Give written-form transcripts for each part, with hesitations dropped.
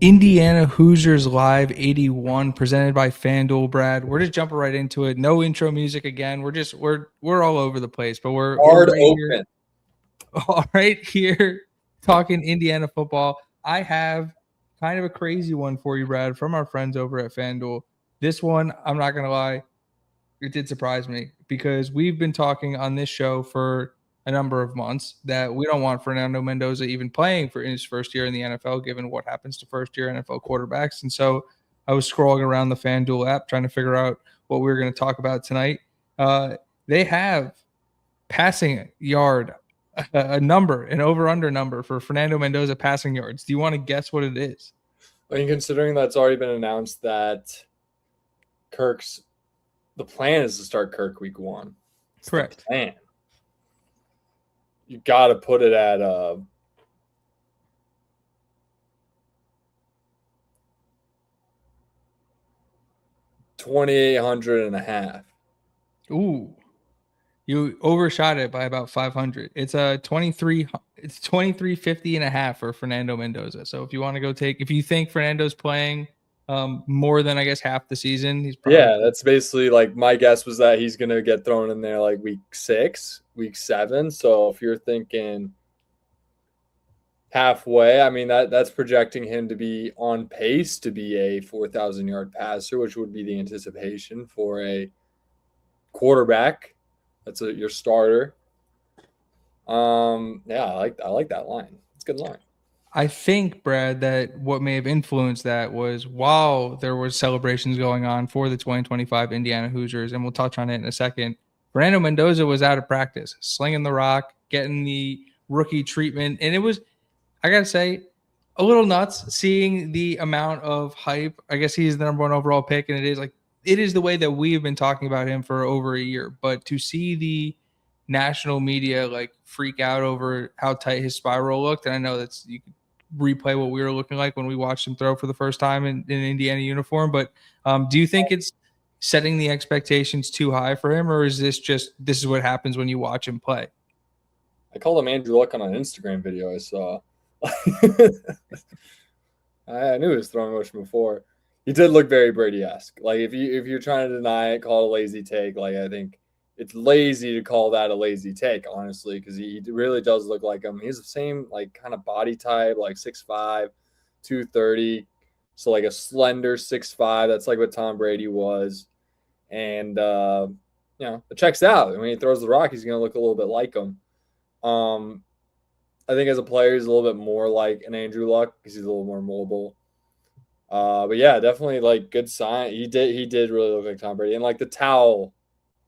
Indiana Hoosiers Live 81 presented by FanDuel. Brad, we're just jumping right into it. No intro music again. We're all over the place, but we're Hard right here, open. all right here talking Indiana football. I have kind of a crazy one for you, Brad, from our friends over at FanDuel. This one, I'm not gonna lie, it did surprise me because we've been talking on this show for a number of months that we don't want Fernando Mendoza even playing for his first year in the NFL, given what happens to first year NFL quarterbacks. And so I was scrolling around the FanDuel app trying to figure out what we were going to talk about tonight. They have passing yard, a number, an over under number for Fernando Mendoza passing yards. Do you want to guess what it is? I mean, considering that's already been announced that the plan is to start Kirk week 1. It's Correct. the plan. You got to put it at 2,800 and a half. Ooh, you overshot it by about 500. It's a 23. It's 2350 and a half for Fernando Mendoza. So if you want to if you think Fernando's playing more than I guess half the season, he's probably That's basically like my guess was that he's going to get thrown in there like week 6, week 7. So if you're thinking halfway, I mean that's projecting him to be on pace to be a 4,000 yard passer, which would be the anticipation for a quarterback. That's your starter. I like that line. It's a good line. I think, Brad, that what may have influenced that was while there was celebrations going on for the 2025 Indiana Hoosiers, and we'll touch on it in a second, Fernando Mendoza was out of practice, slinging the rock, getting the rookie treatment. And it was, I got to say, a little nuts seeing the amount of hype. I guess he's the number 1 overall pick, and it is the way that we have been talking about him for over a year. But to see the national media like freak out over how tight his spiral looked, and I know that's you could replay what we were looking like when we watched him throw for the first time in Indiana uniform. But do you think it's setting the expectations too high for him, or is this is what happens when you watch him play? I called him Andrew Luck on an Instagram video I saw. I knew he was throwing motion before. He did look very Brady-esque. Like if you're trying to deny it, call it a lazy take. Like I think it's lazy to call that a lazy take, honestly, because he really does look like him. He's the same like kind of body type, like 6'5", 230. So like a slender 6'5". That's like what Tom Brady was. And it checks out. When he throws the rock, he's gonna look a little bit like him. I think as a player, he's a little bit more like an Andrew Luck because he's a little more mobile. But yeah, definitely like good sign. He did really look like Tom Brady, and like the towel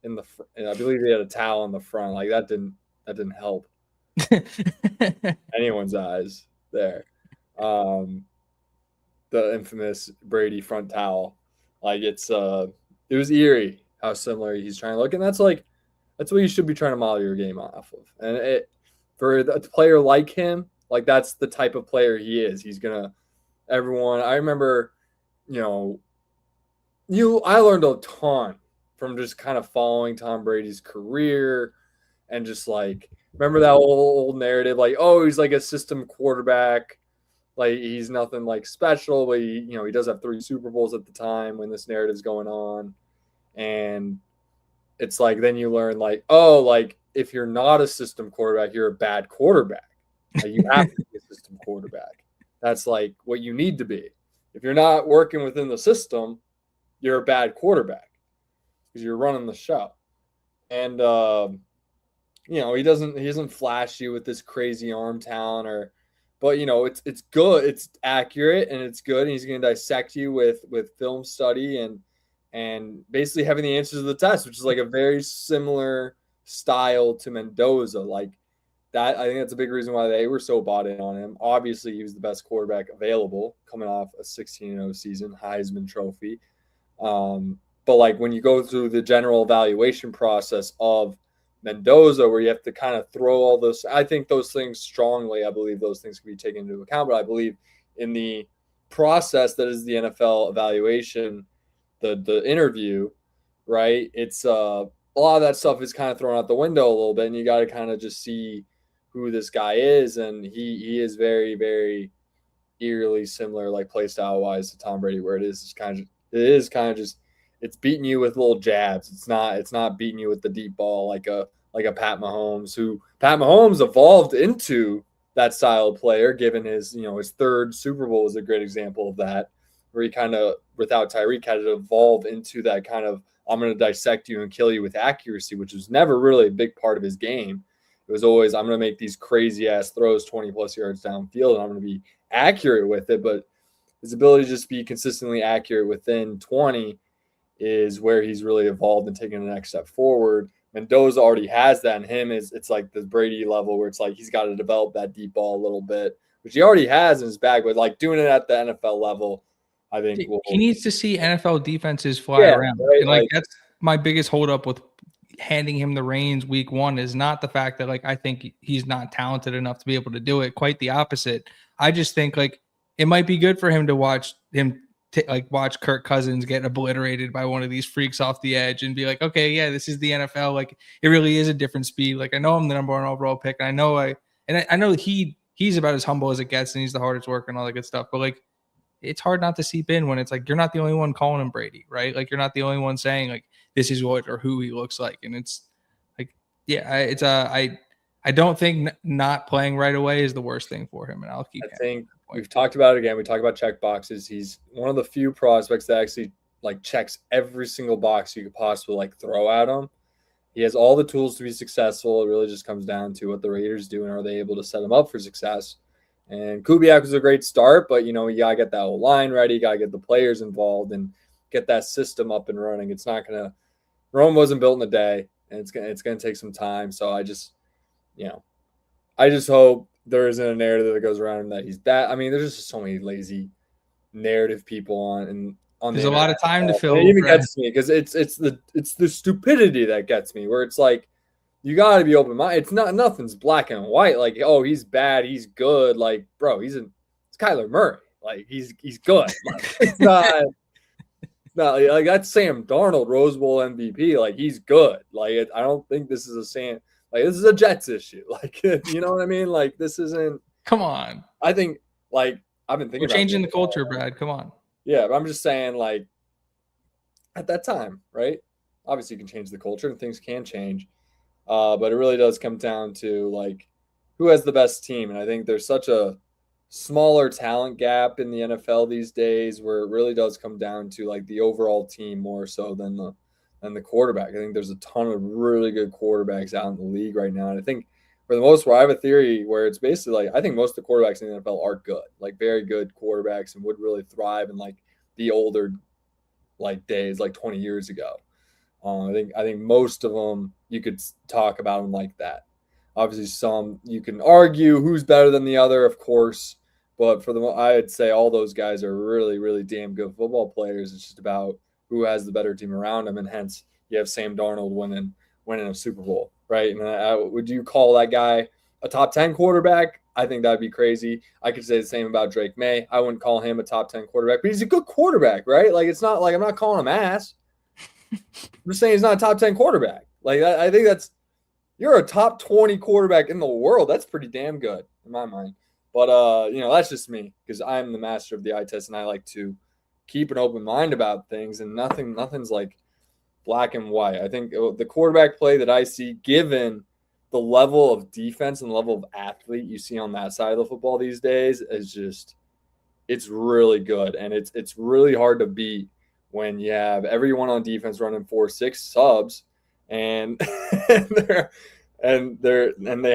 in the and I believe he had a towel in the front. Like that didn't help anyone's eyes there. The infamous Brady front towel. Like it was eerie how similar he's trying to look, and that's what you should be trying to model your game off of. And for a player like him, like that's the type of player he is. He's gonna everyone. I remember, I learned a ton from just kind of following Tom Brady's career and just like remember that old narrative, like, oh, he's like a system quarterback, like he's nothing like special, but he does have 3 Super Bowls at the time when this narrative's going on, and it's like then you learn like, oh, like if you're not a system quarterback, you're a bad quarterback. Like, you have to be a system quarterback. That's like what you need to be. If you're not working within the system, you're a bad quarterback because you're running the show. And he doesn't flash you with this crazy arm talent but it's good, it's accurate, and it's good. And he's going to dissect you with film study and basically having the answers to the test, which is like a very similar style to Mendoza. Like that, I think that's a big reason why they were so bought in on him. Obviously, he was the best quarterback available coming off a 16-0 season, Heisman Trophy. But like when you go through the general evaluation process of Mendoza, where you have to kind of throw all those, I think those things strongly, I believe those things can be taken into account. But I believe in the process that is the NFL evaluation, the interview, right? It's a lot of that stuff is kind of thrown out the window a little bit, and you got to kind of just see who this guy is. And he is very, very eerily similar, like play style wise, to Tom Brady, where it is kind of just it's beating you with little jabs. It's not beating you with the deep ball like a Pat Mahomes, who Pat Mahomes evolved into that style of player, given his third Super Bowl was a great example of that, where he kind of, without Tyreek, had to evolve into that kind of, I'm going to dissect you and kill you with accuracy, which was never really a big part of his game. It was always, I'm going to make these crazy ass throws 20 plus yards downfield, and I'm going to be accurate with it. But his ability to just be consistently accurate within 20 is where he's really evolved and taken the next step forward. Mendoza already has that in him. It's like the Brady level, where it's like he's got to develop that deep ball a little bit, which he already has in his bag, but like doing it at the NFL level, I think he needs to see NFL defenses fly Yeah, around. right, And like like- that's my biggest holdup with handing him the reins week one, is not the fact that like I think he's not talented enough to be able to do it. Quite the opposite. I just think like it might be good for him to watch Kirk Cousins get obliterated by one of these freaks off the edge and be like, okay, yeah, this is the NFL. Like it really is a different speed. Like I know I'm the number one overall pick. And I know he's about as humble as it gets, and he's the hardest worker and all that good stuff. But like it's hard not to seep in when it's like you're not the only one calling him Brady, right? Like you're not the only one saying like this is what or who he looks like. And it's like, yeah, I don't think not playing right away is the worst thing for him. And I'll keep. I think we've talked about it again. We talk about check boxes. He's one of the few prospects that actually like checks every single box you could possibly like throw at him. He has all the tools to be successful. It really just comes down to what the Raiders do, and are they able to set him up for success? And Kubiak was a great start, but you gotta get that whole line ready, you gotta get the players involved and get that system up and running. It's not gonna Rome wasn't built in a day, and it's gonna take some time. So I just hope there isn't a narrative that goes around that he's bad. I mean, there's just so many lazy narrative people on there's a lot of time to fill. It even gets me because it's the stupidity that gets me, where it's like, you got to be open minded. Nothing's black and white. Like, oh, he's bad, he's good. Like, bro, it's Kyler Murray. Like, he's good. Like, it's not like that's Sam Darnold, Rose Bowl MVP. Like, he's good. Like, I don't think this is this is a Jets issue. Like, you know what I mean? Like, this isn't. Come on. I think like I've been thinking. We're changing the culture, Brad. Come on. Yeah, but I'm just saying, like, at that time, right? Obviously, you can change the culture and things can change. But it really does come down to like who has the best team. And I think there's such a smaller talent gap in the NFL these days, where it really does come down to like the overall team more so than the quarterback. I think there's a ton of really good quarterbacks out in the league right now. And I think for the most part, I have a theory where it's basically like I think most of the quarterbacks in the NFL are good, like very good quarterbacks, and would really thrive in like the older like days, like 20 years ago. I think most of them you could talk about them like that. Obviously, some you can argue who's better than the other, of course, but I'd say all those guys are really, really damn good football players. It's just about who has the better team around them, and hence you have Sam Darnold winning a Super Bowl, right? And would you call that guy a top 10 quarterback? I think that'd be crazy. I could say the same about Drake May. I wouldn't call him a top 10 quarterback, but he's a good quarterback, right? Like, it's not like I'm not calling him ass. I'm just saying he's not a top 10 quarterback. Like, I think you're a top 20 quarterback in the world. That's pretty damn good in my mind. But, that's just me, because I'm the master of the eye test, and I like to keep an open mind about things, and nothing's like black and white. I think the quarterback play that I see, given the level of defense and the level of athlete you see on that side of the football these days, is just, it's really good. And it's really hard to beat when you have everyone on defense running 4-6 subs, and they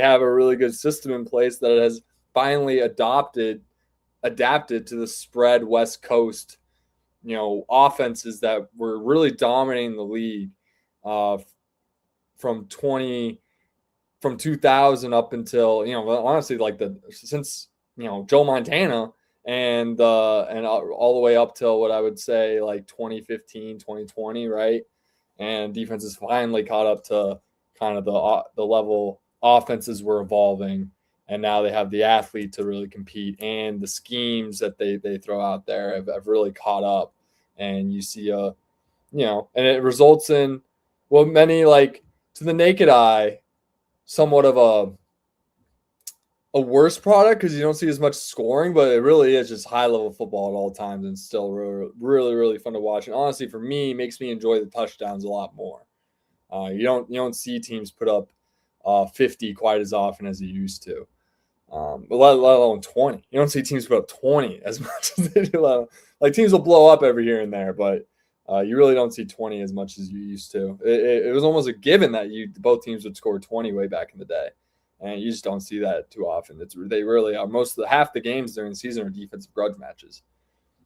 have a really good system in place that has finally adapted to the spread West Coast, offenses that were really dominating the league from 2000 up until, honestly, like since Joe Montana and all the way up till what I would say like 2015, 2020, right? And defenses finally caught up to kind of the level offenses were evolving, and now they have the athlete to really compete, and the schemes that they throw out there have really caught up. And you see and it results in many, like, to the naked eye, somewhat of a worse product because you don't see as much scoring, but it really is just high level football at all times and still really, really, really fun to watch. And honestly, for me, it makes me enjoy the touchdowns a lot more. You don't see teams put up 50 quite as often as you used to. But let alone 20. You don't see teams put up 20 as much as they do. Like teams will blow up every here and there, but you really don't see 20 as much as you used to. It was almost a given that both teams would score 20 way back in the day, and you just don't see that too often. They really are. Half the games during the season are defensive grudge matches,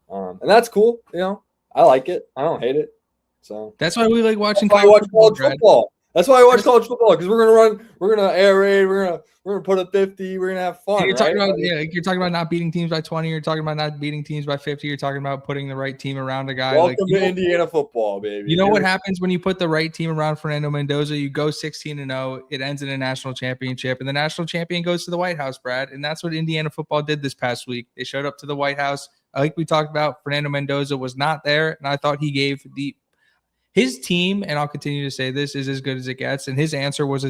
and that's cool. I like it. I don't hate it. So that's why we like watching college football. That's why I watch college football, because we're gonna air raid, we're gonna put up 50, we're gonna have fun. You're talking about you're talking about not beating teams by 20. You're talking about not beating teams by 50. You're talking about putting the right team around a guy. Welcome to Indiana football, baby. You know what happens when you put the right team around Fernando Mendoza? You go 16-0. It ends in a national championship, and the national champion goes to the White House, Brad. And that's what Indiana football did this past week. They showed up to the White House. Like we talked about, Fernando Mendoza was not there, and I thought he gave his team, and I'll continue to say this, is as good as it gets. And his answer was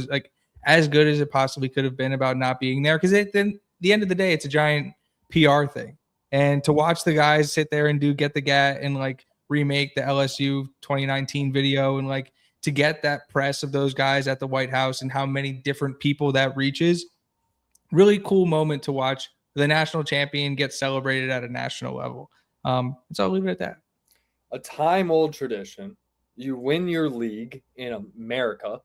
as good as it possibly could have been about not being there. Because at the end of the day, it's a giant PR thing. And to watch the guys sit there and get the GAT and remake the LSU 2019 video and to get that press of those guys at the White House and how many different people that reaches, really cool moment to watch the national champion get celebrated at a national level. So I'll leave it at that. A time-old tradition. You win your league in America,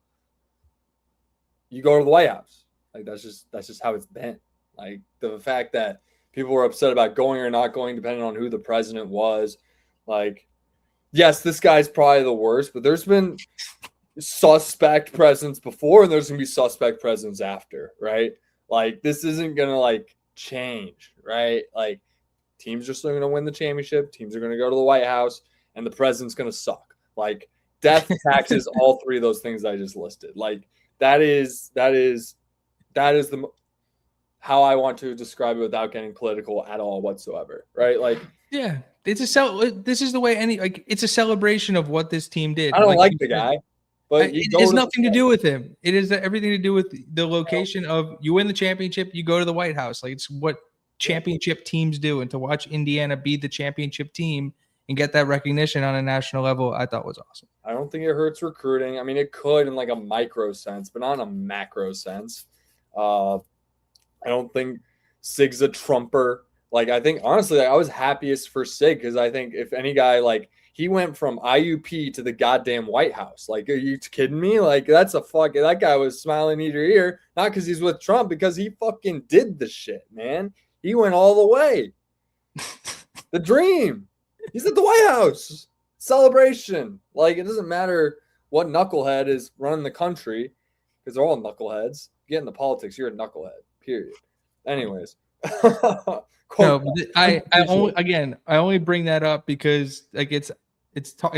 you go to the White House. That's just how it's been. The fact that people were upset about going or not going, depending on who the president was. Yes, this guy's probably the worst, but there's been suspect presidents before, and there's gonna be suspect presidents after, right? This isn't gonna change, right? Teams are still gonna win the championship. Teams are gonna go to the White House, and the president's gonna suck. Death, taxes, all three of those things I just listed. That is how I want to describe it without getting political at all whatsoever, right? Yeah, this is the way it's a celebration of what this team did. I don't like the guy, but it has nothing to do with him. It is everything to do with the location of you win the championship, you go to the White House. It's what championship teams do, and to watch Indiana be the championship team and get that recognition on a national level, I thought was awesome. I don't think it hurts recruiting. I mean, it could in a micro sense, but not in a macro sense. I don't think Sig's a trumper. I think, honestly, I was happiest for Sig because I think if any guy, he went from IUP to the goddamn White House. Are you kidding me? That guy was smiling ear to ear, not because he's with Trump, because he fucking did the shit, man. He went all the way. The dream. He's at the White House. Celebration. It doesn't matter what knucklehead is running the country, because they're all knuckleheads. Get into politics, you're a knucklehead. Period. Anyways. No, I only bring that up because it's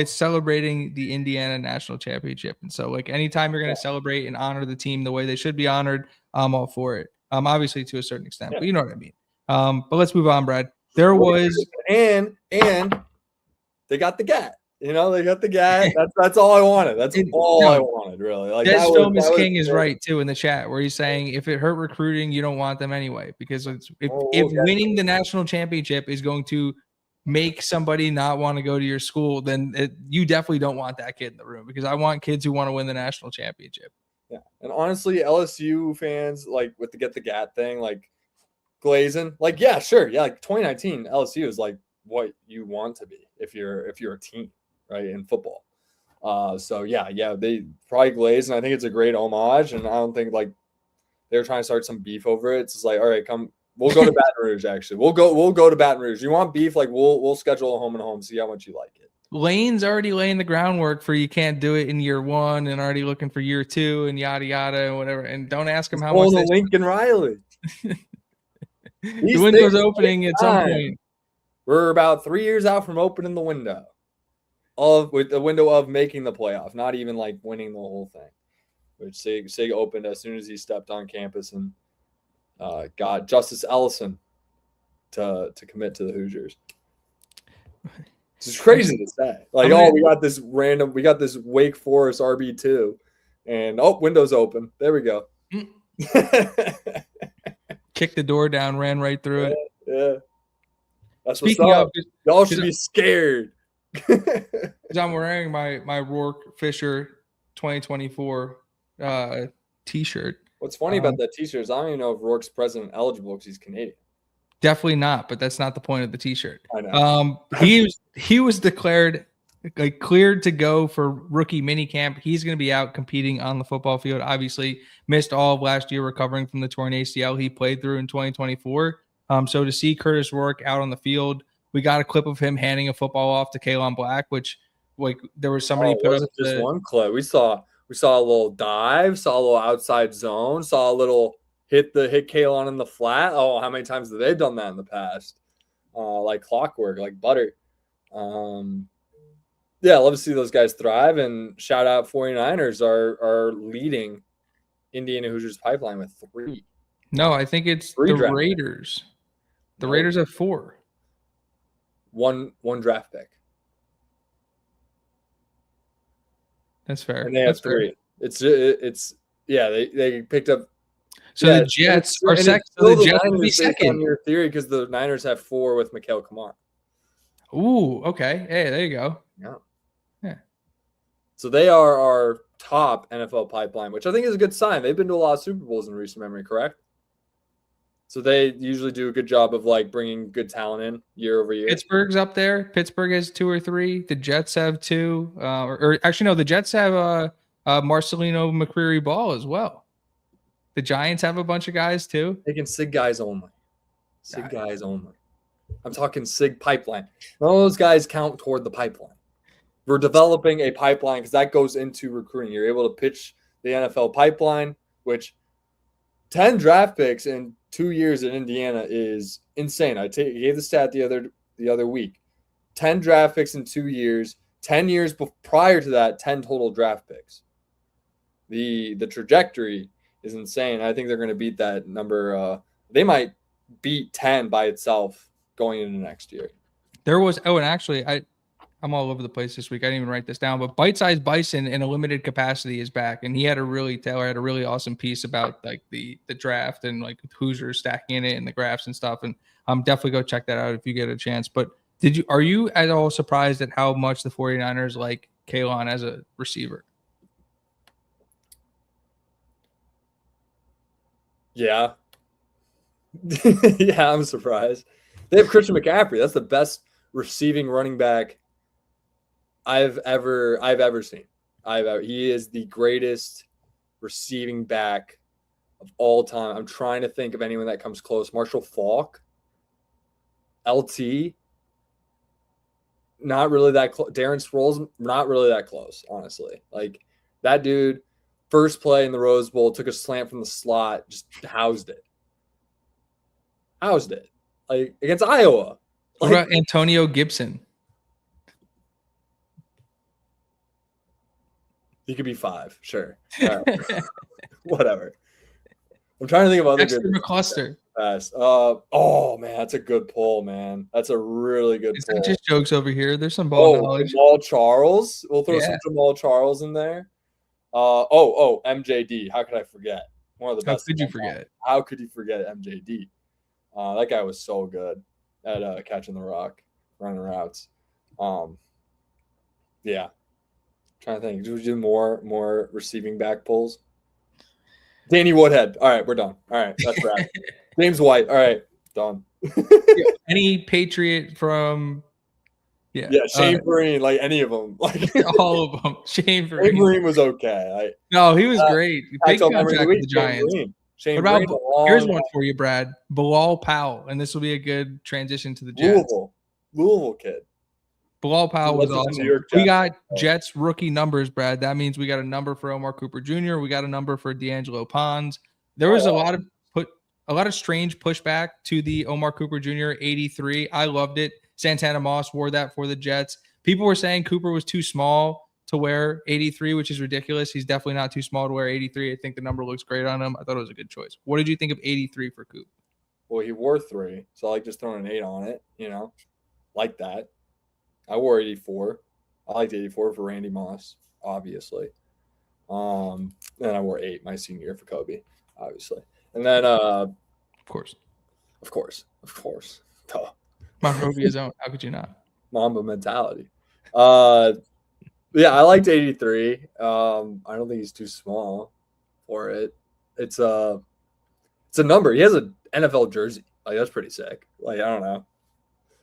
celebrating the Indiana national championship, and so anytime you're going to celebrate and honor the team the way they should be honored, I'm all for it. Obviously to a certain extent, but you know what I mean. But let's move on, Brad. There was and they got the GAT. They got the GAT. That's all I wanted. That's all I wanted, really. Des King is right too in the chat where he's saying if it hurt recruiting, you don't want them anyway, because if winning the national championship is going to make somebody not want to go to your school, then you definitely don't want that kid in the room, because I want kids who want to win the national championship. Yeah, and honestly, LSU fans with the get the GAT thing, glazing, yeah, sure, yeah, 2019 LSU is what you want to be if you're a team, right, in football. So yeah, they probably glazed, and I think it's a great homage, and I don't think they were trying to start some beef over it. It's just all right, come, we'll go to Baton Rouge. Actually, we'll go to Baton Rouge. You want beef? We'll schedule a home and home, see how much you like it. Lane's already laying the groundwork for you can't do it in year one, and already looking for year two, and yada yada and whatever. And don't ask him how much. The Lincoln Riley. The window's opening at some point. We're about 3 years out from opening the window with the window of making the playoff, not even winning the whole thing. Which Sig opened as soon as he stepped on campus and got Justice Ellison to commit to the Hoosiers. It's crazy to say. We got this Wake Forest RB2, and window's open. There we go. kicked the door down, ran right through it. Yeah. That's Speaking what's of, up. Y'all should be scared. because I'm wearing my Rourke Fisher 2024 T-shirt. What's funny about that T-shirt is I don't even know if Rourke's president eligible because he's Canadian. Definitely not, but that's not the point of the T-shirt. I know. He was declared like cleared to go for rookie minicamp. He's going to be out competing on the football field. Obviously, missed all of last year recovering from the torn ACL he played through in 2024. So to see Curtis Rourke out on the field, we got a clip of him handing a football off to Kalon Black, which like there was somebody it put wasn't up just one clip. We saw a little dive, saw a little outside zone, saw a little hit Kalon in the flat. Oh, how many times have they done that in the past? Like clockwork, like butter. Yeah, I love to see those guys thrive. And shout out 49ers are leading Indiana Hoosiers pipeline with 3. No, I think it's the Raiders. The Raiders have 4. One draft pick. That's fair. And they have 3. It's yeah, they picked up. So the Jets are second. So the Jets will be second. On your theory, because the Niners have 4 with Mikhail Kamara. Ooh, okay. Hey, there you go. Yeah. So they are our top NFL pipeline, which I think is a good sign. They've been to a lot of Super Bowls in recent memory, correct? So they usually do a good job of like bringing good talent in year over year. Pittsburgh's up there. Pittsburgh has 2 or 3. The Jets have 2. Or actually, no, the Jets have Marcelino McCreary Ball as well. The Giants have a bunch of guys too. Taking SIG guys only. SIG guys only. I'm talking SIG pipeline. None of those guys count toward the pipeline. We're developing a pipeline because that goes into recruiting. You're able to pitch the NFL pipeline, which 10 draft picks in 2 years in Indiana is insane. I gave the stat the other week. 10 draft picks in 2 years. 10 years prior to that, 10 total draft picks. The trajectory is insane. I think they're going to beat that number. They might beat 10 by itself going into next year. There was and actually I'm all over the place this week. I didn't even write this down, but Bite Size Bison in a limited capacity is back, and he had a really awesome piece about like the draft and like Hoosiers stacking in it and the graphs and stuff. And definitely go check that out if you get a chance. But are you at all surprised at how much the 49ers like Kalon as a receiver? Yeah. Yeah, I'm surprised. They have Christian McCaffrey. That's the best receiving running back I've ever seen. He is the greatest receiving back of all time. I'm trying to think of anyone that comes close. Marshall Faulk, LT, not really that close. Darren Sproles, not really that close, honestly. Like that dude, first play in the Rose Bowl, took a slant from the slot, just housed it. Like against Iowa. What about Antonio Gibson? He could be 5, sure. Right. Whatever. I'm trying to think of other Dexter good McCluster. Oh man, that's a good pull, man. That's a really good It's pull. not just jokes over here. There's some ball knowledge. Jamal Charles. We'll throw some Jamal Charles in there. MJD. How could I forget? One of the best. How could you forget? How could you forget MJD? That guy was so good at catching the rock, running routes. Yeah. Trying to think. Do we do more receiving back pulls? Danny Woodhead. All right, we're done. All right, that's right. James White. All right, done. Any Patriot from Shane Vereen, like any of them, like all of them. Shane Vereen was okay. No, he was great. Big contract with the Giants. Shane what about here's one for you, Brad. Bilal Powell, and this will be a good transition to the Jets. Louisville kid. Bilal Powell was awesome. We got Jets rookie numbers, Brad. That means we got a number for Omar Cooper Jr. We got a number for D'Angelo Pons. There was a lot of strange pushback to the Omar Cooper Jr. 83. I loved it. Santana Moss wore that for the Jets. People were saying Cooper was too small to wear 83, which is ridiculous. He's definitely not too small to wear 83. I think the number looks great on him. I thought it was a good choice. What did you think of 83 for Coop? Well, he wore 3, so I like just throwing an 8 on it, like that. I wore 84. I liked 84 for Randy Moss, obviously. And I wore 8 my senior year for Kobe, obviously. And then course. Of course. Duh. Monrovia's own. How could you not? Mamba mentality. Yeah, I liked 83. I don't think he's too small for it. It's a number. He has an NFL jersey. Like, that's pretty sick. Like, I don't know.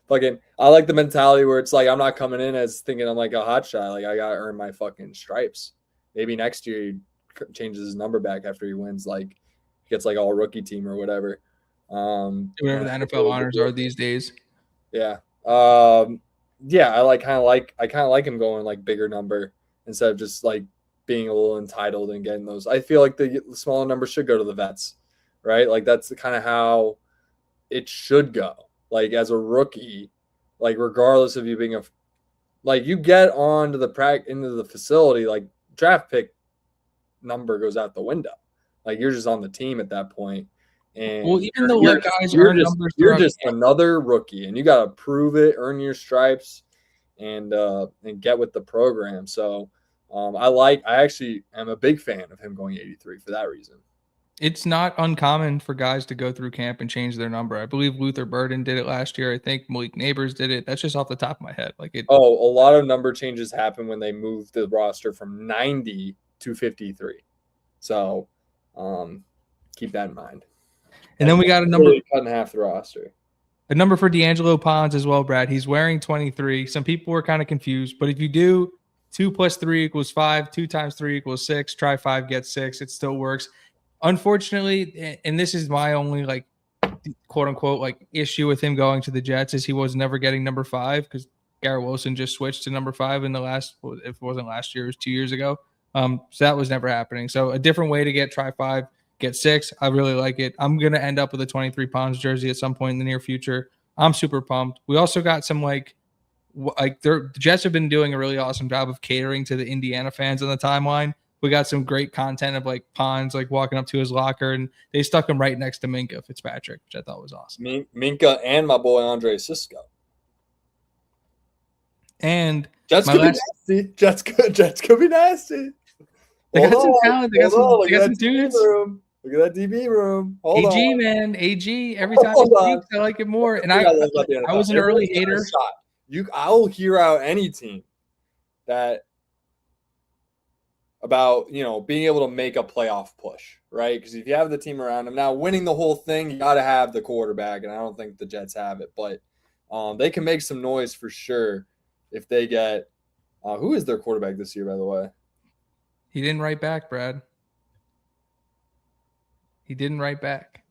Fucking, I like the mentality where it's like I'm not coming in as thinking I'm like a hot shot. Like, I gotta earn my fucking stripes. Maybe next year he changes his number back after he wins. Like, he gets like all rookie team or whatever. Whatever the NFL honors are these days. Yeah. Yeah, I kind of like him going like bigger number instead of just like being a little entitled and getting those. I feel like the smaller number should go to the vets, right? Like that's kind of how it should go. Like as a rookie, like regardless of you being you get onto into the facility, like draft pick number goes out the window. Like you're just on the team at that point. And well, even though guys earn numbers, you're just another rookie, and you got to prove it, earn your stripes, and get with the program. So I actually am a big fan of him going 83 for that reason. It's not uncommon for guys to go through camp and change their number. I believe Luther Burden did it last year. I think Malik Neighbors did it. That's just off the top of my head. A lot of number changes happen when they move the roster from 90 to 53. So keep that in mind. And then we got a number cutting half the roster. A number for D'Angelo Pons as well, Brad. He's wearing 23. Some people were kind of confused, but if you do 2 + 3 = 5, 2 × 3 = 6, try 5, get 6, it still works. Unfortunately, and this is my only quote unquote issue with him going to the Jets, is he was never getting number 5 because Garrett Wilson just switched to number 5 in the last, if it wasn't last year, it was 2 years ago. So that was never happening. So a different way to try 5, get 6. I really like it. I'm going to end up with a 23 Pons jersey at some point in the near future. I'm super pumped. We also got some the Jets have been doing a really awesome job of catering to the Indiana fans on the timeline. We got some great content of Pons walking up to his locker, and they stuck him right next to Minka Fitzpatrick, which I thought was awesome. Minka and my boy Andre Cisco. And Jets could be nasty. Jets could be nasty. They got some talent. They got some dudes. Look at that DB room. Hold AG, on. man. AG, every time he speaks, I like it more. And I was an early hater. I will hear out any team that about, being able to make a playoff push, right? Because if you have the team around them, now winning the whole thing, you got to have the quarterback, and I don't think the Jets have it. But they can make some noise for sure if they get who is their quarterback this year, by the way? He didn't write back, Brad. He didn't write back.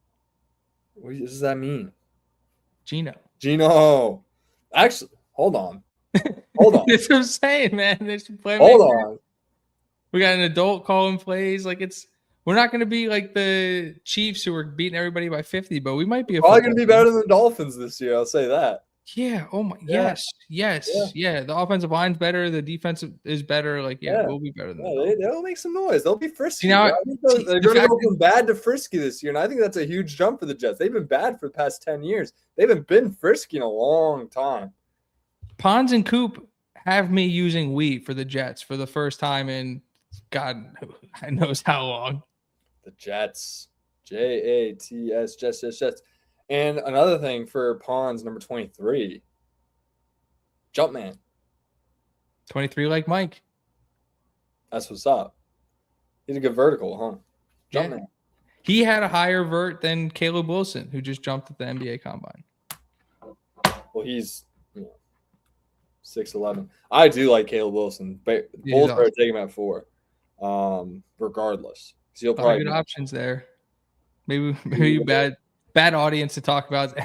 What does that mean? Gino. Actually, hold on. Hold on. That's what I'm saying, man. Hold on. We got an adult calling plays. We're not going to be like the Chiefs who are beating everybody by 50, but we might be probably going to be better than the Dolphins this year. I'll say that. Yeah. Oh my. Yeah. Yes. Yeah. The offensive line's better. The defense is better. We'll be better than that. They'll make some noise. They'll be frisky. They're going to go from bad to frisky this year, and I think that's a huge jump for the Jets. They've been bad for the past 10 years. They haven't been frisky in a long time. Pons and Coop have me using "we" for the Jets for the first time in God knows how long. The Jets, Jats, Jets. And another thing for Pons, number 23, Jumpman. 23 like Mike. That's what's up. He's a good vertical, huh? Jumpman. Yeah. He had a higher vert than Caleb Wilson, who just jumped at the NBA Combine. Well, he's 6'11". I do like Caleb Wilson. But both are taking him at 4, regardless. So you'll probably good options there. Maybe bad audience to talk about.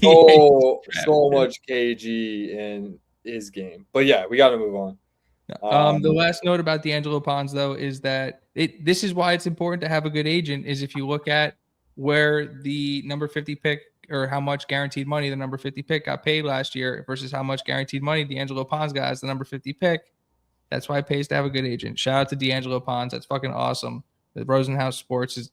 So much KG in his game. But yeah, we got to move on. The last note about D'Angelo Pons, though, is that this is why it's important to have a good agent, is if you look at where the number 50 pick or how much guaranteed money the number 50 pick got paid last year versus how much guaranteed money D'Angelo Pons got as the number 50 pick. That's why it pays to have a good agent. Shout out to D'Angelo Pons. That's fucking awesome. The Rosenhaus Sports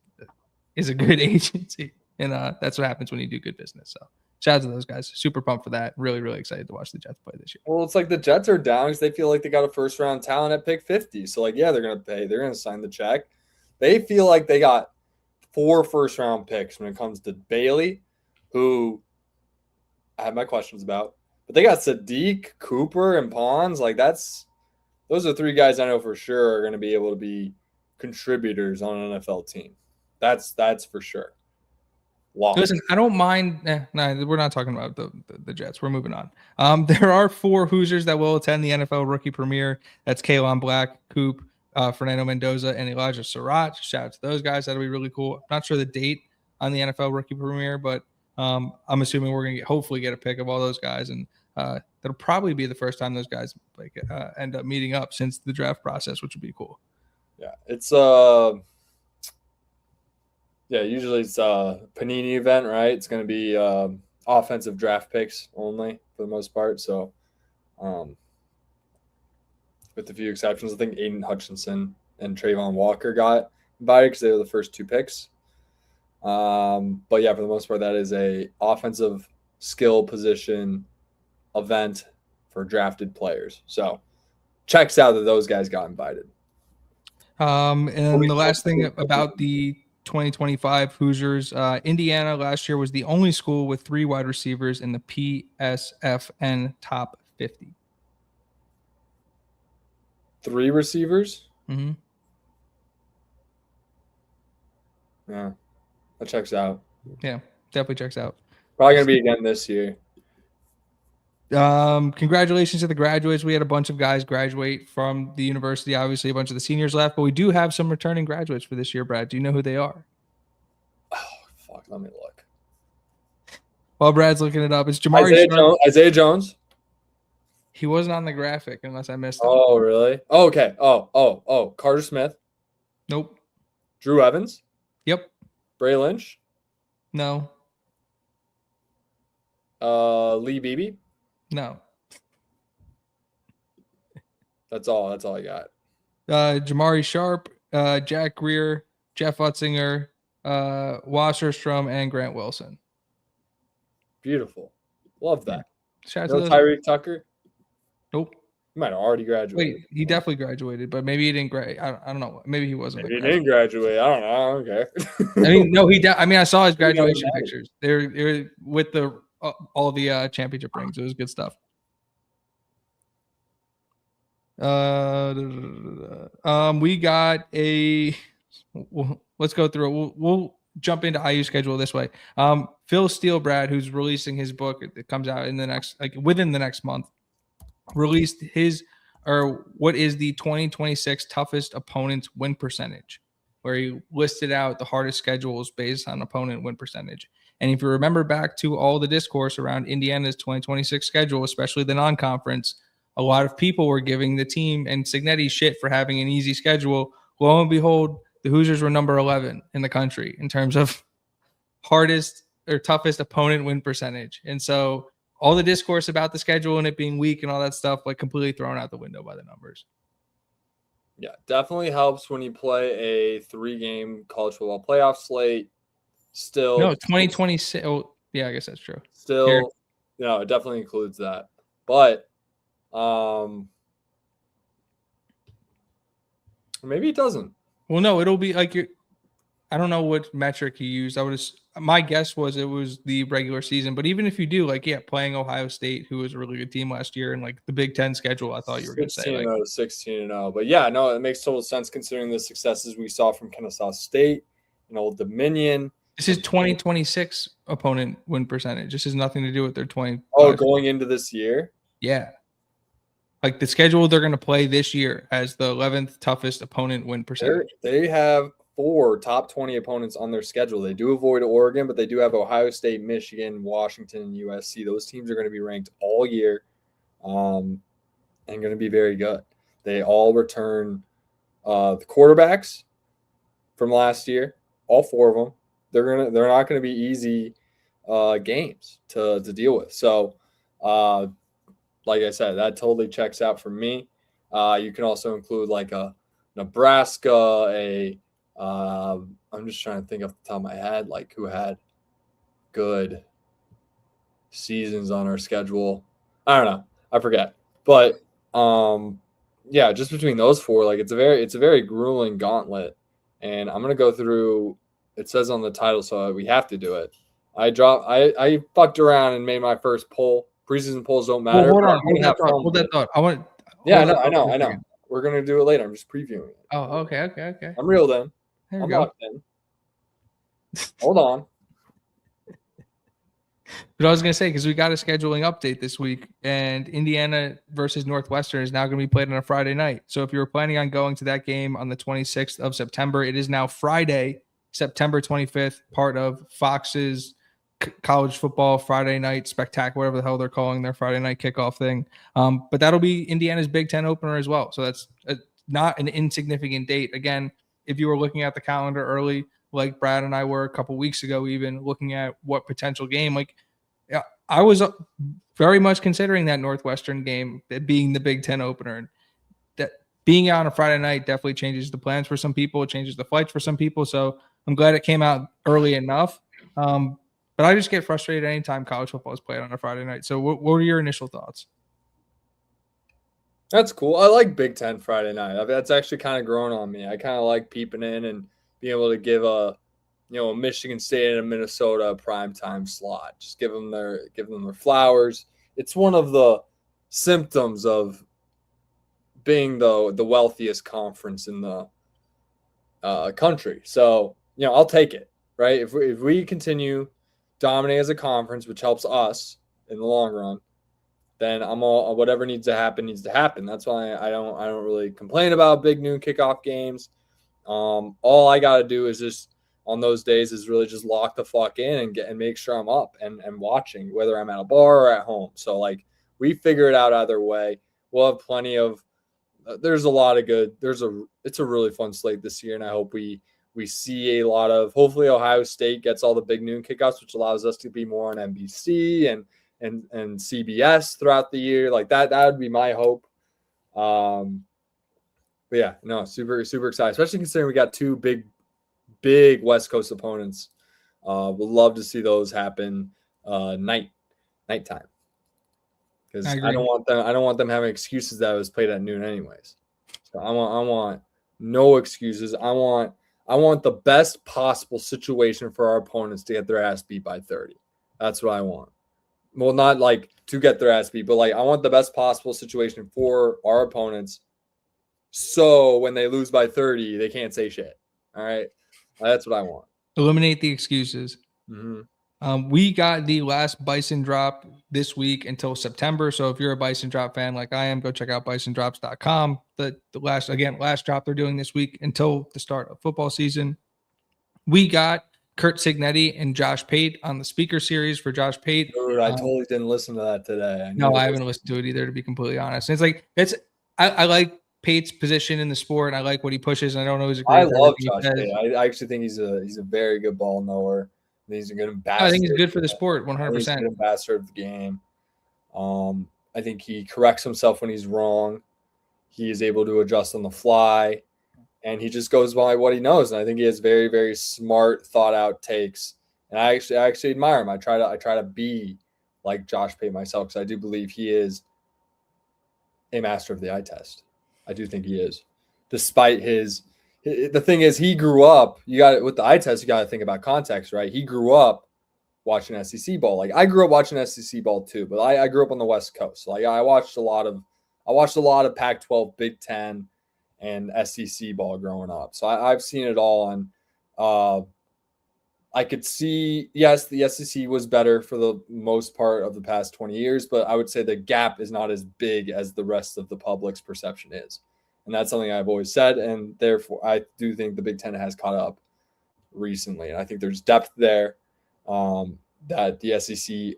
is a good agency. And that's what happens when you do good business. So shout out to those guys. Super pumped for that. Really, really excited to watch the Jets play this year. Well, it's like the Jets are down because they feel like they got a first-round talent at pick 50. So, they're going to pay. They're going to sign the check. They feel like they got 4 first-round picks when it comes to Bailey, who I have my questions about. But they got Sadiq, Cooper, and Pons. Like, those are 3 guys I know for sure are going to be able to be contributors on an NFL team. That's for sure. Lock. Listen, I don't mind. No, we're not talking about the Jets. We're moving on. There are 4 Hoosiers that will attend the NFL Rookie Premiere. That's Kaylon Black, Coop, Fernando Mendoza, and Elijah Surratt. Shout out to those guys. That'll be really cool. I'm not sure the date on the NFL Rookie Premiere, but I'm assuming we're going to hopefully get a pick of all those guys, and that'll probably be the first time those guys end up meeting up since the draft process, which would be cool. Yeah, it's usually it's a Panini event, right? It's going to be offensive draft picks only for the most part. So, with a few exceptions, I think Aiden Hutchinson and Trayvon Walker got invited because they were the first 2 picks. But yeah, for the most part, that is a offensive skill position event for drafted players. So, checks out that those guys got invited. And the last thing about the 2025 Hoosiers, Indiana last year was the only school with 3 wide receivers in the PSFN top 50. 3 receivers? Mm-hmm. Yeah, that checks out. Yeah, definitely checks out. Probably going to be again this year. Congratulations to the graduates. We had a bunch of guys graduate from the university. Obviously, a bunch of the seniors left, but we do have some returning graduates for this year, Brad. Do you know who they are? Oh, fuck. Let me look. While Brad's looking it up, it's Jamari Isaiah Jones. He wasn't on the graphic unless I missed him. Oh, really? Oh, okay. Oh. Carter Smith. Nope. Drew Evans. Yep. Bray Lynch. No. Lee Beebe. No. That's all I got. Jamari Sharp, Jack Greer, Jeff Utzinger, Wasserstrom, and Grant Wilson. Beautiful. Love that. Shout out to Tyreek Tucker. Nope. He might have already graduated. Wait, he definitely graduated, but maybe he didn't graduate. I don't know. Maybe he wasn't. Maybe he didn't graduate. I don't know. Okay. I mean, no, I saw his graduation pictures. They're with the all the championship rings. It was good stuff. We got a. Let's go through it. We'll jump into IU schedule this way. Phil Steele, Brad, who's releasing his book, it comes out in the next, within the next month, released what is the 2026 toughest opponent's win percentage, where he listed out the hardest schedules based on opponent win percentage. And if you remember back to all the discourse around Indiana's 2026 schedule, especially the non-conference, a lot of people were giving the team and Signetti shit for having an easy schedule. Lo and behold, the Hoosiers were number 11 in the country in terms of hardest or toughest opponent win percentage. And so all the discourse about the schedule and it being weak and all that stuff, completely thrown out the window by the numbers. Yeah, definitely helps when you play a 3-game college football playoff slate. Still, no, 2026. Oh, yeah, I guess that's true. Still, it definitely includes that. But maybe it doesn't. Well, no, it'll be I don't know what metric he used. My guess was it was the regular season. But even if you do, playing Ohio State, who was a really good team last year, and the Big Ten schedule, I thought you were going to say 16-0. But yeah, no, it makes total sense considering the successes we saw from Kennesaw State and Old Dominion. This is 2026 opponent win percentage. This has nothing to do with their 20. Oh, going into this year? Yeah. The schedule they're going to play this year as the 11th toughest opponent win percentage. They have 4 top 20 opponents on their schedule. They do avoid Oregon, but they do have Ohio State, Michigan, Washington, and USC. Those teams are going to be ranked all year and going to be very good. They all return the quarterbacks from last year, all 4 of them. They're not going to be easy games to deal with. So, like I said, that totally checks out for me. You can also include a Nebraska, I'm just trying to think off the top of my head, who had good seasons on our schedule. I don't know. I forget. But yeah, just between those 4, it's a very grueling gauntlet. And I'm gonna go through it says on the title, so we have to do it. I fucked around and made my first poll. Preseason polls don't matter. Well, hold that thought. I know. We're gonna do it later. I'm just previewing it. Oh, okay. I'm real then. There you I'm go. locked in. Hold on. But I was going to say, because we got a scheduling update this week, and Indiana versus Northwestern is now going to be played on a Friday night. So if you were planning on going to that game on the 26th of September, it is now Friday, September 25th, part of Fox's college football Friday night spectacular, whatever the hell they're calling their Friday night kickoff thing. But that'll be Indiana's Big Ten opener as well. So that's not an insignificant date. Again, if you were looking at the calendar early, like Brad and I were a couple weeks ago, even looking at what potential game, like I was very much considering that Northwestern game being the Big Ten opener. And that being out on a Friday night definitely changes the plans for some people. It changes the flights for some people. So I'm glad it came out early enough. But I just get frustrated anytime college football is played on a Friday night. So what are your initial thoughts? That's cool. I like Big Ten Friday night. That's actually kind of grown on me. I kind of like peeping in and being able to give a Michigan State and a Minnesota primetime slot. Just give them their flowers. It's one of the symptoms of being the wealthiest conference in the country. So, I'll take it, right? If we continue dominate as a conference, which helps us in the long run, then I'm all whatever needs to happen. That's why I don't really complain about big noon kickoff games. All I got to do is just on those days is really just lock the fuck in and make sure I'm up and watching, whether I'm at a bar or at home. So like we figure it out either way. We'll have plenty of. There's a lot of good. It's a really fun slate this year, and I hope we see a lot of. Hopefully, Ohio State gets all the big noon kickoffs, which allows us to be more on NBC and CBS throughout the year. Like that would be my hope. But yeah, no, super excited, especially considering we got two big West Coast opponents. Would love to see those happen nighttime. Because I don't want them having excuses that it was played at noon anyways. So I want no excuses. I want the best possible situation for our opponents to get their ass beat by 30. That's what I want. Well, not like to get their ass beat, but like I want the best possible situation for our opponents. So when they lose by 30, they can't say shit. All right. That's what I want. Eliminate the excuses. Mm-hmm. We got the last Bison drop this week until September. So if you're a Bison drop fan like I am, go check out bisondrops.com. The last drop they're doing this week until the start of football season. We got Kurt Signetti and Josh Pate on the speaker series for Josh Pate. Dude, I totally didn't listen to that today. I haven't listened to it either, to be completely honest. And I like Pate's position in the sport, and I like what he pushes. And I don't always agree. I love Josh Pate. I actually think he's a very good ball knower. He's a good ambassador. I think he's good for the sport, 100%. He's a good ambassador of the game. I think he corrects himself when he's wrong. He is able to adjust on the fly, and he just goes by what he knows. And I think he has very, very smart, thought-out takes. And I actually admire him. I try to be like Josh Pate myself because I do believe he is a master of the eye test. I do think he is, despite the thing is he grew up. You got it with the eye test. You got to think about context, right? He grew up watching SEC ball. Like I grew up watching SEC ball too, but I grew up on the West Coast. So like I watched a lot of Pac-12, Big Ten, and SEC ball growing up. So I've seen it all. And I could see, yes, the SEC was better for the most part of the past 20 years, but I would say the gap is not as big as the rest of the public's perception is. And that's something I've always said. And therefore, I do think the Big Ten has caught up recently. And I think there's depth there that the SEC,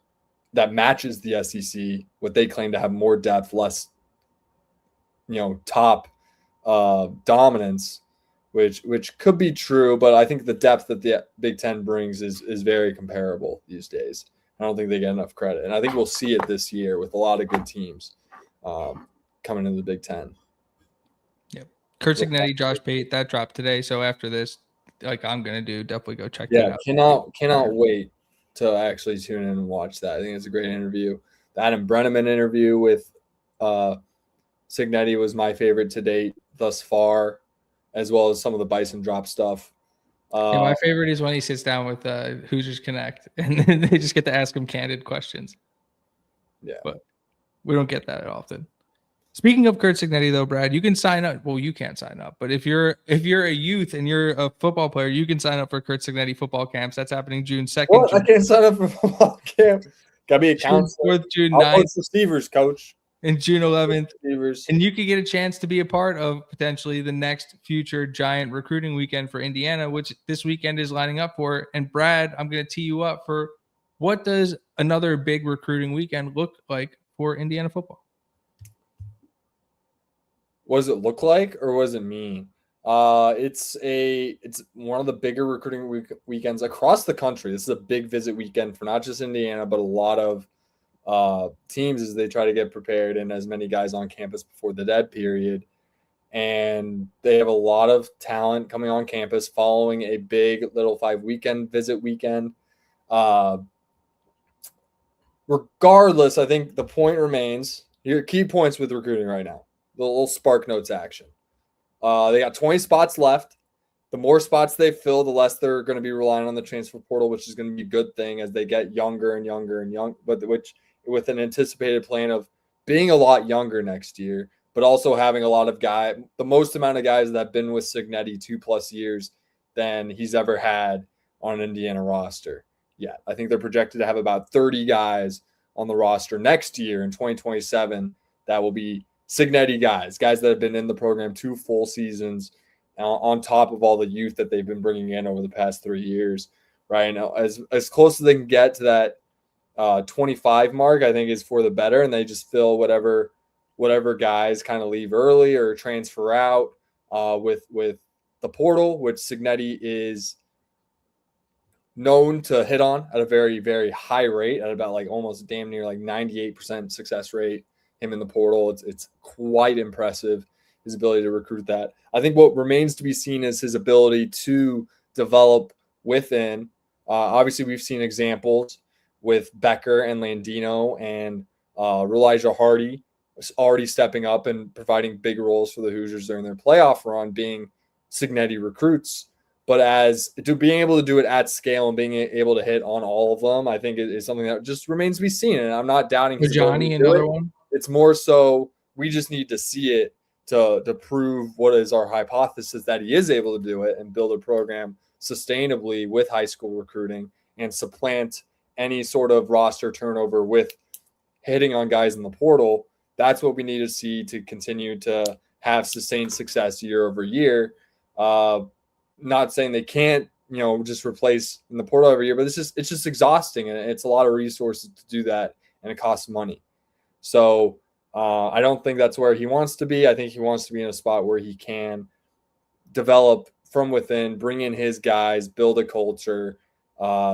that matches the SEC, what they claim to have more depth, less, top dominance, which could be true. But I think the depth that the Big Ten brings is very comparable these days. I don't think they get enough credit. And I think we'll see it this year with a lot of good teams coming into the Big Ten. Kurt Signetti, Josh Pate, that dropped today. So after this, like I'm gonna do, definitely go check that out. Cannot wait to actually tune in and watch that. I think it's a great interview. The Adam Brenneman interview with Signetti was my favorite to date thus far, as well as some of the Bison drop stuff. And my favorite is when he sits down with Hoosiers Connect, and then they just get to ask him candid questions. Yeah. But we don't get that often. Speaking of Kurt Signetti, though, Brad, you can sign up. Well, you can't sign up, but if you're a youth and you're a football player, you can sign up for Kurt Signetti football camps. That's happening June 2nd. What? I can't sign up for football camp. Gotta be a counselor. June I'll 9th, coach receivers, coach. and June 11th. Receivers. And you could get a chance to be a part of potentially the next future giant recruiting weekend for Indiana, which this weekend is lining up for. And Brad, I'm going to tee you up for what does another big recruiting weekend look like for Indiana football? What does it look like, or what does it mean? It's one of the bigger recruiting weekends across the country. This is a big visit weekend for not just Indiana, but a lot of teams as they try to get prepared and as many guys on campus before the dead period. And they have a lot of talent coming on campus following a big Little Five visit weekend. Regardless, I think the point remains. Your key points with recruiting right now. The little Spark Notes action. They got 20 spots left. The more spots they fill, the less they're going to be relying on the transfer portal, which is going to be a good thing as they get younger and younger and young, but which with an anticipated plan of being a lot younger next year, but also having a lot of the most amount of guys that have been with Signetti 2+ years than he's ever had on an Indiana roster. Yeah, I think they're projected to have about 30 guys on the roster next year in 2027 that will be Signetti guys that have been in the program 2 full seasons on top of all the youth that they've been bringing in over the past 3 years, right? Now, as close as they can get to that 25 mark, I think is for the better, and they just fill whatever guys kind of leave early or transfer out with the portal, which Signetti is known to hit on at a very, very high rate, at about like almost damn near like 98% success rate. Him in the portal, it's quite impressive, his ability to recruit that. I think what remains to be seen is his ability to develop within. Obviously, we've seen examples with Becker and Landino and Elijah Hardy already stepping up and providing big roles for the Hoosiers during their playoff run, being Signetti recruits. But as to being able to do it at scale and being able to hit on all of them, I think it is something that just remains to be seen. And I'm not doubting his Johnny, another one. It's more so we just need to see it to prove what is our hypothesis that he is able to do it and build a program sustainably with high school recruiting and supplant any sort of roster turnover with hitting on guys in the portal. That's what we need to see to continue to have sustained success year over year. Not saying they can't, just replace in the portal every year, but it's just exhausting, and it's a lot of resources to do that, and it costs money. So I don't think that's where he wants to be. I think he wants to be in a spot where he can develop from within, bring in his guys, build a culture,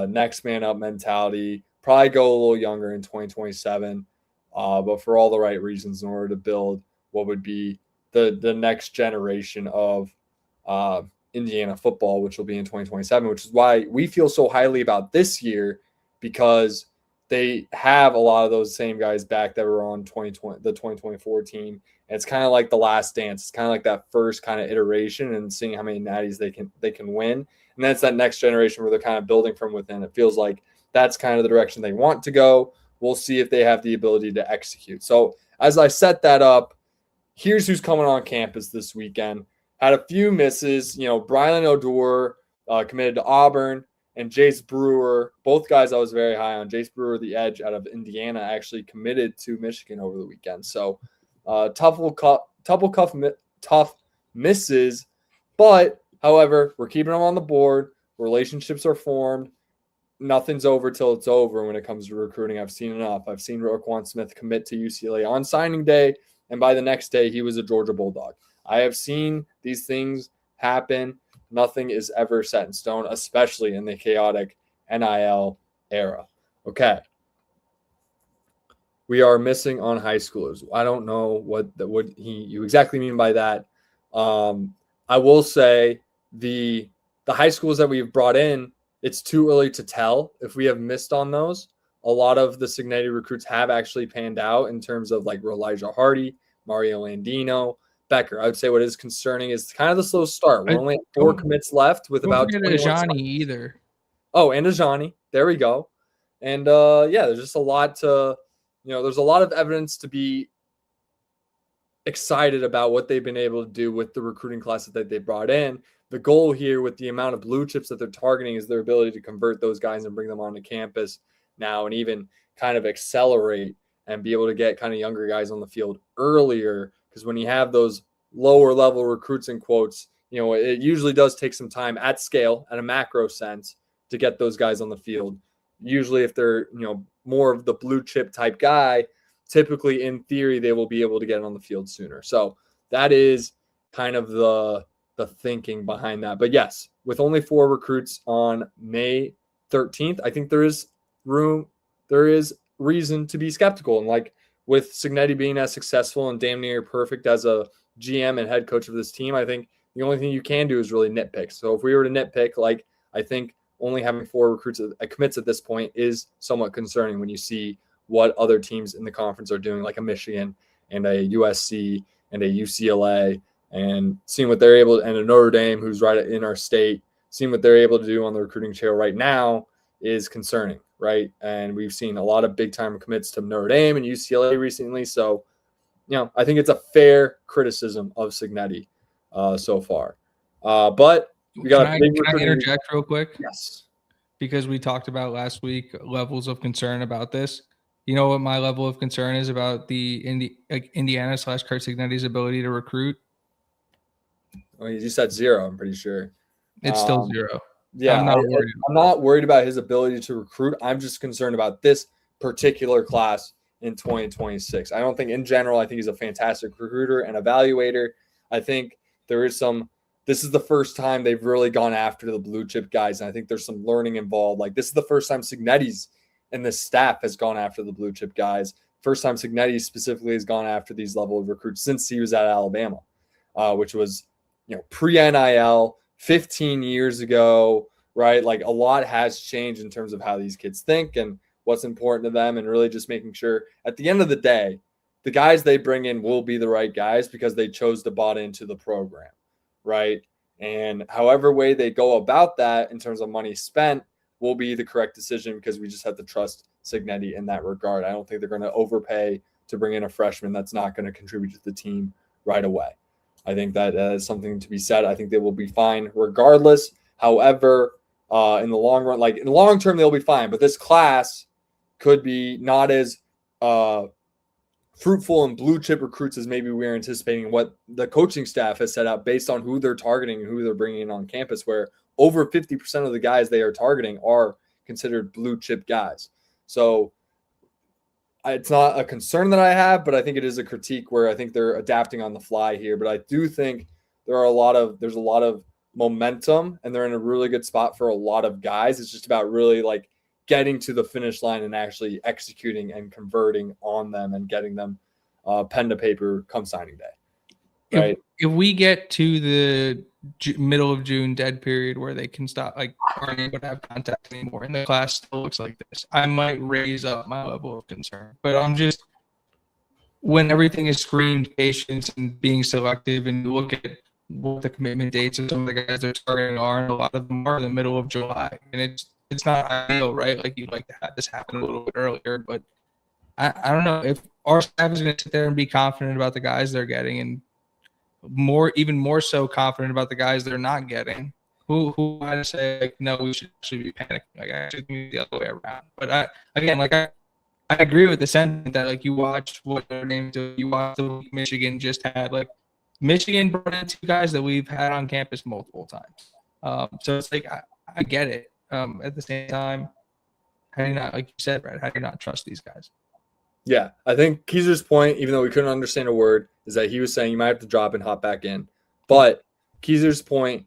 next man up mentality, probably go a little younger in 2027, but for all the right reasons in order to build what would be the next generation of Indiana football, which will be in 2027, which is why we feel so highly about this year, because they have a lot of those same guys back that were on the 2024 team. And it's kind of like the last dance. It's kind of like that first kind of iteration and seeing how many natties they can win. And then it's that next generation where they're kind of building from within. It feels like that's kind of the direction they want to go. We'll see if they have the ability to execute. So as I set that up, here's who's coming on campus this weekend. Had a few misses, Brylan Odor committed to Auburn, and Jace Brewer, both guys I was very high on. Jace Brewer, the edge out of Indiana, actually committed to Michigan over the weekend. So tough misses, but however, we're keeping them on the board. Relationships are formed. Nothing's over till it's over when it comes to recruiting. I've seen enough. I've seen Roquan Smith commit to UCLA on signing day, and by the next day, he was a Georgia Bulldog. I have seen these things happen. Nothing is ever set in stone, especially in the chaotic NIL era. Okay. We are missing on high schoolers. I don't know what you exactly mean by that. I will say the high schools that we've brought in, it's too early to tell if we have missed on those. A lot of the Signetti recruits have actually panned out in terms of like Elijah Hardy, Mario Landino, Becker. I would say what is concerning is kind of the slow start. We're only at 4 commits left with about 21 Ajani either. Oh, and Ajani. There we go. And yeah, there's just a lot to, there's a lot of evidence to be excited about what they've been able to do with the recruiting classes that they brought in. The goal here with the amount of blue chips that they're targeting is their ability to convert those guys and bring them onto campus now and even kind of accelerate and be able to get kind of younger guys on the field earlier. Because when you have those lower level recruits in quotes, it usually does take some time at scale, at a macro sense, to get those guys on the field. Usually if they're, more of the blue chip type guy, typically in theory, they will be able to get on the field sooner. So that is kind of the thinking behind that. But yes, with only 4 recruits on May 13th, I think there is reason to be skeptical. And like with Cignetti being as successful and damn near perfect as a GM and head coach of this team, I think the only thing you can do is really nitpick. So if we were to nitpick, like I think only having 4 recruits commits at this point is somewhat concerning when you see what other teams in the conference are doing, like a Michigan and a USC and a UCLA, and seeing what they're able to, and a Notre Dame who's right in our state, seeing what they're able to do on the recruiting trail right now is concerning, right? And we've seen a lot of big time commits to Notre Dame and UCLA recently. So, I think it's a fair criticism of Cignetti so far. But we got can I interject real quick? Yes. Because we talked about last week levels of concern about this. You know what my level of concern is about the Indiana / Kurt Cignetti's ability to recruit? Well, you said 0, I'm pretty sure. It's still 0. Yeah, I'm not worried about his ability to recruit. I'm just concerned about this particular class in 2026. I don't think in general, I think he's a fantastic recruiter and evaluator. I think this is the first time they've really gone after the blue chip guys. And I think there's some learning involved. Like this is the first time Cignetti's and the staff has gone after the blue chip guys. First time Cignetti specifically has gone after these level of recruits since he was at Alabama, which was, pre-NIL 15 years ago, right? Like a lot has changed in terms of how these kids think and what's important to them, and really just making sure at the end of the day, the guys they bring in will be the right guys because they chose to bought into the program, right? And however way they go about that in terms of money spent will be the correct decision because we just have to trust Cignetti in that regard. I don't think they're going to overpay to bring in a freshman that's not going to contribute to the team right away. I think that is something to be said. I think they will be fine regardless. However, in the long run, like in the long term, they'll be fine. But this class could be not as fruitful and blue chip recruits as maybe we're anticipating what the coaching staff has set out based on who they're targeting and who they're bringing in on campus, where over 50% of the guys they are targeting are considered blue chip guys. So it's not a concern that I have, but I think it is a critique where I think they're adapting on the fly here. But I do think there's a lot of momentum and they're in a really good spot for a lot of guys. It's just about really like getting to the finish line and actually executing and converting on them and getting them pen to paper come signing day. Right. If we get to the middle of June dead period where they can stop, like aren't able to have contact anymore, and the class still looks like this, I might raise up my level of concern. But I'm just, when everything is screened, patience and being selective, and you look at what the commitment dates of some of the guys they're targeting are, and a lot of them are in the middle of July, and it's not ideal, right? Like you'd like to have this happen a little bit earlier, but I don't know if our staff is going to sit there and be confident about the guys they're getting, and even more so confident about the guys they're not getting. Who might say like, no, we should actually be panicking. Like I should be the other way around. But I agree with the sentiment that like you watch what their names do. You watch the week Michigan just had. Like Michigan brought in 2 guys that we've had on campus multiple times. So it's like I get it. At the same time, how do you not, like you said, Brad, how do you not trust these guys? Yeah, I think Keezer's point, even though we couldn't understand a word, is that he was saying you might have to drop and hop back in. But Keezer's point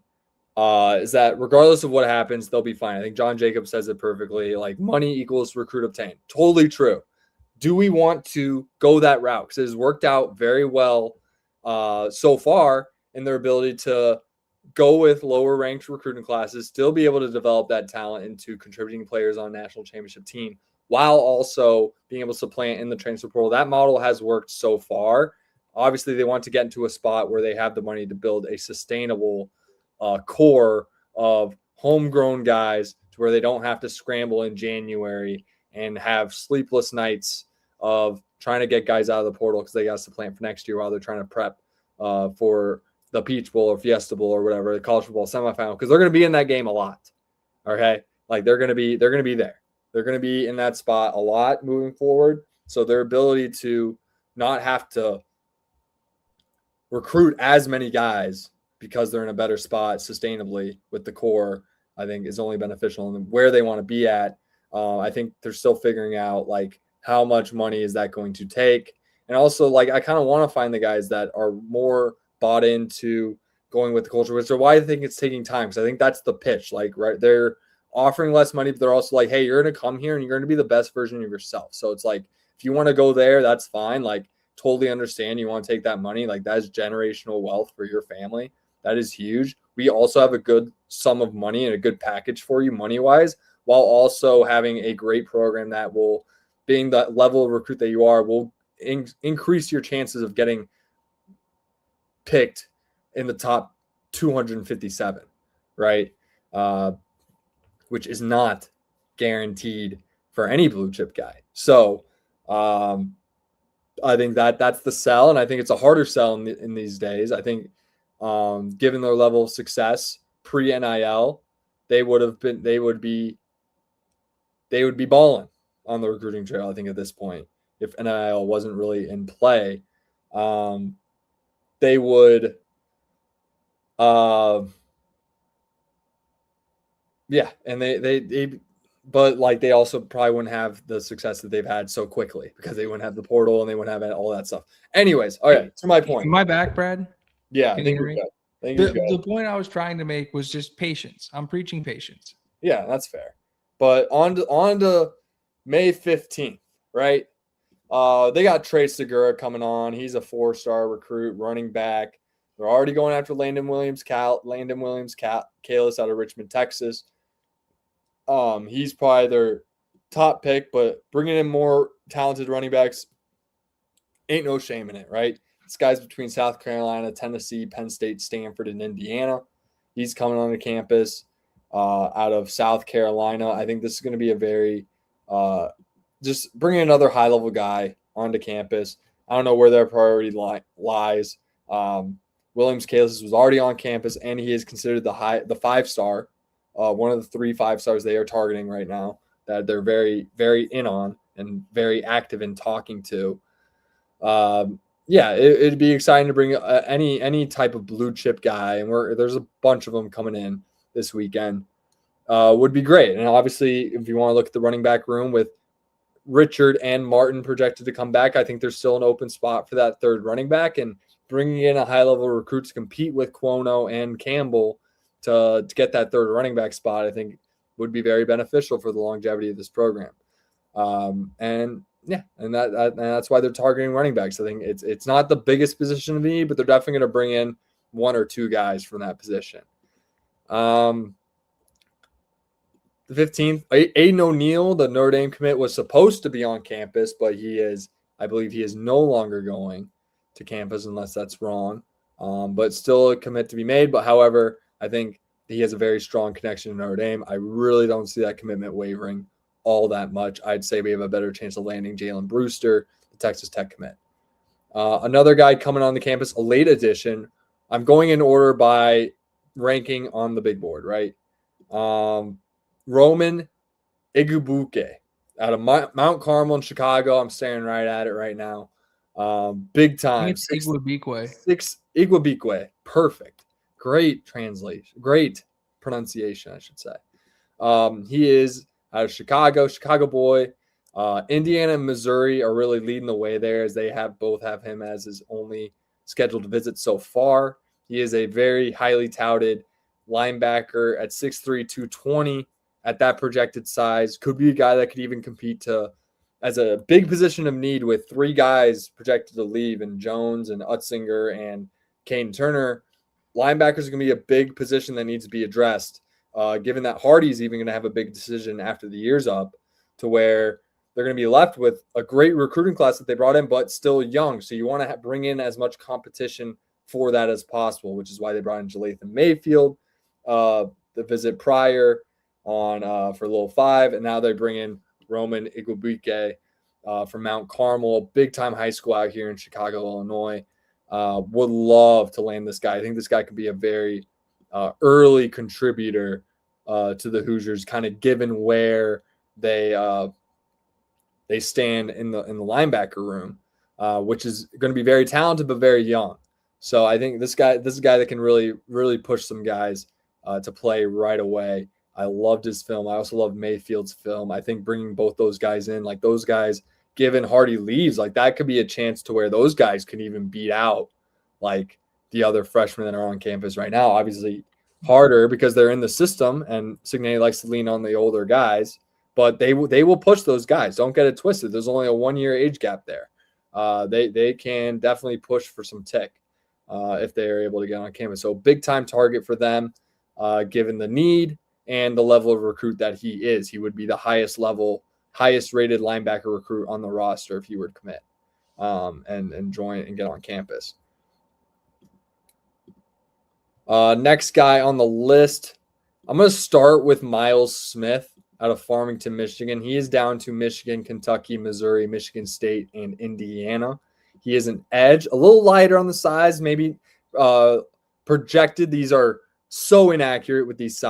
is that regardless of what happens, they'll be fine. I think John Jacobs says it perfectly, like money equals recruit obtained. Totally true. Do we want to go that route? Because it has worked out very well so far in their ability to go with lower ranked recruiting classes, still be able to develop that talent into contributing players on a national championship team, while also being able to supplant in the transfer portal. That model has worked so far. Obviously, they want to get into a spot where they have the money to build a sustainable core of homegrown guys to where they don't have to scramble in January and have sleepless nights of trying to get guys out of the portal because they got to plan for next year while they're trying to prep for the Peach Bowl or Fiesta Bowl or whatever, the college football semifinal, because they're going to be in that game a lot. Okay, like they're going to be there. They're going to be in that spot a lot moving forward. So their ability to not have to recruit as many guys because they're in a better spot sustainably with the core, I think is only beneficial. And where they want to be at, I think they're still figuring out like how much money is that going to take. And also, like, I kind of want to find the guys that are more bought into going with the culture, which is why I think it's taking time. Because I think that's the pitch. Like, right, they're offering less money, but they're also like, hey, you're going to come here and you're going to be the best version of yourself. So it's like, if you want to go there, that's fine. Like, totally understand you want to take that money. Like, that is generational wealth for your family. That is huge. We also have a good sum of money and a good package for you money-wise, while also having a great program that will, being the level of recruit that you are, will increase your chances of getting picked in the top 257, right? Which is not guaranteed for any blue chip guy. So I think that's the sell, and I think it's a harder sell in these days. I think given their level of success pre-NIL, they would be balling on the recruiting trail, I think, at this point. If NIL wasn't really in play, they would and they but like they also probably wouldn't have the success that they've had so quickly because they wouldn't have the portal and they wouldn't have all that stuff. Anyways, all right, to my point. Am I back, Brad? Yeah, Can I think you you're hear good. The point I was trying to make was just patience. I'm preaching patience. Yeah, that's fair. But on to May 15th, right? They got Trey Segura coming on. He's a 4-star recruit, running back. They're already going after Landon Williams Kalis out of Richmond, Texas. He's probably their top pick, but bringing in more talented running backs ain't no shame in it, right? This guy's between South Carolina, Tennessee, Penn State, Stanford, and Indiana. He's coming on the campus out of South Carolina. I think this is going to be a very just bringing another high-level guy onto campus. I don't know where their priority lies. Williams Kalis was already on campus, and he is considered the 5-star, one of the 3 5-stars they are targeting right now that they're very, very in on and very active in talking to. It'd be exciting to bring any type of blue chip guy, and there's a bunch of them coming in this weekend. Would be great. And obviously, if you want to look at the running back room with Richard and Martin projected to come back, I think there's still an open spot for that third running back, and bringing in a high-level recruit to compete with Cuono and Campbell to get that third running back spot, I think would be very beneficial for the longevity of this program. And that's why they're targeting running backs. I think it's not the biggest position to be, but they're definitely going to bring in 1 or 2 guys from that position. The 15th, Aiden O'Neal, the Notre Dame commit, was supposed to be on campus, but I believe he is no longer going to campus unless that's wrong. But still a commit to be made. But however, I think he has a very strong connection to Notre Dame. I really don't see that commitment wavering all that much. I'd say we have a better chance of landing Jalen Brewster, the Texas Tech commit. Another guy coming on the campus, a late addition. I'm going in order by ranking on the big board, right? Roman Igubuke out of Mount Carmel in Chicago. I'm staring right at it right now. Big time. Igubuke. Perfect. Great translation. Great pronunciation, I should say. He is out of Chicago boy. Indiana and Missouri are really leading the way there, as they both have him as his only scheduled visit so far. He is a very highly touted linebacker at 6'3", 220 at that projected size. Could be a guy that could even compete as a big position of need with 3 guys projected to leave in Jones and Utzinger and Kane Turner. Linebackers are going to be a big position that needs to be addressed, given that Hardy's even going to have a big decision after the year's up, to where they're going to be left with a great recruiting class that they brought in, but still young. So you want to bring in as much competition for that as possible, which is why they brought in Jalatham Mayfield, the visit prior on for Little 5, and now they bring in Roman Igwebuike from Mount Carmel, big-time high school out here in Chicago, Illinois. Would love to land this guy. I think this guy could be a very early contributor to the Hoosiers, kind of given where they stand in the linebacker room, which is going to be very talented but very young. So I think this is a guy that can really push some guys to play right away. I loved his film. I also loved Mayfield's film. I think bringing both those guys in, like those guys, given Hardy leaves, like that could be a chance to where those guys could even beat out like the other freshmen that are on campus right now. Obviously harder because they're in the system and Signay likes to lean on the older guys, but they will push those guys. Don't get it twisted. There's only a 1-year age gap there. They can definitely push for some tick if they are able to get on campus. So big time target for them, given the need and the level of recruit that he is. He would be the highest rated linebacker recruit on the roster if he were to commit and join and get on campus. Next guy on the list, I'm going to start with Miles Smith out of Farmington, Michigan. He is down to Michigan, Kentucky, Missouri, Michigan State, and Indiana. He is an edge, a little lighter on the size, maybe projected. These are so inaccurate with these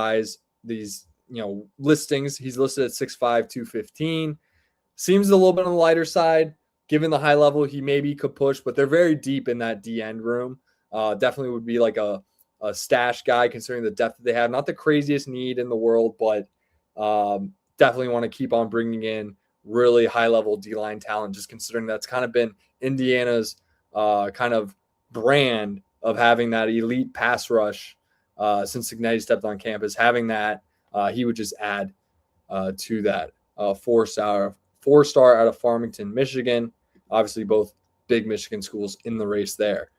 listings. He's listed at 6'5", 215. Seems a little bit on the lighter side. Given the high level, he maybe could push, but they're very deep in that D end room. Definitely would be like a stash guy considering the depth that they have. Not the craziest need in the world, but definitely want to keep on bringing in really high-level D-line talent, just considering that's kind of been Indiana's kind of brand of having that elite pass rush since Ignetti stepped on campus. Having that, he would just add to that. Four-star out of Farmington, Michigan. Obviously, both big Michigan schools in the race there.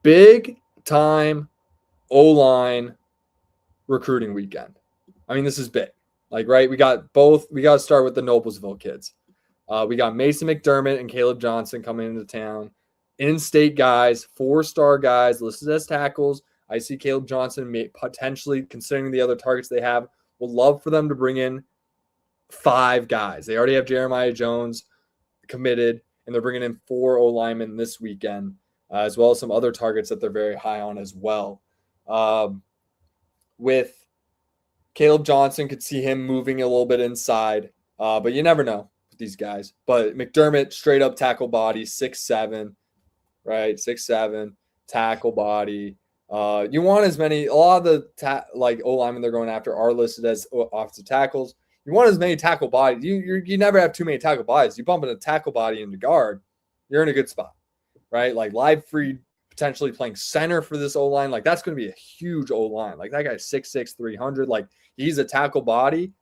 Big-time O-line recruiting weekend. I mean, this is big. Like, right, we got to start with the Noblesville kids. We got Mason McDermott and Caleb Johnson coming into town. In-state guys, 4-star guys listed as tackles. I see Caleb Johnson may potentially, considering the other targets they have, would love for them to bring in 5 guys. They already have Jeremiah Jones committed, and they're bringing in 4 O-linemen this weekend, as well as some other targets that they're very high on as well. With Caleb Johnson, could see him moving a little bit inside, but you never know with these guys. But McDermott, straight up tackle body, 6'7", right? 6'7", tackle body. You want as many. A lot of the O linemen they're going after are listed as offensive tackles. You want as many tackle bodies. You never have too many tackle bodies. You bump in a tackle body into guard, you're in a good spot, right? Like Live Freed potentially playing center for this O-line. Like that's going to be a huge O-line. Like that guy's 6'6", 300. Like he's a tackle body,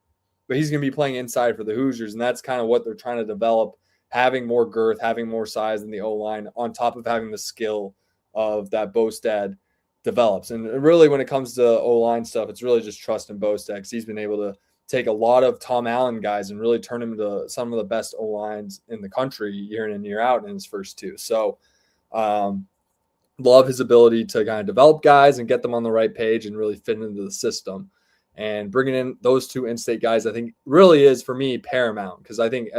but he's going to be playing inside for the Hoosiers, and that's kind of what they're trying to develop, having more girth, having more size in the O-line on top of having the skill of that Bostad develops. And really when it comes to O-line stuff, it's really just trust in Bostad because he's been able to take a lot of Tom Allen guys and really turn them into some of the best O-lines in the country year in and year out in his first 2. So love his ability to kind of develop guys and get them on the right page and really fit into the system. And bringing in those 2 in-state guys, I think really is, for me, paramount because I think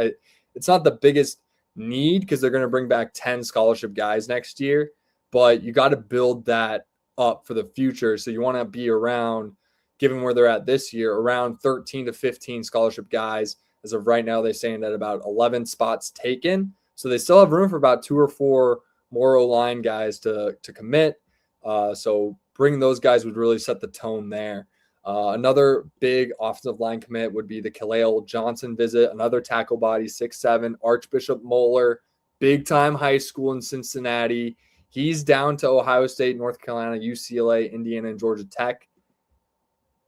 it's not the biggest need because they're going to bring back 10 scholarship guys next year, but you got to build that up for the future. So you want to be around, given where they're at this year, around 13 to 15 scholarship guys. As of right now, they're saying that about 11 spots taken. So they still have room for about 2 or 4 more O-line guys to commit. So bringing those guys would really set the tone there. Another big offensive line commit would be the Kaleo Johnson visit, another tackle body, 6'7", Archbishop Moeller, big-time high school in Cincinnati. He's down to Ohio State, North Carolina, UCLA, Indiana, and Georgia Tech.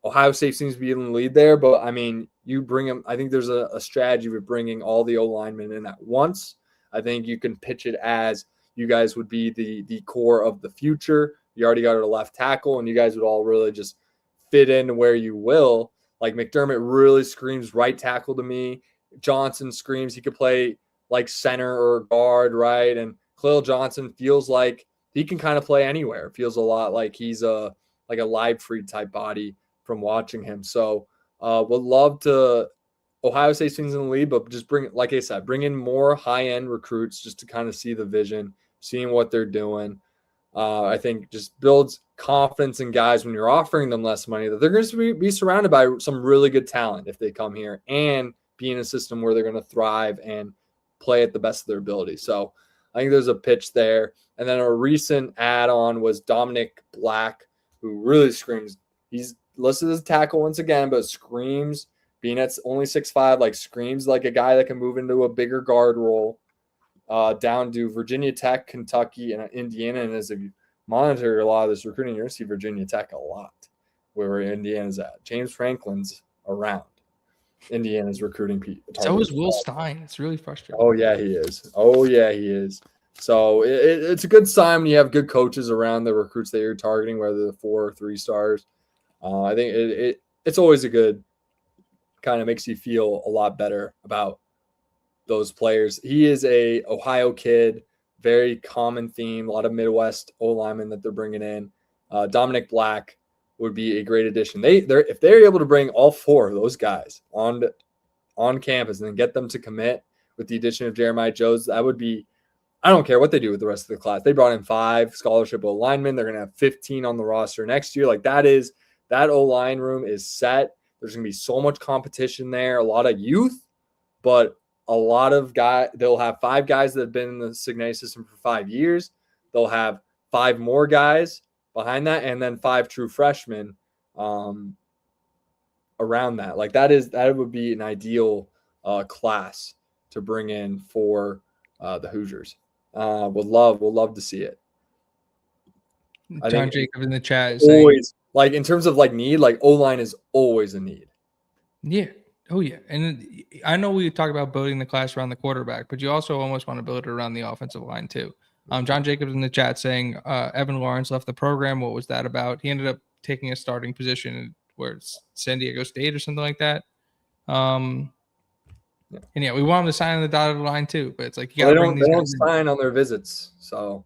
Ohio State seems to be in the lead there, but, I mean, you bring them – I think there's a strategy with bringing all the O-linemen in at once. I think you can pitch it as you guys would be the core of the future. You already got a left tackle, and you guys would all really just fit in where you will. Like McDermott really screams right tackle to me. Johnson screams he could play like center or guard, right? And Khalil Johnson feels like he can kind of play anywhere. Feels a lot like he's a live free type body from watching him. So would love to Ohio State things in the lead, but just like I said, bring in more high-end recruits just to kind of see the vision, seeing what they're doing. I think just builds confidence in guys when you're offering them less money that they're going to be surrounded by some really good talent if they come here and be in a system where they're going to thrive and play at the best of their ability. So I think there's a pitch there. And then a recent add-on was Dominic Black, who really screams. He's listed as a tackle once again, but screams, being at only 6'5", like screams like a guy that can move into a bigger guard role. Down to Virginia Tech, Kentucky, and Indiana. And as if you monitor a lot of this recruiting, you're going to see Virginia Tech a lot, where Indiana's at. James Franklin's around. Indiana's recruiting people. So is Will Stein. It's really frustrating. Oh, yeah, he is. So it's a good sign when you have good coaches around the recruits that you're targeting, whether they're 4 or 3 stars. I think it's always a good kind of makes you feel a lot better about those players. He is a Ohio kid, very common theme, a lot of Midwest O-linemen that they're bringing in. Dominic Black would be a great addition. If they're able to bring all 4 of those guys on campus and then get them to commit with the addition of Jeremiah Jones, that would be, I don't care what they do with the rest of the class. They brought in 5 scholarship O-linemen. They're going to have 15 on the roster next year. Like that O-line room is set. There's going to be so much competition there, a lot of youth, but a lot of guys. They'll have 5 guys that have been in the Cignetti system for 5 years. They'll have 5 more guys behind that, and then 5 true freshmen around that. Like that would be an ideal class to bring in for the Hoosiers. Would love to see it. John Jacob in the chat is always saying, like in terms of like need, like O-line is always a need. Yeah. Oh yeah. And I know we talk about building the class around the quarterback, but you also almost want to build it around the offensive line too. John Jacobs in the chat saying Evan Lawrence left the program. What was that about? He ended up taking a starting position where it's San Diego State or something like that. And yeah, we want him to sign on the dotted line too, but it's like you gotta they don't sign on their visits. So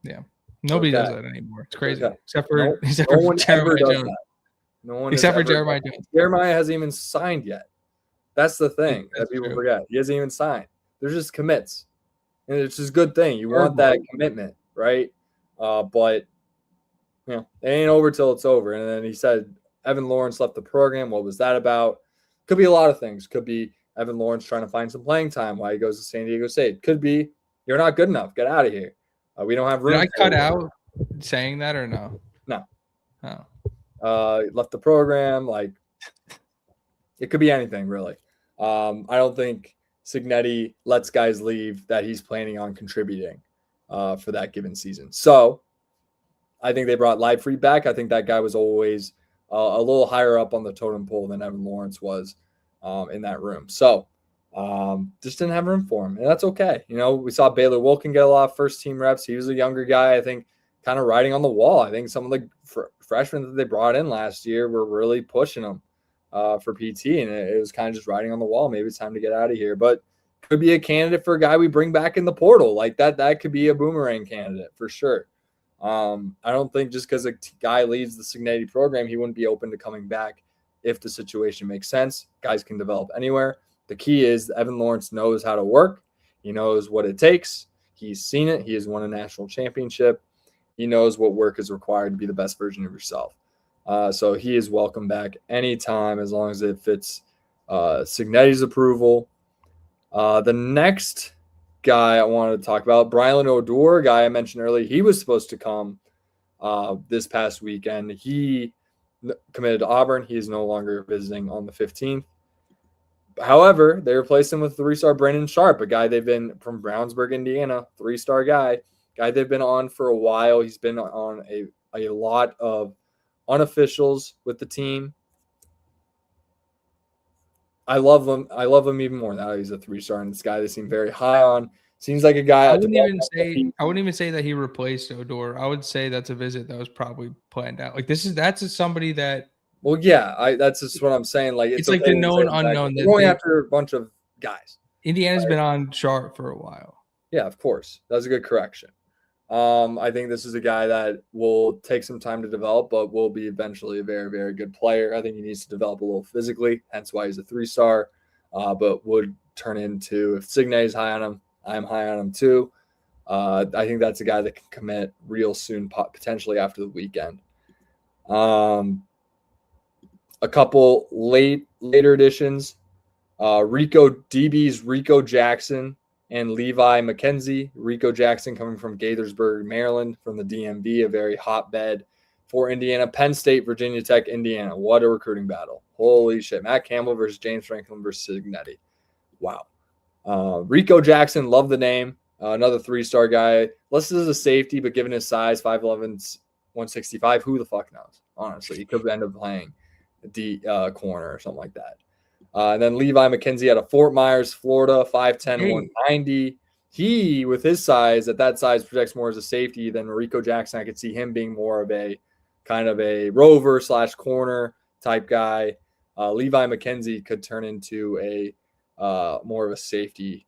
yeah. Nobody does that anymore. It's crazy. Okay. Except for Jeremiah Jones. No one except for Jeremiah Jones. Jeremiah hasn't even signed yet. That's the thing that people forget. He hasn't even signed. There's just commits. And it's just a good thing. You want that commitment, right? But it ain't over till it's over. And then he said Evan Lawrence left the program. What was that about? Could be a lot of things. Could be Evan Lawrence trying to find some playing time while he goes to San Diego State. Could be you're not good enough. Get out of here. We don't have room. Did I cut out saying that or no? No. Oh. Left the program. Like it could be anything really. I don't think Cignetti lets guys leave that he's planning on contributing for that given season. So I think they brought Live Free back. I think that guy was always a little higher up on the totem pole than Evan Lawrence was in that room. So just didn't have room for him, and that's okay. We saw Baylor Wilkin get a lot of first-team reps. He was a younger guy, I think, kind of riding on the wall. I think some of the freshmen that they brought in last year were really pushing him for PT, and it was kind of just riding on the wall. Maybe it's time to get out of here, but could be a candidate for a guy we bring back in the portal. Like that could be a boomerang candidate for sure. I don't think just because a guy leaves the Cignetti program, he wouldn't be open to coming back if the situation makes sense. Guys can develop anywhere. The key is Evan Lawrence knows how to work. He knows what it takes. He's seen it. He has won a national championship. He knows what work is required to be the best version of yourself. So he is welcome back anytime as long as it fits Cignetti's approval. The next guy I wanted to talk about, Brylan O'Dour, guy I mentioned earlier, he was supposed to come this past weekend. He committed to Auburn. He is no longer visiting on the 15th. However, they replaced him with 3-star Brandon Sharp, a guy they've been from Brownsburg, Indiana, 3-star guy they've been on for a while. He's been on a lot of unofficials with the team. I love him. I love him even more now. He's a 3-star, and this guy they seem very high on. Seems like a guy. I wouldn't even say that he replaced O'Dour. I would say that's a visit that was probably planned out. Like that's somebody that. Well, yeah, that's just what I'm saying. Like it's like the known unknown. They're going after a bunch of guys. Indiana's been on chart for a while. Yeah, of course. That's a good correction. I think this is a guy that will take some time to develop, but will be eventually a very, very good player. I think he needs to develop a little physically, hence why he's a 3-star, but would turn into, if Signe's high on him, I'm high on him too. I think that's a guy that can commit real soon, potentially after the weekend. A couple later additions, Rico Jackson and Levi McKenzie. Rico Jackson coming from Gaithersburg, Maryland, from the DMV, a very hotbed for Indiana. Penn State, Virginia Tech, Indiana. What a recruiting battle. Holy shit. Matt Campbell versus James Franklin versus Signetti. Wow. Rico Jackson, love the name. Another 3-star guy. Listed as a safety, but given his size, 5'11", 165, who the fuck knows? Honestly, he could end up playing D corner or something like that. And then Levi McKenzie out of Fort Myers, Florida, 5'10", 190. He, with his size, at that size, projects more as a safety than Rico Jackson. I could see him being more of a kind of a rover / corner type guy. Levi McKenzie could turn into a more of a safety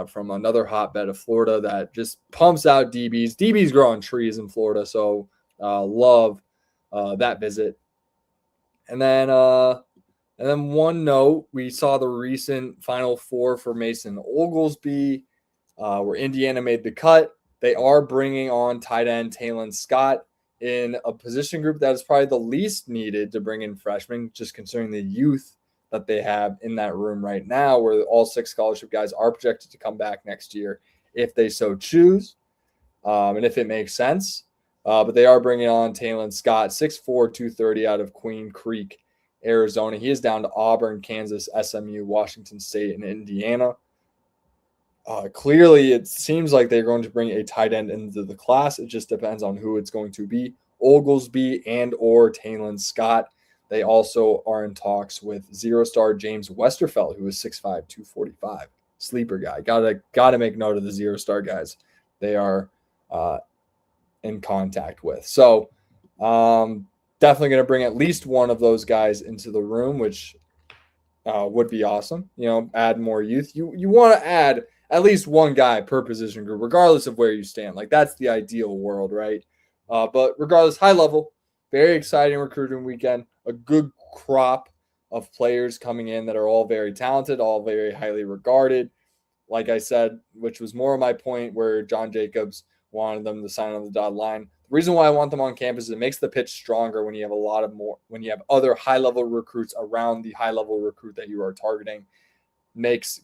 from another hotbed of Florida that just pumps out DBs. DBs grow on trees in Florida, so love that visit. And then one note, we saw the recent Final Four for Mason Oglesby, where Indiana made the cut. They are bringing on tight end Talon Scott in a position group that is probably the least needed to bring in freshmen, just considering the youth that they have in that room right now, where all 6 scholarship guys are projected to come back next year if they so choose, and if it makes sense. But they are bringing on Talon Scott, 6'4", 230 out of Queen Creek, Arizona. He is down to Auburn, Kansas, SMU, Washington State, and Indiana. Clearly, it seems like they're going to bring a tight end into the class. It just depends on who it's going to be. Oglesby and or Talon Scott. They also are in talks with 0-star James Westerfeld, who is 6'5", 245. Sleeper guy. Gotta make note of the 0-star guys they are in contact with. So definitely going to bring at least one of those guys into the room, which would be awesome. Add more youth. You want to add at least one guy per position group, regardless of where you stand. Like, that's the ideal world, right? But regardless, high level, very exciting recruiting weekend. A good crop of players coming in that are all very talented, all very highly regarded. Like I said, which was more of my point where John Jacobs wanted them to sign on the dotted line. The reason why I want them on campus is it makes the pitch stronger when you have when you have other high-level recruits around the high-level recruit that you are targeting.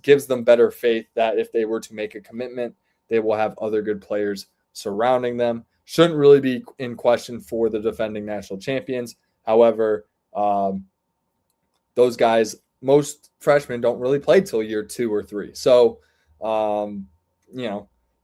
Gives them better faith that if they were to make a commitment, they will have other good players surrounding them. Shouldn't really be in question for the defending national champions. However, those guys, most freshmen don't really play till year 2 or 3. So,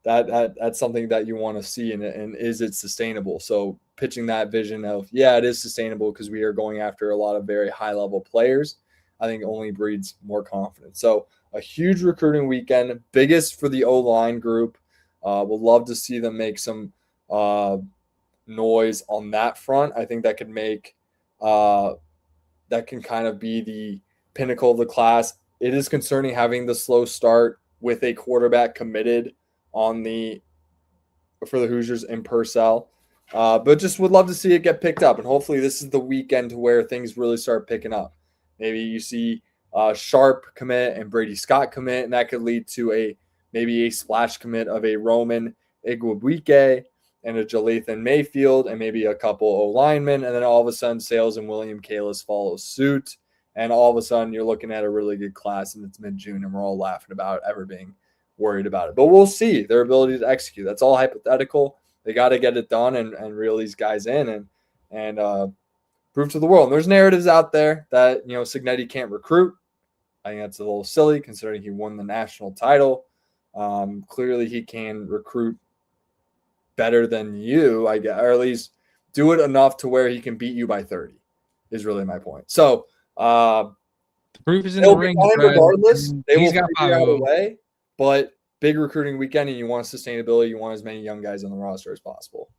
that's something that you want to see, and is it sustainable? So pitching that vision of, it is sustainable because we are going after a lot of very high-level players, I think only breeds more confidence. So a huge recruiting weekend, biggest for the O-line group. We'll love to see them make some noise on that front. I think that could make that can kind of be the pinnacle of the class. It is concerning having the slow start with a quarterback committed for the Hoosiers in Purcell. But just would love to see it get picked up. And hopefully this is the weekend to where things really start picking up. Maybe you see Sharp commit and Brady Scott commit, and that could lead to maybe a splash commit of a Roman Igwebuike and a Jalithan Mayfield and maybe a couple O-linemen. And then all of a sudden Sales and William Kalis follow suit. And all of a sudden you're looking at a really good class, and it's mid-June and we're all laughing about ever being worried about it. But we'll see their ability to execute. That's all hypothetical. They got to get it done and reel these guys in and prove to the world. And there's narratives out there that, Signetti can't recruit. I think that's a little silly considering he won the national title. Clearly he can recruit better than you, I guess, or at least do it enough to where he can beat you by 30 is really my point. So the proof is in the ring. Regardless, they will figure out a way, but big recruiting weekend, and you want sustainability. You want as many young guys on the roster as possible.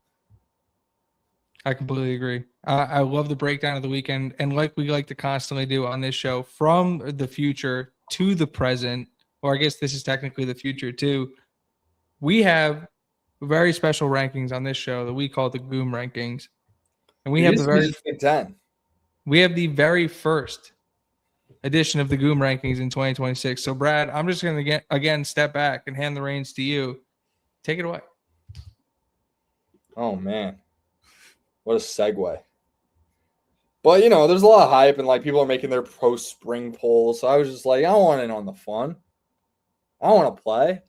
I completely agree. I love the breakdown of the weekend. And like we like to constantly do on this show, from the future to the present, or I guess this is technically the future too. We have very special rankings on this show that we call the Goom rankings. And we It have used the to be very just Big Ten. we have the very first edition of the Goom rankings in 2026. So Brad, I'm just going to again step back and hand the reins to you. Take it away. Oh man, what a segue! But you know, there's a lot of hype and like people are making their pro spring polls. So I was just like, I want in on the fun. I want to play.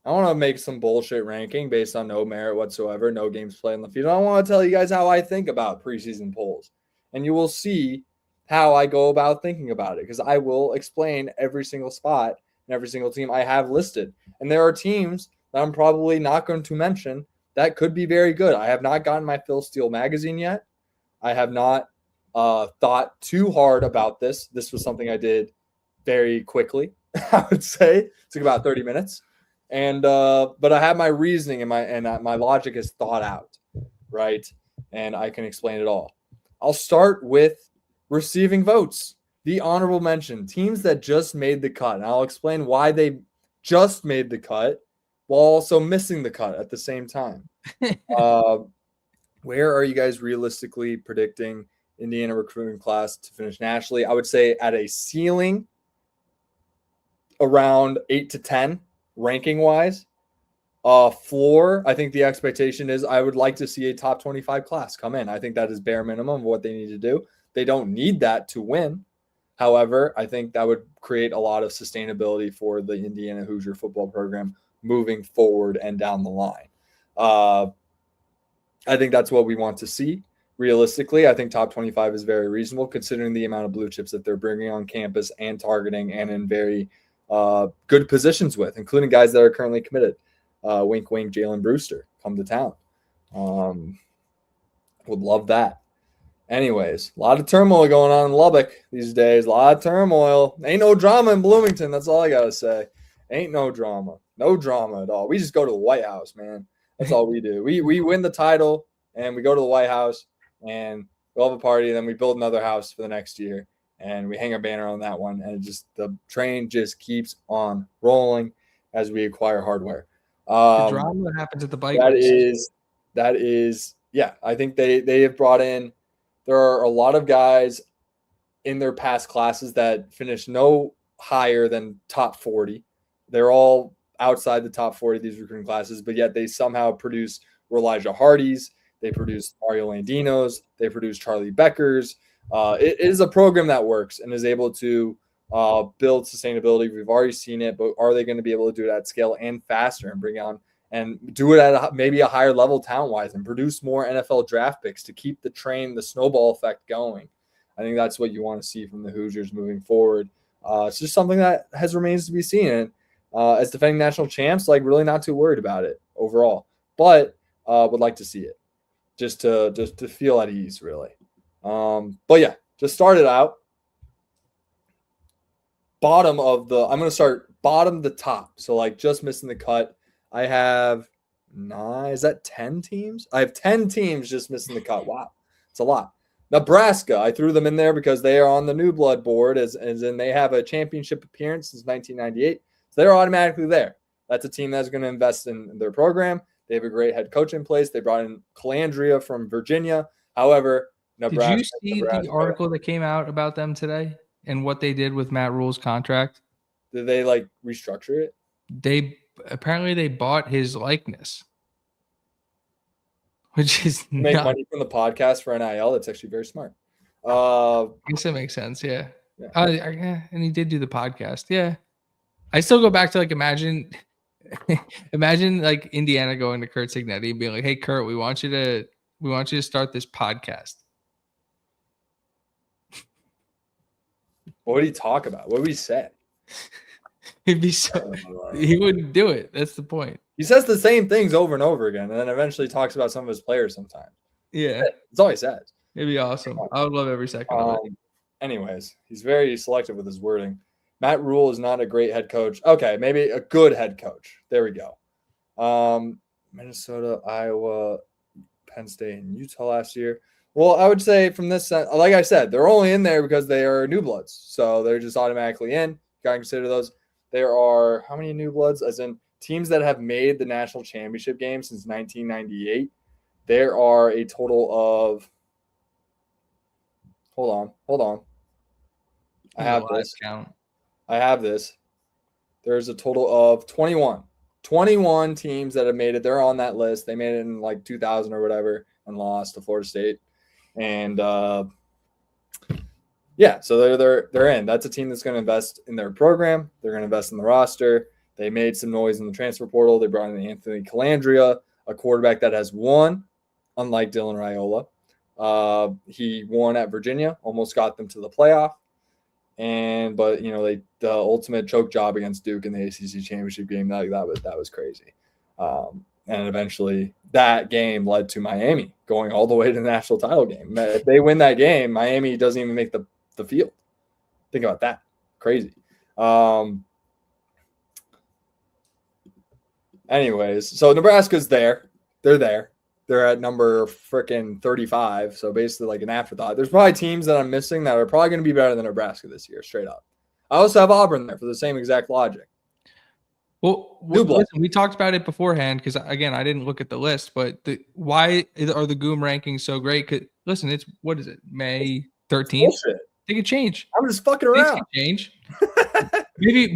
I want to make some bullshit ranking based on no merit whatsoever, no games played on the field. I want to tell you guys how I think about preseason polls, and you will see how I go about thinking about it because I will explain every single spot and every single team I have listed. And there are teams that I'm probably not going to mention that could be very good. I have not gotten my Phil Steele magazine yet. I have not thought too hard about this. This was something I did very quickly, I would say. It took about 30 minutes. And but I have my reasoning and my logic is thought out, right? And I can explain it all. I'll start with receiving votes. The honorable mention, teams that just made the cut. And I'll explain why they just made the cut while also missing the cut at the same time. Where are you guys realistically predicting Indiana recruiting class to finish nationally? I would say at a ceiling around 8 to 10 ranking wise. Floor, I think the expectation is I would like to see a top 25 class come in. I think that is bare minimum of what they need to do. They don't need that to win. However, I think that would create a lot of sustainability for the Indiana Hoosier football program moving forward and down the line. I think that's what we want to see. Realistically, I think top 25 is very reasonable considering the amount of blue chips that they're bringing on campus and targeting and in very good positions with, including guys that are currently committed. Wink, wink, Jalen Brewster, come to town. Would love that. Anyways, a lot of turmoil going on in Lubbock these days. A lot of turmoil. Ain't no drama in Bloomington. That's all I got to say. Ain't no drama. No drama at all. We just go to the White House, man. That's all we do. We win the title, and we go to the White House, and we'll have a party, and then we build another house for the next year, and we hang a banner on that one, and the train just keeps on rolling as we acquire hardware. The drama that happens at the bike race. That is, yeah. I think they have brought in. There are a lot of guys in their past classes that finished no higher than top 40. They're all outside the top 40 of these recruiting classes, but yet they somehow produce Elijah Hardys. They produce Mario Landinos. They produce Charlie Beckers. It is a program that works and is able to build sustainability. We've already seen it, but are they going to be able to do it at scale and faster and bring on and do it at maybe a higher level talent-wise and produce more NFL draft picks to keep the train, the snowball effect going? I think that's what you want to see from the Hoosiers moving forward. It's just something that remains to be seen. And as defending national champs, like really not too worried about it overall, but would like to see it just to feel at ease, really. But yeah, just start it out. I'm going to start bottom to top. So like just missing the cut. I have 9. Is that 10 teams? I have 10 teams just missing the cut. Wow. It's a lot. Nebraska, I threw them in there because they are on the new blood board as in they have a championship appearance since 1998. So they're automatically there. That's a team that's going to invest in their program. They have a great head coach in place. They brought in Calandria from Virginia. However, Nebraska. Did you see the article that came out about them today and what they did with Matt Rule's contract? Did they like restructure it? They bought his likeness, which is make money from the podcast for NIL. That's actually very smart. I guess that makes sense. Yeah. And he did do the podcast. Yeah. I still go back to like imagine like Indiana going to Kurt Signetti and being like, "Hey Kurt, we want you to start this podcast." What would he talk about? What would he say? He wouldn't do it. That's the point. He says the same things over and over again, and then eventually talks about some of his players sometimes. Yeah. That's all he says. It'd be awesome. I would love every second of it. Anyways, he's very selective with his wording. Matt Rule is not a great head coach. Okay, maybe a good head coach. There we go. Minnesota, Iowa, Penn State, and Utah last year. Well, I would say from this, like I said, they're only in there because they are new bloods. So they're just automatically in. Got to consider those. there are how many new bloods? As in teams that have made the national championship game since 1998. There are a total of. Hold on. I have this. Count. I have this. There's a total of 21. 21 teams that have made it. They're on that list. They made it in like 2000 or whatever and lost to Florida State. And yeah, so they're in. That's a team that's going to invest in their program. They're going to invest in the roster. They made some noise in the transfer portal. They brought in Anthony Calandria, a quarterback that has won, unlike Dylan Raiola. He won at Virginia, almost got them to the playoff. But the ultimate choke job against Duke in the ACC championship game, that was crazy. And eventually that game led to Miami going all the way to the national title game. If they win that game, Miami doesn't even make the field. Think about that. Crazy. Anyways, so Nebraska's there. They're there. They're at number freaking 35. So basically like an afterthought. There's probably teams that I'm missing that are probably going to be better than Nebraska this year, straight up. I also have Auburn there for the same exact logic. Well, listen, we talked about it beforehand because, again, I didn't look at the list, but why are the Goom rankings so great? Listen, it's, what is it, May 13th? They can change. I'm just fucking around. Change. Maybe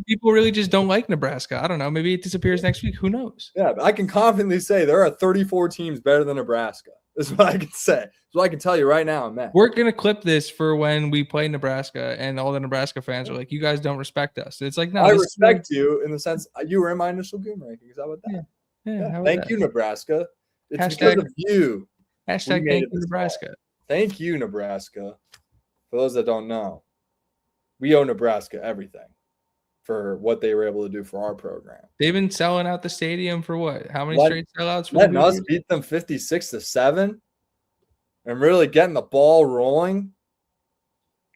people really just don't like Nebraska. I don't know. Maybe it disappears next week. Who knows? Yeah, but I can confidently say there are 34 teams better than Nebraska. That's what I can say. That's what I can tell you right now, Matt. We're going to clip this for when we play Nebraska and all the Nebraska fans are like, you guys don't respect us. It's like, no. I respect you in the sense you were in my initial Goom rankings. How about that? Yeah. Thank you, Nebraska. It's because of you. Hashtag thank you, Nebraska. Thank you, Nebraska. For those that don't know, we owe Nebraska everything for what they were able to do for our program. They've been selling out the stadium for what? How many straight sellouts? Letting us beat them 56-7 and really getting the ball rolling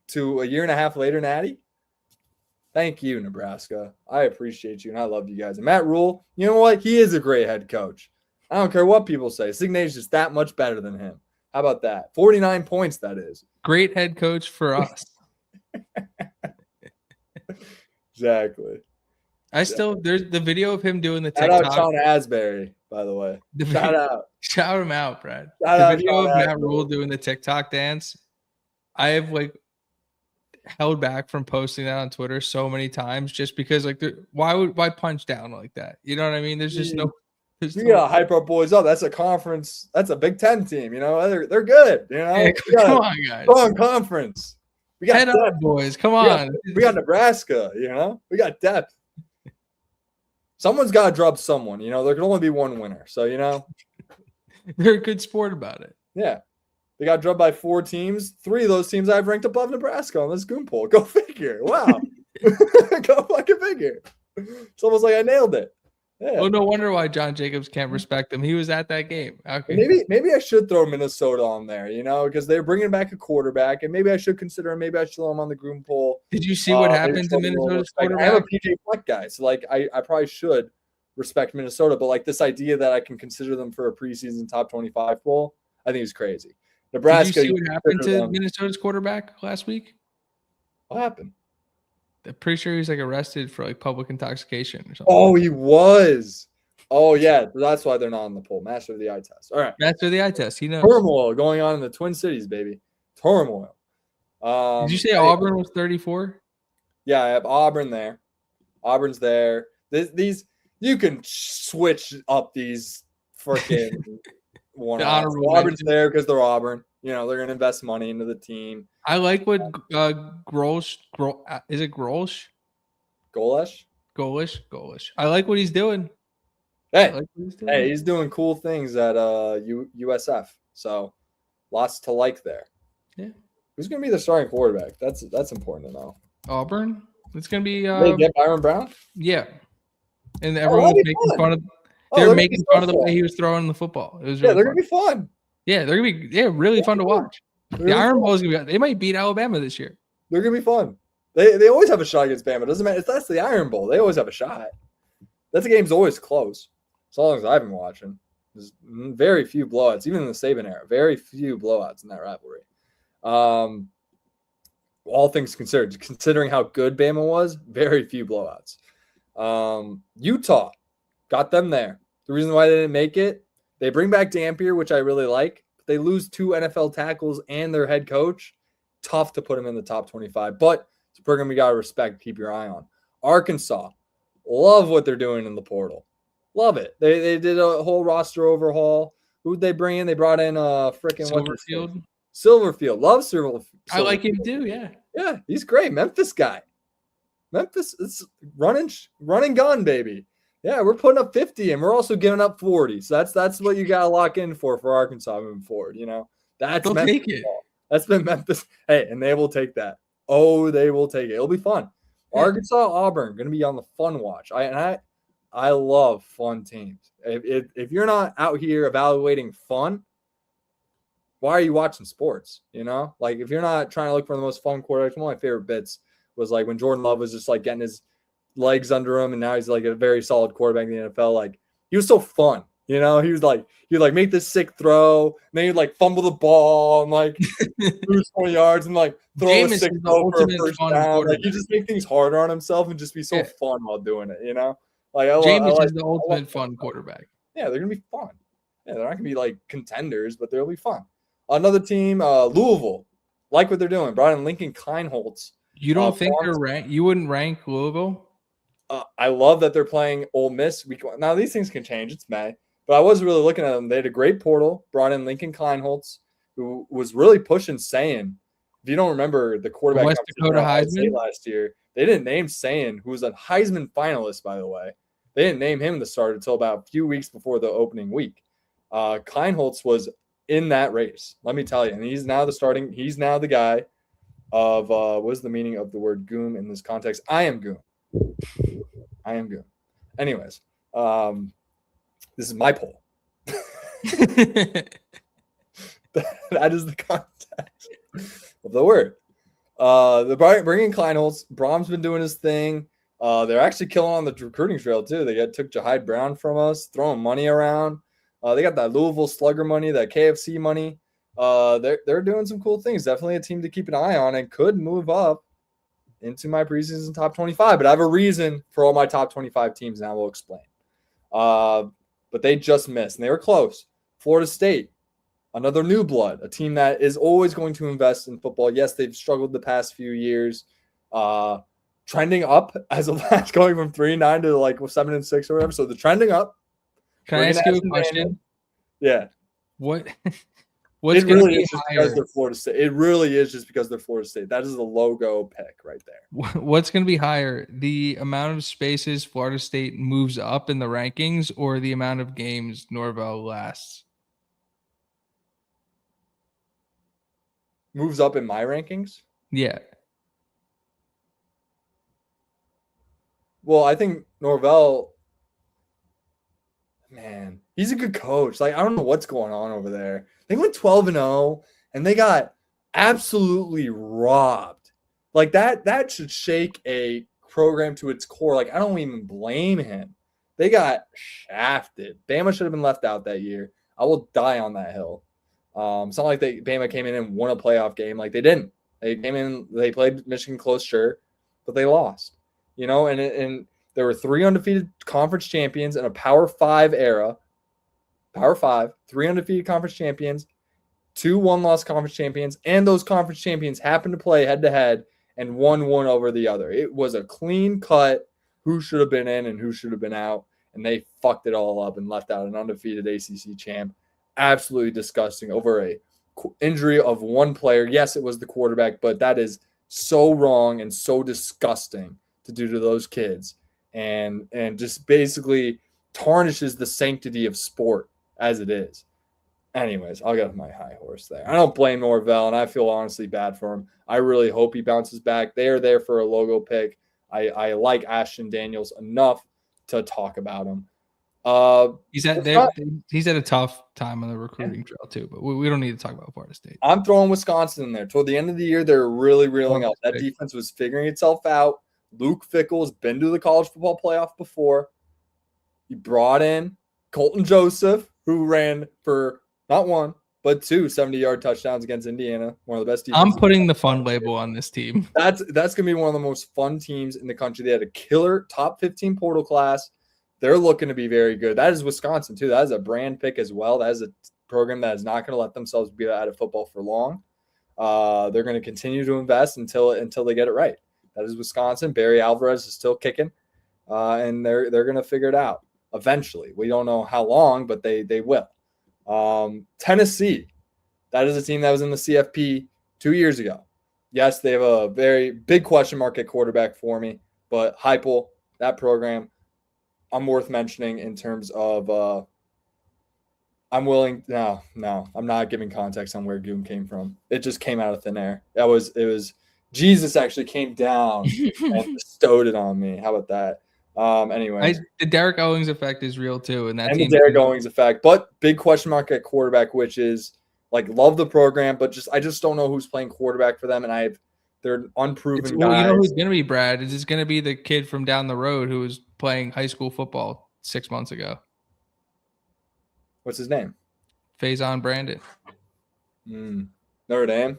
to a year and a half later, Natty. Thank you, Nebraska. I appreciate you, and I love you guys. And Matt Rule, you know what? He is a great head coach. I don't care what people say. Signature's just that much better than him. How about that? 49 points, that is. Great head coach for us. Exactly. There's the video of him doing the TikTok. TikTok. Shout out Sean Asbury, by the way. Shout him out, Brad. The video of Matt Rule doing the TikTok dance. I have held back from posting that on Twitter so many times just because why punch down like that? You know what I mean? There's just no. You gotta hype our boys up. That's a conference. That's a Big Ten team. You know, they're good. You know, yeah, come on, guys. Strong conference. We got head up, boys. Come on. We got Nebraska. You know, we got depth. Someone's got to drub someone. You know, there can only be one winner. So you know, they're a good sport about it. Yeah, they got drubbed by 4 teams. 3 of those teams I've ranked above Nebraska on this Goom poll. Go figure. Wow. Go fucking figure. It's almost like I nailed it. Yeah. Oh, no wonder why John Jacobs can't respect him. He was at that game. Okay. Maybe I should throw Minnesota on there, you know, because they're bringing back a quarterback, and maybe I should consider him. Maybe I should throw him on the Goom poll. Did you see what happened to Minnesota's quarterback? I'm a PJ Fleck guy, so I probably should respect Minnesota, but this idea that I can consider them for a preseason top 25 poll, I think is crazy. Nebraska. Did you see what happened to Minnesota's quarterback last week? What happened? I'm pretty sure he was arrested for public intoxication or something. Oh, he was. Oh, yeah. That's why they're not on the poll. Master of the eye test. All right. Master of the eye test. He knows. Turmoil going on in the Twin Cities, baby. Turmoil. Did you say Auburn was 34? Yeah, I have Auburn there. Auburn's there. These you can switch up these freaking one. Auburn's there because they're Auburn. You know, they're going to invest money into the team. I like what Grolsch is it Grolsch? Golish. I like what he's doing. Hey, he's doing cool things at USF. So lots to like there. Yeah. Who's going to be the starting quarterback? That's important to know. Auburn. It's going to be. They get Byron Brown. Yeah, and everyone was making fun of. They're making fun of the way he was throwing the football. It was really they're going to be fun. Yeah, they're gonna be really fun to watch. The Iron Bowl is gonna be. They might beat Alabama this year. They're gonna be fun. They always have a shot against Bama. It doesn't matter. That's the Iron Bowl. They always have a shot. That game's always close. As long as I've been watching, there's very few blowouts. Even in the Saban era, very few blowouts in that rivalry. all things considered, considering how good Bama was, very few blowouts. Utah got them there. The reason why they didn't make it, they bring back Dampier, which I really like. But they lose 2 NFL tackles and their head coach. Tough to put them in the top 25, but it's a program we got to respect, keep your eye on. Arkansas, love what they're doing in the portal. Love it. They did a whole roster overhaul. Who'd they bring in? They brought in Silverfield. Silverfield. Love Silverfield. I like him too, yeah. Yeah, he's great. Memphis guy. Memphis, it's running gun, baby. Yeah, we're putting up 50 and we're also giving up 40. So that's what you got to lock in for Arkansas moving forward. That's They'll Memphis take it. ball. That's been Memphis. Hey, and they will take that. Oh, they will take it. It'll be fun. Yeah. Arkansas, Auburn, going to be on the fun watch. I love fun teams. If you're not out here evaluating fun, why are you watching sports? Like if you're not trying to look for the most fun quarterbacks, one of my favorite bits was like when Jordan Love was just like getting his legs under him, and now he's like a very solid quarterback in the NFL. Like he was so fun. He was like he'd like make this sick throw, and then he'd like fumble the ball and like lose 20 yards and like throw Jameis a sick is the throw for a ultimate first fun down. Like quarterback. you just make things harder on himself and just be so Yeah. fun while doing it. Jameis is the ultimate fun quarterback. Yeah, they're gonna be fun. Yeah, they're not gonna be like contenders, but they'll be fun. Another team, Louisville, like what they're doing. Brought in Lincoln Kleinholtz. You don't think they're ranked? You wouldn't rank Louisville? I love that they're playing Ole Miss week one. Now these things can change. It's May, but I was really looking at them. They had a great portal. Brought in Lincoln Kleinholtz, who was really pushing Sayin. If you don't remember the quarterback West Dakota Heisman last year, they didn't name Sayin, who was a Heisman finalist, by the way. They didn't name him the starter until about a few weeks before the opening week. Kleinholtz was in that race, let me tell you, and he's now the guy of what is the meaning of the word Goom in this context? I am Goom. Anyways, this is my poll. That is the context of the word. They're bringing Kleinholtz. Brom's been doing his thing. They're actually killing on the recruiting trail too. They took Jahide Brown from us, throwing money around. They got that Louisville Slugger money, that KFC money. They're doing some cool things. Definitely a team to keep an eye on and could move up into my preseason top 25. But I have a reason for all my top 25 teams, and I will explain. But they just missed, and they were close. Florida State, another new blood, a team that is always going to invest in football. Yes, they've struggled the past few years. Trending up as of last, going from 3-9 to like 7-6 or whatever. So they're trending up. Can I ask you a question? Yeah. What's it going to really be is just higher? because they're Florida State. It really is just because they're Florida State. That is the logo pick right there. What's going to be higher? The amount of spaces Florida State moves up in the rankings, or the amount of games Norvell lasts? Moves up in my rankings? Yeah. Well, I think Norvell, man, he's a good coach. Like, I don't know what's going on over there. They went 12-0, and they got absolutely robbed. Like, that should shake a program to its core. Like, I don't even blame him. They got shafted. Bama should have been left out that year. I will die on that hill. It's not like Bama came in and won a playoff game. Like, they didn't. They came in, they played Michigan close, sure, but they lost. And there were 3 undefeated conference champions in a Power 5 era. Power 5, 3 undefeated conference champions, 2 one-loss conference champions, and those conference champions happened to play head-to-head, and one won over the other. It was a clean cut who should have been in and who should have been out, and they fucked it all up and left out an undefeated ACC champ. Absolutely disgusting over a injury of one player. Yes, it was the quarterback, but that is so wrong and so disgusting to do to those kids, and just basically tarnishes the sanctity of sport as it is. Anyways, I'll get off my high horse there. I don't blame Norvell, and I feel honestly bad for him. I really hope he bounces back. They are there for a logo pick. I like Ashton Daniels enough to talk about him. He's at a tough time on the recruiting trail too, but we don't need to talk about Florida State. I'm throwing Wisconsin in there. Toward the end of the year, they're really reeling out. That defense was figuring itself out. Luke Fickell has been to the college football playoff before. He brought in Colton Joseph, who ran for not 1, but 2 70-yard touchdowns against Indiana, one of the best teams. I'm putting the fun label on this team. That's gonna be one of the most fun teams in the country. They had a killer top 15 portal class. They're looking to be very good. That is Wisconsin too. That is a brand pick as well. That is a program that is not going to let themselves be out of football for long. They're going to continue to invest until they get it right. That is Wisconsin. Barry Alvarez is still kicking, and they're going to figure it out eventually. We don't know how long, but they will. Tennessee, that is a team that was in the CFP 2 years ago. Yes, they have a very big question mark at quarterback for me, but Heupel, that program, I'm worth mentioning in terms of I'm willing. No, I'm not giving context on where Goom came from. It just came out of thin air. It was Jesus actually came down and bestowed it on me. How about that? Anyway, the Derek Owens effect is real too, and the Derek Owens effect. But big question mark at quarterback, which is like love the program, but I just don't know who's playing quarterback for them, and they're unproven guys. You know who's going to be, Brad? It's going to be the kid from down the road who was playing high school football 6 months ago. What's his name? Faison Brandon. Notre Dame?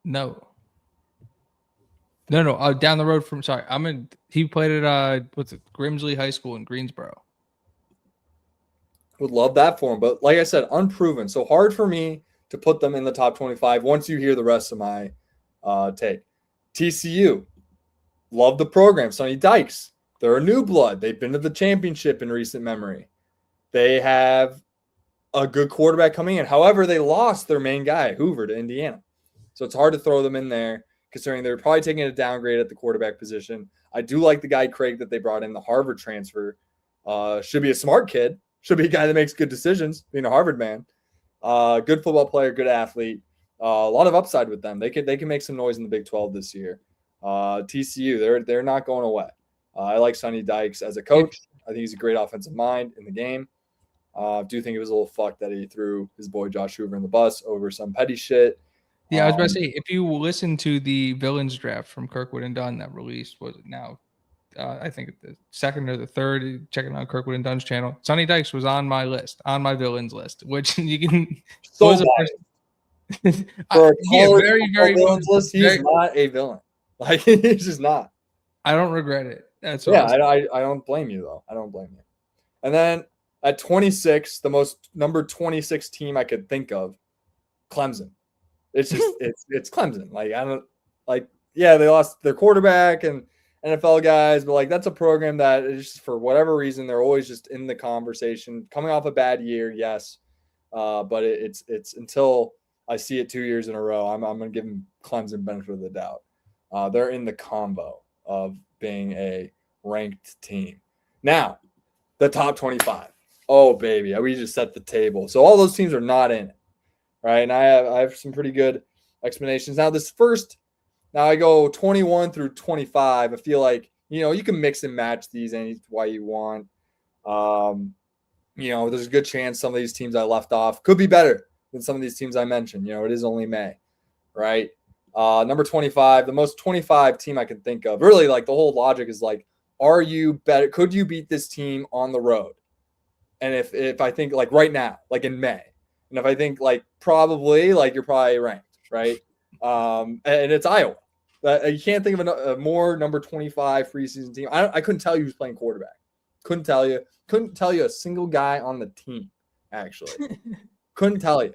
No. Down the road from. Sorry, he played at Grimsley High School in Greensboro. Would love that for him, but like I said, unproven. So hard for me to put them in the top 25 once you hear the rest of my take. TCU, love the program. Sonny Dykes, they're a new blood. They've been to the championship in recent memory. They have a good quarterback coming in. However, they lost their main guy, Hoover, to Indiana. So it's hard to throw them in there, considering they're probably taking a downgrade at the quarterback position. I do like the guy, Craig, that they brought in, the Harvard transfer. Should be a smart kid. Should be a guy that makes good decisions, being a Harvard man. Good football player, good athlete. A lot of upside with them. They can make some noise in the Big 12 this year. TCU, they're not going away. I like Sonny Dykes as a coach. I think he's a great offensive mind in the game. I do think it was a little fucked that he threw his boy Josh Hoover in the bus over some petty shit. Yeah, I was about to say, if you listen to the Villains draft from Kirkwood and Dunn that released, was it now? I think the second or the third, checking out Kirkwood and Dunn's channel. Sonny Dykes was on my list, on my villains list, which you can. So for a very, very villains list, he's not a villain. Like he's just not. I don't regret it. That's I don't blame you though. I don't blame you. And then at 26, the most number 26 team I could think of, Clemson. It's just it's Clemson. Like I don't like. Yeah, they lost their quarterback and NFL guys, but like that's a program that is just, for whatever reason, they're always just in the conversation. Coming off a bad year, yes, but it's until I see it 2 years in a row, I'm going to give them Clemson benefit of the doubt. They're in the combo of being a ranked team. Now, the top 25. Oh baby, we just set the table. So all those teams are not in it, right? And I have some pretty good explanations. Now Now I go 21 through 25. I feel like, you can mix and match these any way you want. There's a good chance some of these teams I left off could be better than some of these teams I mentioned. It is only May, right? Number 25, the most 25 team I can think of. Really, like the whole logic is like, are you better? Could you beat this team on the road? And if I think like right now, like in May, and if I think like probably like you're probably ranked, right? And it's Iowa. You can't think of a more number 25 preseason team. I couldn't tell you who's playing quarterback. Couldn't tell you a single guy on the team, actually. Couldn't tell you.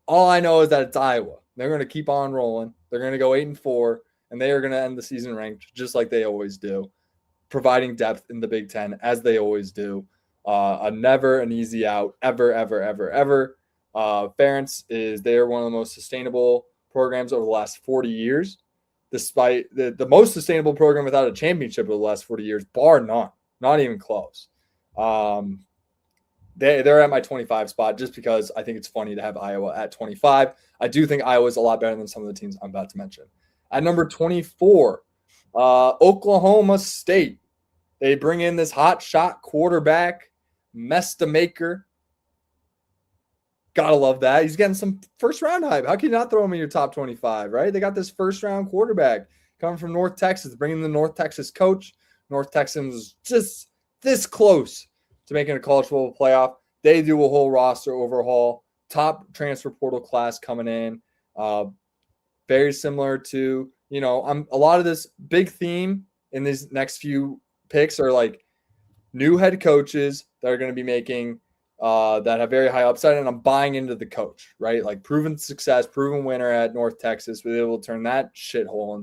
All I know is that it's Iowa. They're going to keep on rolling. They're going to go 8-4, and they are going to end the season ranked just like they always do, providing depth in the Big Ten as they always do. Never an easy out, ever, ever, ever, ever. Ferentz they're one of the most sustainable programs over the last 40 years, despite the most sustainable program without a championship over the last 40 years, bar none, not even close. They're at my 25 spot just because I think it's funny to have Iowa at 25. I do think Iowa is a lot better than some of the teams I'm about to mention. At number 24, Oklahoma State. They bring in this hot shot quarterback, Mestamaker. Gotta love that. He's getting some first round hype. How can you not throw him in your top 25, right? They got this first round quarterback coming from North Texas, bringing the North Texas coach. North Texans just this close to making a college football playoff. They do a whole roster overhaul. top transfer portal class coming in. Very similar to, a lot of this big theme in these next few picks are like new head coaches that are going to be making that have very high upside, and I'm buying into the coach, right? Like proven success, proven winner at North Texas, was able to turn that shithole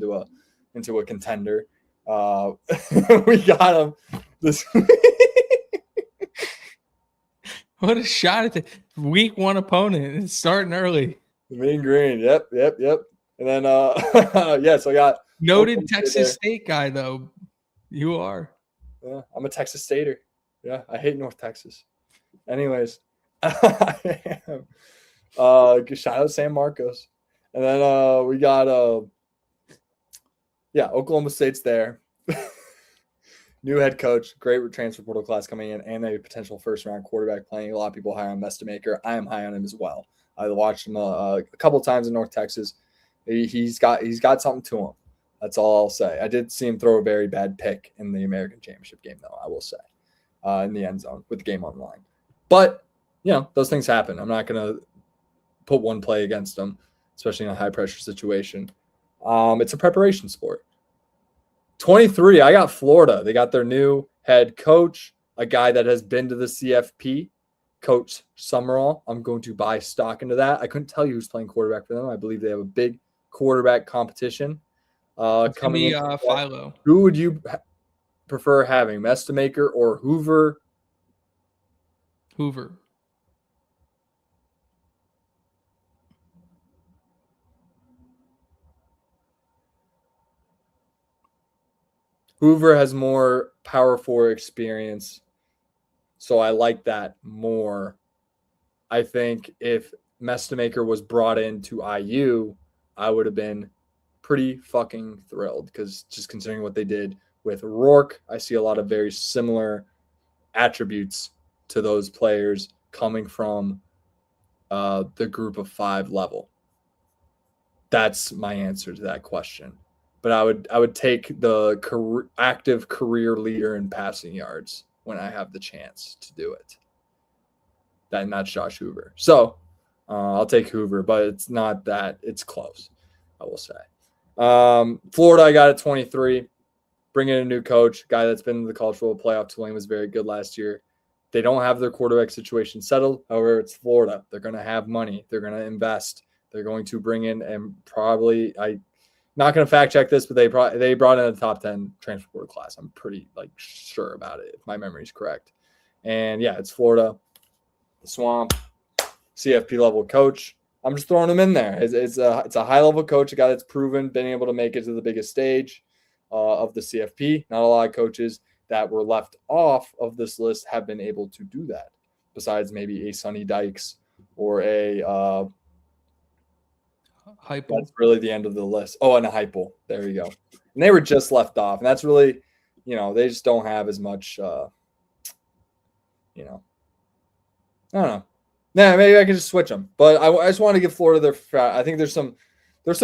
into a contender. We got him this week. What a shot at the week 1 opponent. It's starting early. Mean Green. Yep. And then, so I got noted Texas State guy, though. You are. Yeah, I'm a Texas Stater. Yeah, I hate North Texas. Anyways, shout out San Marcos. And then we got Oklahoma State's there. New head coach, great transfer portal class coming in, and a potential first-round quarterback playing. A lot of people high on Mestamaker. I am high on him as well. I watched him a couple times in North Texas. He's got something to him. That's all I'll say. I did see him throw a very bad pick in the American Championship game, though, I will say, in the end zone with the game on the line. But, those things happen. I'm not going to put one play against them, especially in a high-pressure situation. It's a preparation sport. 23, I got Florida. They got their new head coach, a guy that has been to the CFP, Coach Summerall. I'm going to buy stock into that. I couldn't tell you who's playing quarterback for them. I believe they have a big quarterback competition coming in. Philo. Who would you prefer having, Mestamaker or Hoover? Hoover. Hoover has more Power 4 experience, so I like that more. I think if Mestamaker was brought into IU, I would have been pretty fucking thrilled, because just considering what they did with Rourke, I see a lot of very similar attributes to those players coming from the group of 5 level. That's my answer to that question. But I would take the active career leader in passing yards when I have the chance to do it. And that's Josh Hoover. So I'll take Hoover, but it's not that. It's close, I will say. Florida, I got at 23. Bring in a new coach, guy that's been in the cultural playoff. Tulane was very good last year. They don't have their quarterback situation settled. However, it's Florida. They're going to have money. They're going to invest. They're going to bring in, and probably not going to fact check this, but they brought in a top 10 transfer portal class. I'm pretty sure about it, if my memory is correct. And yeah, it's Florida, the Swamp, CFP level coach. I'm just throwing him in there. It's a high level coach, a guy that's proven, been able to make it to the biggest stage of the CFP. Not a lot of coaches that were left off of this list have been able to do that, besides maybe a Sonny Dykes or a Heupel. That's really the end of the list. Oh, and a Heupel. There you go. And they were just left off. And that's really, they just don't have as much, I don't know. Yeah, maybe I could just switch them. But I just want to give Florida their I think there's some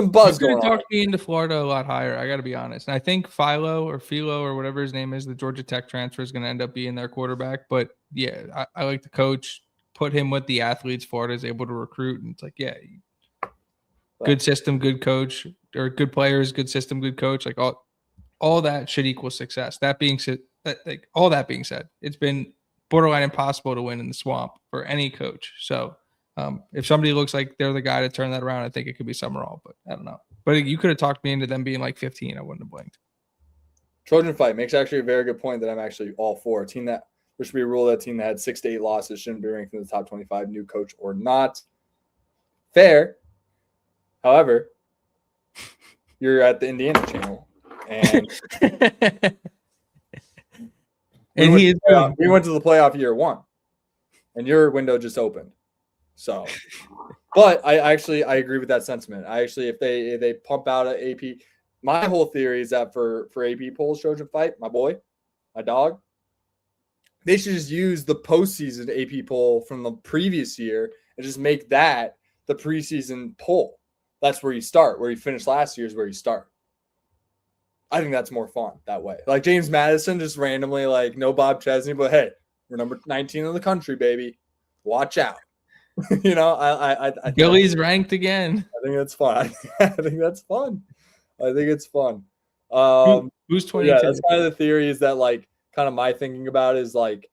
buzz going on. Talked me into Florida a lot higher, I got to be honest. And I think Philo or whatever his name is, the Georgia Tech transfer, is going to end up being their quarterback. But yeah, I like the coach. Put him with the athletes Florida is able to recruit. And it's like, yeah, good system, good coach, or good players, good system, good coach. Like all that should equal success. That being said, it's been borderline impossible to win in the Swamp for any coach. So if somebody looks like they're the guy to turn that around, I think it could be Summerall, but I don't know. But you could have talked me into them being like 15. I wouldn't have blinked. Trojan Fight makes actually a very good point that I'm actually all for. There should be a rule that a team that had 6 to 8 losses shouldn't be ranked in the top 25, new coach or not. Fair. However, you're at the Indiana channel, and we went to the playoff year 1, and your window just opened. So, but I agree with that sentiment. If they pump out an AP, my whole theory is that for AP polls, Trojan Fight, my boy, my dog, they should just use the postseason AP poll from the previous year and just make that the preseason poll. That's where you start. Where you finished last year is where you start. I think that's more fun that way. Like James Madison, just randomly, no Bob Chesney, but hey, we're number 19 in the country, baby. Watch out. You know, I think Gilly's ranked again. I think that's fun. I think that's fun. I think it's fun. Who's 22? Yeah, that's kind of the theory. Is that like kind of my thinking about it is like,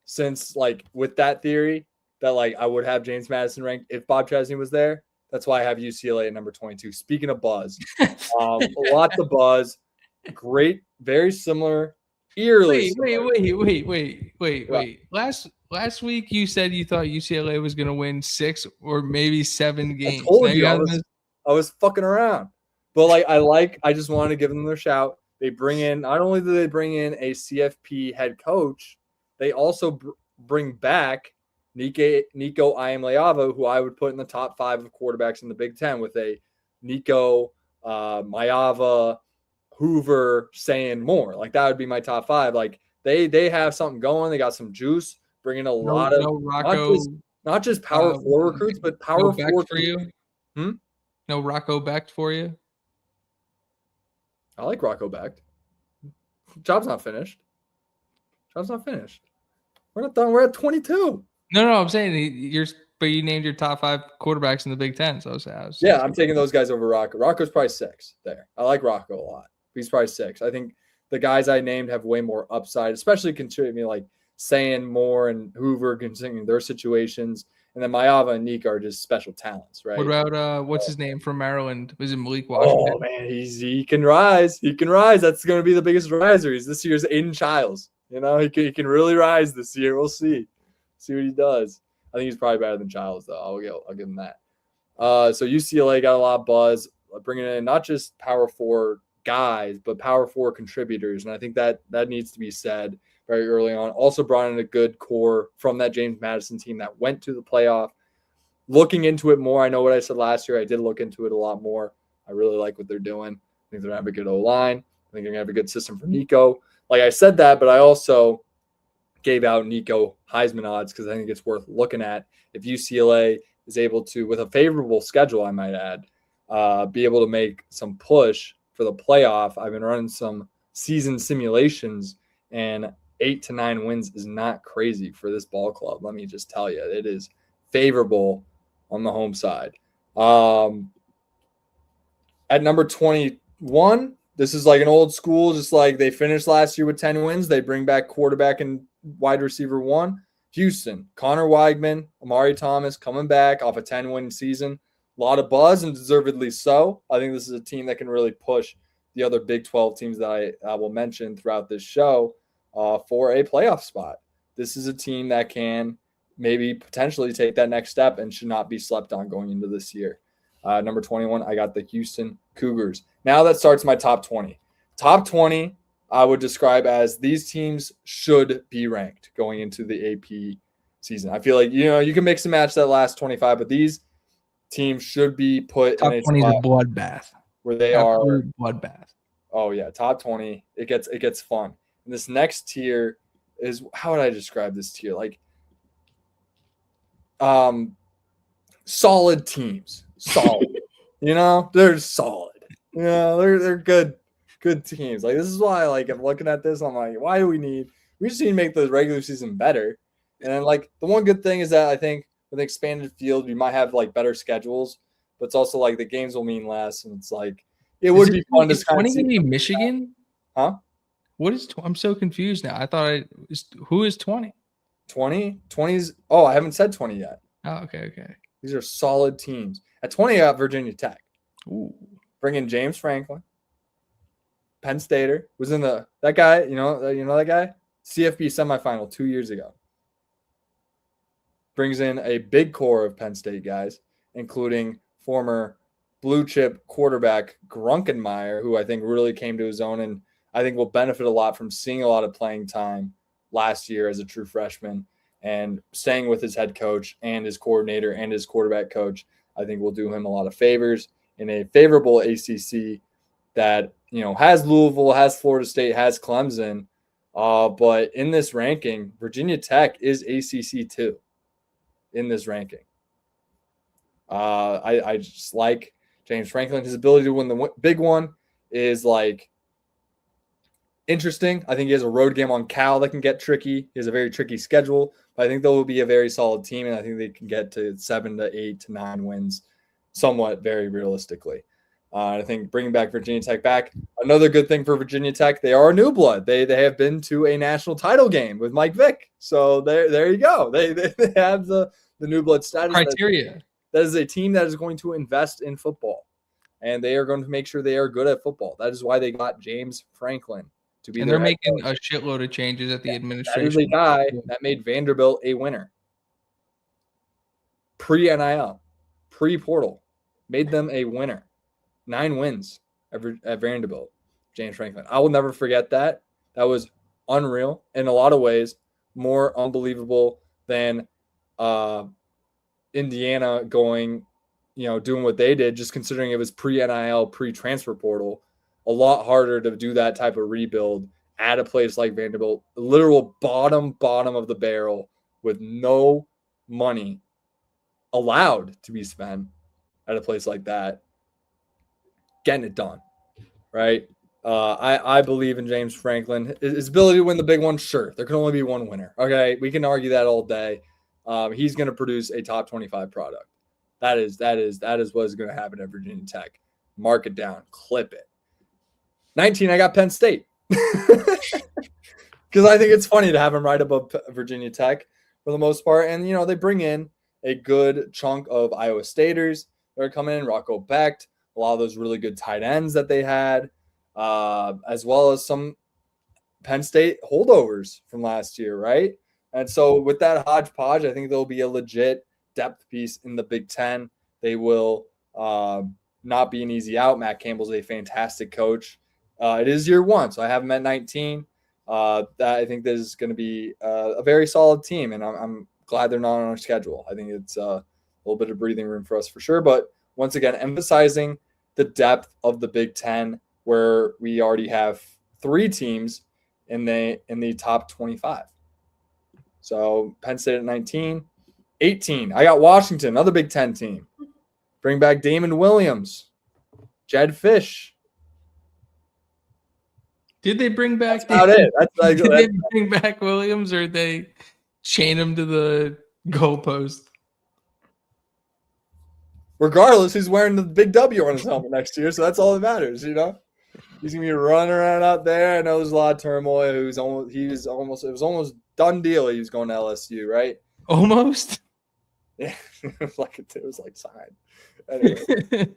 since like with that theory that like I would have James Madison ranked if Bob Chesney was there. That's why I have UCLA at number 22. Speaking of buzz, lots of buzz. Great, very similar. Eerily Wait. Last week you said you thought UCLA was going to win 6 or maybe 7 games. I told you I was fucking around, but like I just wanted to give them their shout. They bring in, not only do they bring in a CFP head coach, they also bring back Nico Iamaleava, who I would put in the top 5 of quarterbacks in the Big Ten, with a Nico, Maiava, Hoover, saying more. Like that would be my top 5. Like they have something going. They got some juice, bringing a lot of Rocco, not just power 4 recruits, but power 4 for you. No Rocco Becht for you. I like Rocco Becht. Job's not finished. We're not done. We're at 22. No, I'm saying you named your top 5 quarterbacks in the Big Ten. So I'm taking those guys over Rocco. Rocco's probably 6 there. I like Rocco a lot. He's probably 6. I think the guys I named have way more upside, especially considering like saying more and Hoover, considering their situations. And then Maiava and Nick are just special talents, right? What about what's his name from Maryland? Was it Malik Washington? Oh man, he can rise. He can rise. That's going to be the biggest riser. He's this year's Aiden Childs. You know, he can really rise this year. We'll see what he does. I think he's probably better than Childs, though. I'll give him that. So UCLA got a lot of buzz, bringing in not just power 4 guys, but power 4 contributors, and I think that needs to be said very early on. Also brought in a good core from that James Madison team that went to the playoff. Looking into it more, I know what I said last year. I did look into it a lot more. I really like what they're doing. I think they're going to have a good O-line. I think they're going to have a good system for Nico. Like I said that, but I also gave out Nico Heisman odds because I think it's worth looking at. If UCLA is able to, with a favorable schedule, I might add, be able to make some push for the playoff. I've been running some season simulations, and 8 to 9 wins is not crazy for this ball club. Let me just tell you, it is favorable on the home side. At number 21, this is like an old school, just like they finished last year with 10 wins. They bring back quarterback and wide receiver 1. Houston, Connor Weigman, Amari Thomas coming back off a 10-win season. A lot of buzz, and deservedly so. I think this is a team that can really push the other Big 12 teams that I will mention throughout this show for a playoff spot. This is a team that can maybe potentially take that next step and should not be slept on going into this year. Number 21, I got the Houston Cougars. Now that starts my top 20. Top 20, I would describe as these teams should be ranked going into the AP season. I feel like, you can mix and match that last 25, but these teams should be put top in a 20 is a bloodbath. Where they are bloodbath. Oh yeah, top 20. It gets fun. And this next tier is, how would I describe this tier? Like solid teams. Solid. They're solid. They're good teams. Like, this is why, like, I'm looking at this, I'm like, why do we just need to make the regular season better. And then, like, the one good thing is that I think with an expanded field, we might have like better schedules, but it's also like the games will mean less, and it's like would be fun to is 20 going to be Michigan? Huh? What is I'm so confused now. I thought who is 20? 20's oh, I haven't said 20 yet. Oh, okay. These are solid teams. At 20, I got Virginia Tech. Ooh. Bring in James Franklin. Penn Stater was in that guy, you know that guy? CFB semifinal 2 years ago. Brings in a big core of Penn State guys, including former blue chip quarterback Grunkenmeyer, who I think really came to his own and I think will benefit a lot from seeing a lot of playing time last year as a true freshman, and staying with his head coach and his coordinator and his quarterback coach. I think will do him a lot of favors in a favorable ACC that, has Louisville, has Florida State, has Clemson. But in this ranking, Virginia Tech is ACC too. In this ranking, I just like James Franklin. His ability to win the big one is like interesting. I think he has a road game on Cal that can get tricky. He has a very tricky schedule, but I think they will be a very solid team, and I think they can get to 7 to 8 to 9 wins somewhat very realistically. I think bringing back Virginia Tech back, another good thing for Virginia Tech, they are a new blood. They have been to a national title game with Mike Vick. So there you go. They have the new blood status. Criteria. That is a team that is going to invest in football, and they are going to make sure they are good at football. That is why they got James Franklin to be. And they're making a shitload of changes at the administration. That is a guy that made Vanderbilt a winner. Pre-NIL, pre-portal, made them a winner. 9 wins at Vanderbilt, James Franklin. I will never forget that. That was unreal in a lot of ways, more unbelievable than Indiana going, doing what they did, just considering it was pre-NIL, pre-transfer portal. A lot harder to do that type of rebuild at a place like Vanderbilt, literal bottom of the barrel with no money allowed to be spent at a place like that. Getting it done, right? I believe in James Franklin. His ability to win the big one, sure. There can only be one winner. Okay, we can argue that all day. He's going to produce a top 25 product. That is what is going to happen at Virginia Tech. Mark it down, clip it. 19, I got Penn State because I think it's funny to have him right above Virginia Tech for the most part. And they bring in a good chunk of Iowa Staters that are coming in. Rocco Becht. A lot of those really good tight ends that they had, as well as some Penn State holdovers from last year, right? And so with that hodgepodge, I think there'll be a legit depth piece in the Big Ten. They will not be an easy out. Matt Campbell's a fantastic coach. It is year 1, so I have him at 19. That I think this is going to be a very solid team, and I'm glad they're not on our schedule. I think it's a little bit of breathing room for us for sure. But once again, emphasizing the depth of the Big Ten, where we already have 3 teams in the top 25. So Penn State at 19. 18, I got Washington, another Big Ten team. Bring back Damon Williams, Jed Fish. Did they bring back? That's about it. Did they bring back Williams, or did they chain him to the goalpost? Regardless, he's wearing the big W on his helmet next year, so that's all that matters, He's gonna be running around out there. I know there's a lot of turmoil. It was almost done deal. He was going to LSU, right? Almost. Yeah, it was like signed. Anyway,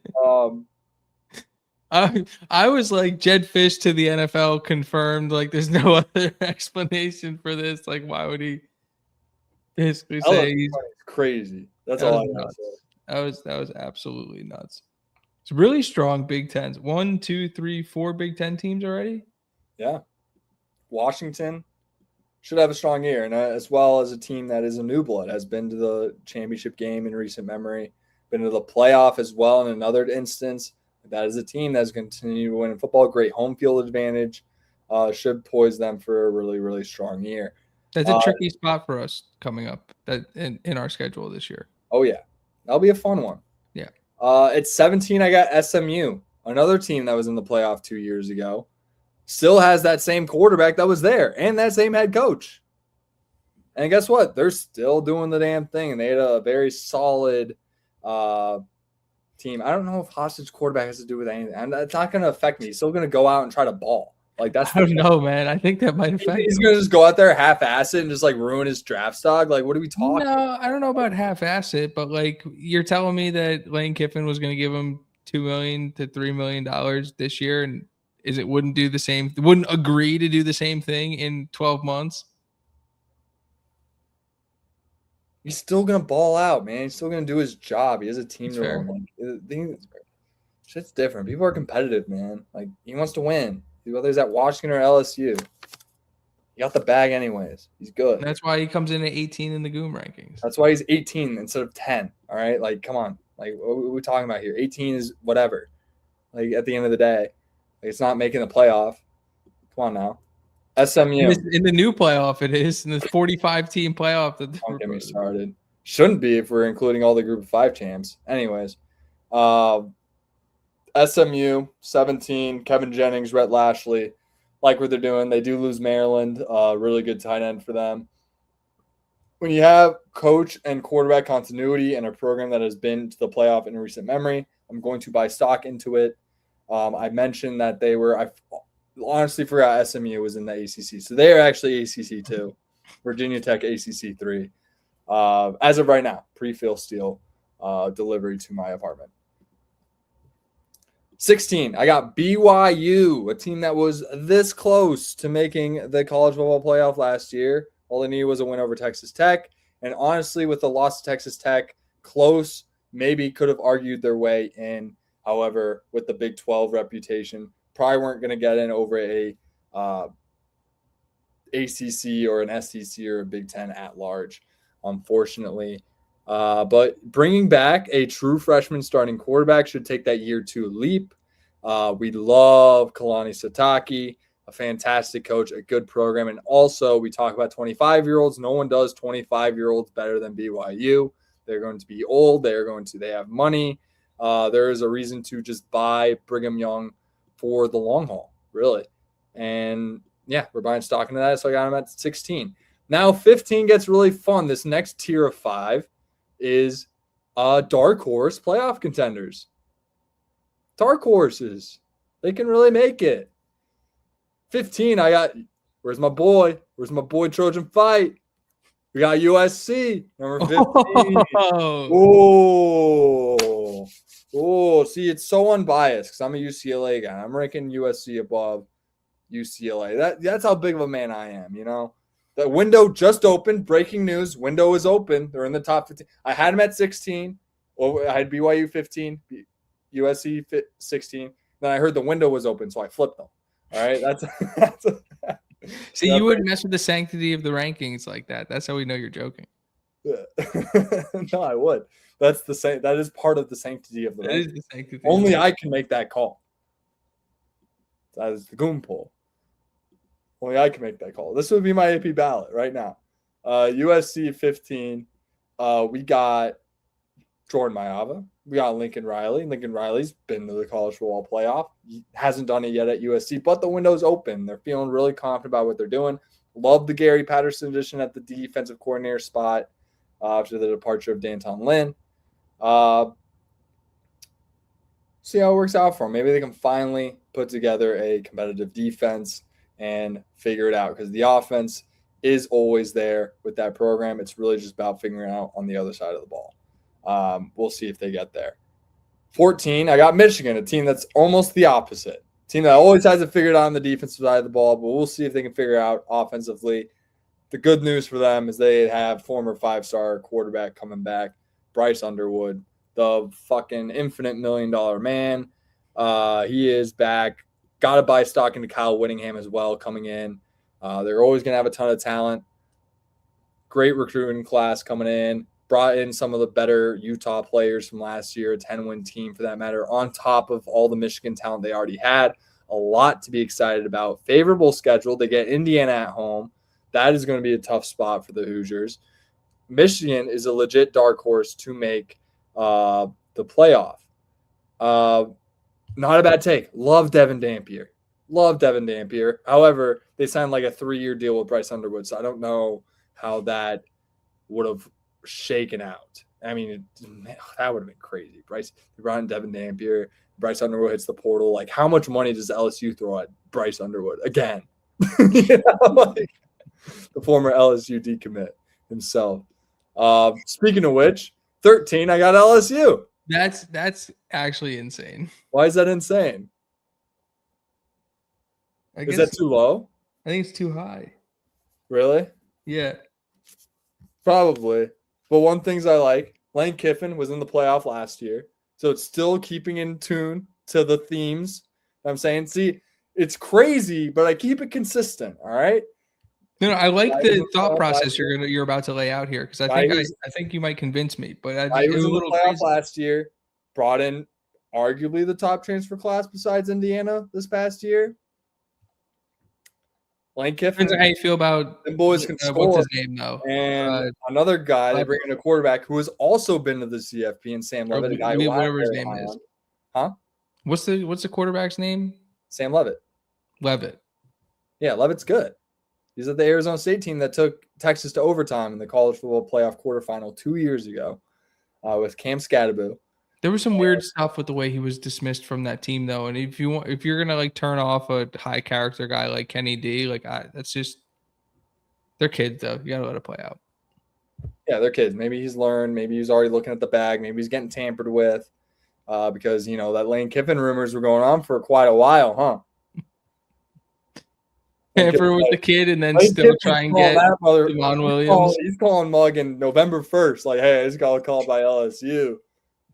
I was like, Jed Fish to the NFL confirmed. Like, there's no other explanation for this. Like, why would he basically say he's crazy? That's all I know. That was absolutely nuts. It's really strong Big Tens. 1, 2, 3, 4 Big Ten teams already. Yeah, Washington should have a strong year, and as well as a team that is a new blood, has been to the championship game in recent memory, been to the playoff as well in another instance. That is a team that's going to continue to win in football. Great home field advantage, should poise them for a really, really strong year. That's a tricky spot for us coming up in our schedule this year. Oh, yeah. That'll be a fun one. Yeah. At 17, I got SMU, another team that was in the playoff 2 years ago. Still has that same quarterback that was there and that same head coach. And guess what? They're still doing the damn thing, and they had a very solid team. I don't know if hostage quarterback has to do with anything. And it's not going to affect me. He's still going to go out and try to ball. Like, that's I don't know, man. I think that might affect. He's going to just go out there half-ass it and just like ruin his draft stock. Like, what are we talking? No, I don't know about half-ass it, but like, you're telling me that Lane Kiffin was going to give him $2 million to $3 million this year, and wouldn't agree to do the same thing in 12 months? He's still gonna ball out, man. He's still gonna do his job. He has a team to run. Shit's different. People are competitive, man. Like, he wants to win, whether he's at Washington or LSU. He got the bag anyways. He's good. And that's why he comes in at 18 in the Goom rankings. That's why he's 18 instead of 10. All right, like, come on. Like, what are we talking about here? 18 is whatever. Like, at the end of the day, like, it's not making the playoff. Come on now. SMU. In the new playoff, it is. In the 45-team playoff. Don't get me started. Shouldn't be if we're including all the group of 5 champs. Anyways, SMU, 17, Kevin Jennings, Rhett Lashley. like what they're doing. They do lose Maryland, really good tight end for them. When you have coach and quarterback continuity and a program that has been to the playoff in recent memory, I'm going to buy stock into it. I mentioned that I honestly forgot SMU was in the ACC. So they are actually ACC 2. Virginia Tech ACC 3. As of right now, pre-Phil Steele delivery to my apartment. 16, I got BYU, a team that was this close to making the college football playoff last year. All they needed was a win over Texas Tech. And honestly, with the loss to Texas Tech, close, maybe could have argued their way in. However, with the Big 12 reputation, probably weren't going to get in over a ACC or an SEC or a Big 10 at large, unfortunately. But bringing back a true freshman starting quarterback should take that year 2 leap. We love Kalani Sitake, a fantastic coach, a good program. And also, we talk about 25-year-olds. No one does 25-year-olds better than BYU. They're going to be old. They have money. There is a reason to just buy Brigham Young for the long haul, really. And yeah, we're buying stock into that. So I got him at 16. Now 15 gets really fun. This next tier of 5 is dark horse playoff contenders. Dark horses. They can really make it. 15, I got, where's my boy? Where's my boy Trojan Fight? We got USC, number 15. Oh, see, it's so unbiased because I'm a UCLA guy. I'm ranking USC above UCLA. That's how big of a man I am, you know? The window just opened. Breaking news. Window is open. They're in the top 15. I had them at 16. Well, I had BYU 15, USC 16. Then I heard the window was open, so I flipped them. All right, See, you wouldn't mess with the sanctity of the rankings like that. That's how we know you're joking. Yeah. No, I would. That's the same. That is part of the sanctity of the rankings. Is the sanctity. Only I can make that call. That is the Goom poll. Only I can make that call. This would be my AP ballot right now. USC 15. We got Jordan Mailata. We got Lincoln Riley. Lincoln Riley's been to the college football playoff. He hasn't done it yet at USC, but the window's open. They're feeling really confident about what they're doing. Love the Gary Patterson addition at the defensive coordinator spot after the departure of Danton Lynn. See how it works out for them. Maybe they can finally put together a competitive defense and figure it out because the offense is always there with that program. It's really just about figuring it out on the other side of the ball. We'll see if they get there. 14, I got Michigan, a team that's almost the opposite. A team that always has it figured out on the defensive side of the ball, but we'll see if they can figure it out offensively. The good news for them is they have former 5-star quarterback coming back, Bryce Underwood, the fucking infinite $1 million man. He is back. Got to buy stock into Kyle Whittingham as well coming in. They're always going to have a ton of talent. Great recruiting class coming in. Brought in some of the better Utah players from last year, a 10-win team for that matter, on top of all the Michigan talent they already had. A lot to be excited about. Favorable schedule. They get Indiana at home. That is going to be a tough spot for the Hoosiers. Michigan is a legit dark horse to make the playoff. Not a bad take. Love Devin Dampier. However, they signed like a 3-year deal with Bryce Underwood, so I don't know how that would have shaken out. I mean, that would have been crazy. They brought in Devin Dampier. Bryce Underwood hits the portal. Like, how much money does LSU throw at Bryce Underwood again? Like, the former LSU decommit himself. Speaking of which, 13, I got LSU. That's actually insane. Why is that insane? Is that too low? I think it's too high. Really? Yeah. Probably. But one things I like, Lane Kiffin was in the playoff last year. So it's still keeping in tune to the themes. I'm saying, see, it's crazy, but I keep it consistent. All right. No, I like the thought process you're about to lay out here because I think you might convince me. But I was in the playoff last year, brought in arguably the top transfer class besides Indiana this past year. Lane Kiffin. Depends on how you feel about them boys can score. What's his name though? And another guy they bring in a quarterback who has also been to the CFP and Sam Levitt, a guy whatever his name is. Huh? What's the quarterback's name? Sam Levitt. Levitt. Yeah, Levitt's good. He's at the Arizona State team that took Texas to overtime in the college football playoff quarterfinal 2 years ago with Cam Scadaboo. There was some weird stuff with the way he was dismissed from that team, though. And if you're gonna like turn off a high character guy like Kenny D, like that's just they're kids, though. You gotta let it play out. Yeah, they're kids. Maybe he's learned. Maybe he's already looking at the bag. Maybe he's getting tampered with because that Lane Kiffin rumors were going on for quite a while, huh? Tamper with the kid and then still try and get Devon Williams. He's calling Mug in November 1st. Like, hey, I just got called by LSU.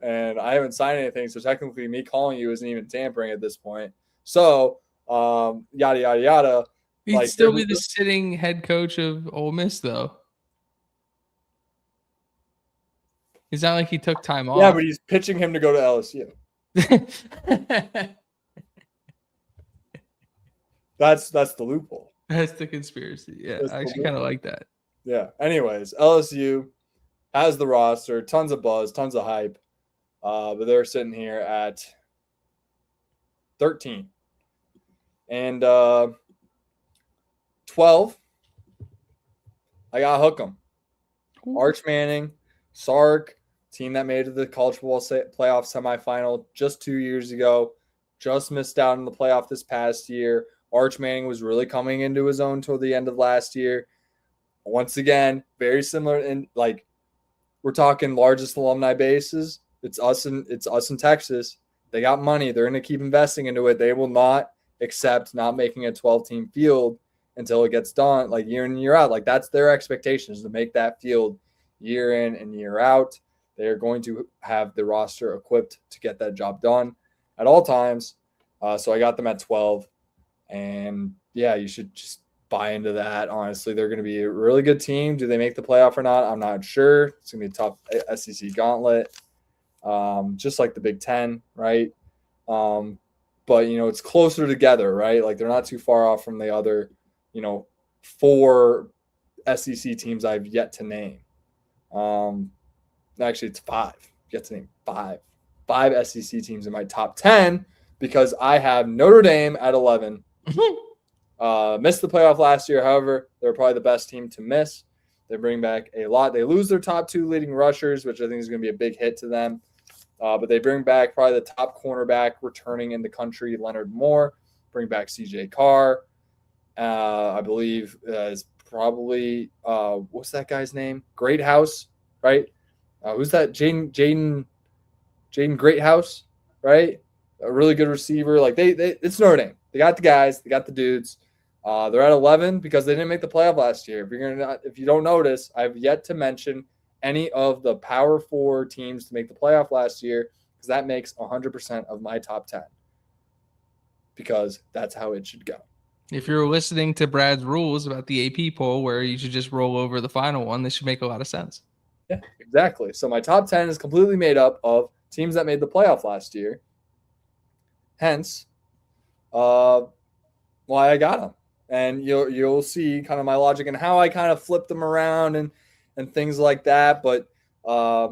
And I haven't signed anything. So technically me calling you isn't even tampering at this point. So, yada, yada, yada. He'd still be the sitting head coach of Ole Miss, though. It's not like he took time off. Yeah, but he's pitching him to go to LSU. That's the loophole. That's the conspiracy. Yeah, I actually kind of like that. Yeah. Anyways, LSU has the roster, tons of buzz, tons of hype, but they're sitting here at 13 and 12. I got hook 'em. Arch Manning, Sark, team that made it to the college football playoff semifinal just 2 years ago, just missed out in the playoff this past year. Arch Manning was really coming into his own toward the end of last year. Once again, very similar in like we're talking largest alumni bases. It's us in Texas. They got money. They're going to keep investing into it. They will not accept not making a 12-team field until it gets done, like year in and year out. Like that's their expectations to make that field year in and year out. They are going to have the roster equipped to get that job done at all times. So I got them at 12. And yeah, you should just buy into that. Honestly, they're going to be a really good team. Do they make the playoff or not? I'm not sure. It's going to be a tough SEC gauntlet, just like the Big Ten, right? But, it's closer together, right? Like they're not too far off from the other, 4 SEC teams I've yet to name. Actually, it's 5. Yet to name 5. 5 SEC teams in my top 10 because I have Notre Dame at 11. Missed the playoff last year. However, they're probably the best team to miss. They bring back a lot. They lose their top 2 leading rushers, which I think is going to be a big hit to them. But they bring back probably the top cornerback returning in the country, Leonard Moore. Bring back C.J. Carr. I believe is probably what's that guy's name? Greathouse, right? Who's that? Jaden Greathouse, right? A really good receiver. Like they it's Notre Dame. They got the guys. They got the dudes. They're at 11 because they didn't make the playoff last year. If you don't notice, I've yet to mention any of the Power 4 teams to make the playoff last year because that makes 100% of my top 10 because that's how it should go. If you're listening to Brad's rules about the AP poll where you should just roll over the final one, this should make a lot of sense. Yeah, exactly. So my top 10 is completely made up of teams that made the playoff last year. Hence, why I got them. And you'll see kind of my logic and how I kind of flipped them around and things like that. But at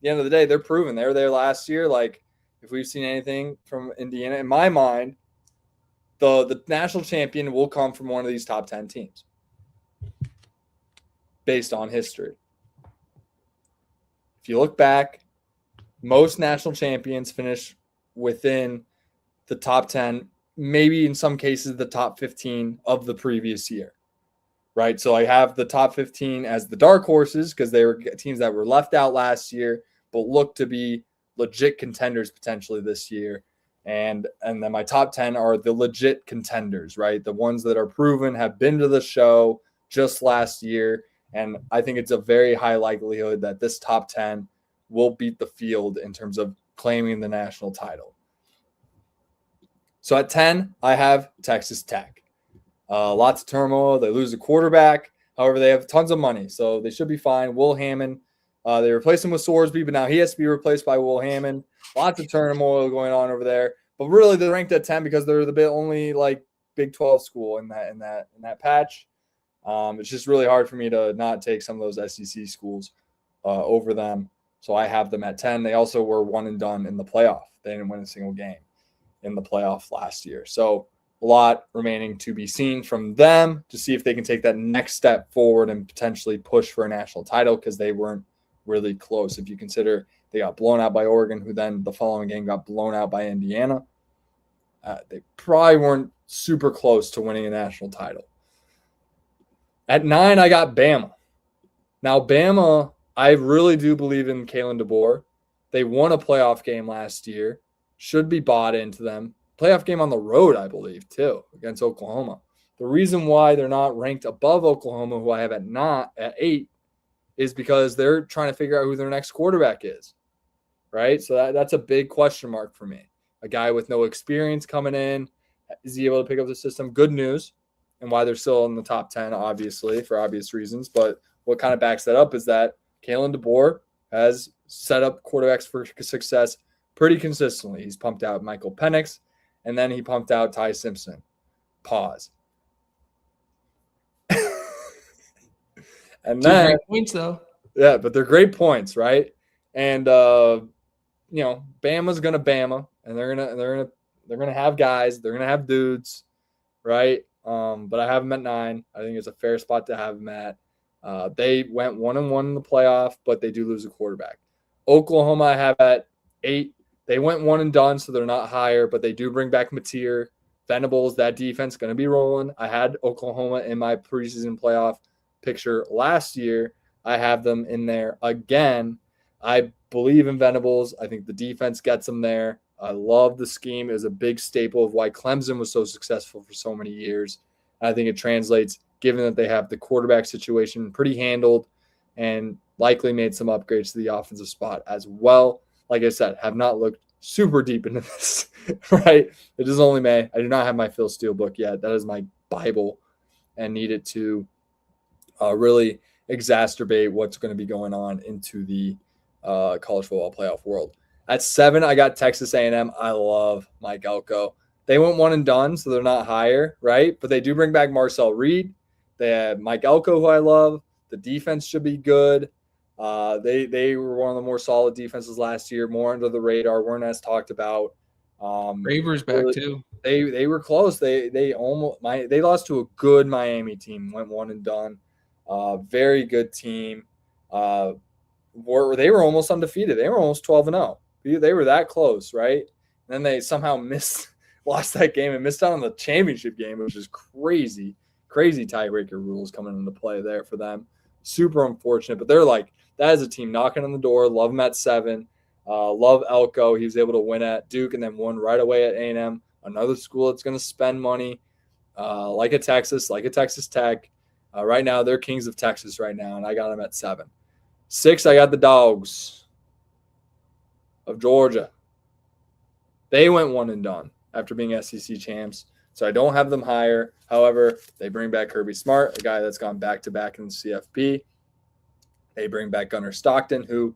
the end of the day, they're proven. They were there last year. Like, if we've seen anything from Indiana, in my mind, the national champion will come from one of these top 10 teams based on history. If you look back, most national champions finish within the top 10, maybe in some cases the top 15 of the previous year, right? So I have the top 15 as the dark horses because they were teams that were left out last year but look to be legit contenders potentially this year. And then my top 10 are the legit contenders, right? The ones that are proven, have been to the show just last year. And I think it's a very high likelihood that this top 10 will beat the field in terms of claiming the national title. So at 10, I have Texas Tech. Lots of turmoil. They lose a quarterback. However, they have tons of money, so they should be fine. Will Hammond, they replaced him with Sorsby, but now he has to be replaced by Will Hammond. Lots of turmoil going on over there. But really, they're ranked at 10 because they're the only like Big 12 school in that patch. It's just really hard for me to not take some of those SEC schools over them. So I have them at 10. They also were one and done in the playoff. They didn't win a single game in the playoff last year. So A lot remaining to be seen from them to see if they can take that next step forward and potentially push for a national title, because they weren't really close. If you consider they got blown out by Oregon, who then the following game got blown out by Indiana, they probably weren't super close to winning a national title. At 9, I got Bama. Now, Bama, I really do believe in Kalen DeBoer. They won a playoff game last year. Should be bought into them. Playoff game on the road, I believe, too, against Oklahoma. The reason why they're not ranked above Oklahoma, who I have at 8, is because they're trying to figure out who their next quarterback is, right? So that's a big question mark for me. A guy with no experience coming in, is he able to pick up the system? Good news, and why they're still in the top 10, obviously, for obvious reasons. But what kind of backs that up is that Kalen DeBoer has set up quarterbacks for success pretty consistently. He's pumped out Michael Penix, and then he pumped out Ty Simpson. Pause. And then great points, though. Yeah, but they're great points, right? And Bama's gonna Bama, and they're gonna have guys, they're gonna have dudes, right? But I have them at 9. I think it's a fair spot to have them at. They went 1-1 in the playoff, but they do lose a quarterback. Oklahoma I have at 8. They went one and done, so they're not higher, but they do bring back Mateer. Venables, that defense going to be rolling. I had Oklahoma in my preseason playoff picture last year. I have them in there again. I believe in Venables. I think the defense gets them there. I love the scheme. It was a big staple of why Clemson was so successful for so many years. I think it translates, given that they have the quarterback situation pretty handled and likely made some upgrades to the offensive spot as well. Like I said, have not looked super deep into this, right? It is only May. I do not have my Phil Steele book yet. That is my Bible, and need it to really exacerbate what's going to be going on into the college football playoff world. At 7, I got Texas A&M. I love Mike Elko. They went one and done, so they're not higher, right? But they do bring back Marcel Reed. They have Mike Elko, who I love. The defense should be good. They were one of the more solid defenses last year, more under the radar, weren't as talked about. Ravers back too. They were close. They lost to a good Miami team, went one and done. Very good team. They were almost undefeated. They were almost 12-0. They were that close, right? And then they somehow lost that game and missed out on the championship game, which is crazy. Crazy tiebreaker rules coming into play there for them. Super unfortunate, but they're like, that is a team knocking on the door. Love them at 7. Love Elko. He was able to win at Duke and then won right away at A&M. Another school that's going to spend money, like a Texas Tech. Right now, they're kings of Texas right now, and I got them at 7. 6, I got the Dogs of Georgia. They went one and done after being SEC champs, so I don't have them higher. However, they bring back Kirby Smart, a guy that's gone back-to-back in the CFP. They bring back Gunnar Stockton, who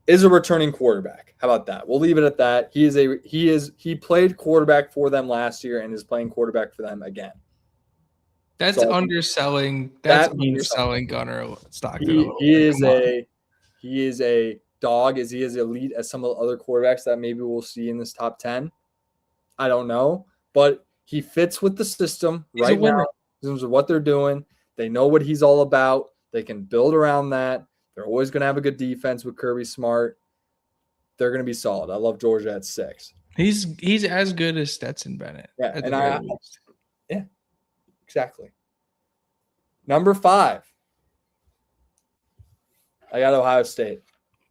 is a returning quarterback. How about that? We'll leave it at that. He played quarterback for them last year and is playing quarterback for them again. That's underselling. That's underselling Gunnar Stockton. He is a dog. Is he as elite as some of the other quarterbacks that maybe we'll see in this top 10? I don't know, but he fits with the system right now in terms of what they're doing. They know what he's all about. They can build around that. They're always going to have a good defense with Kirby Smart. They're going to be solid. I love Georgia at 6. He's as good as Stetson Bennett. Yeah, yeah, exactly. Number 5, I got Ohio State.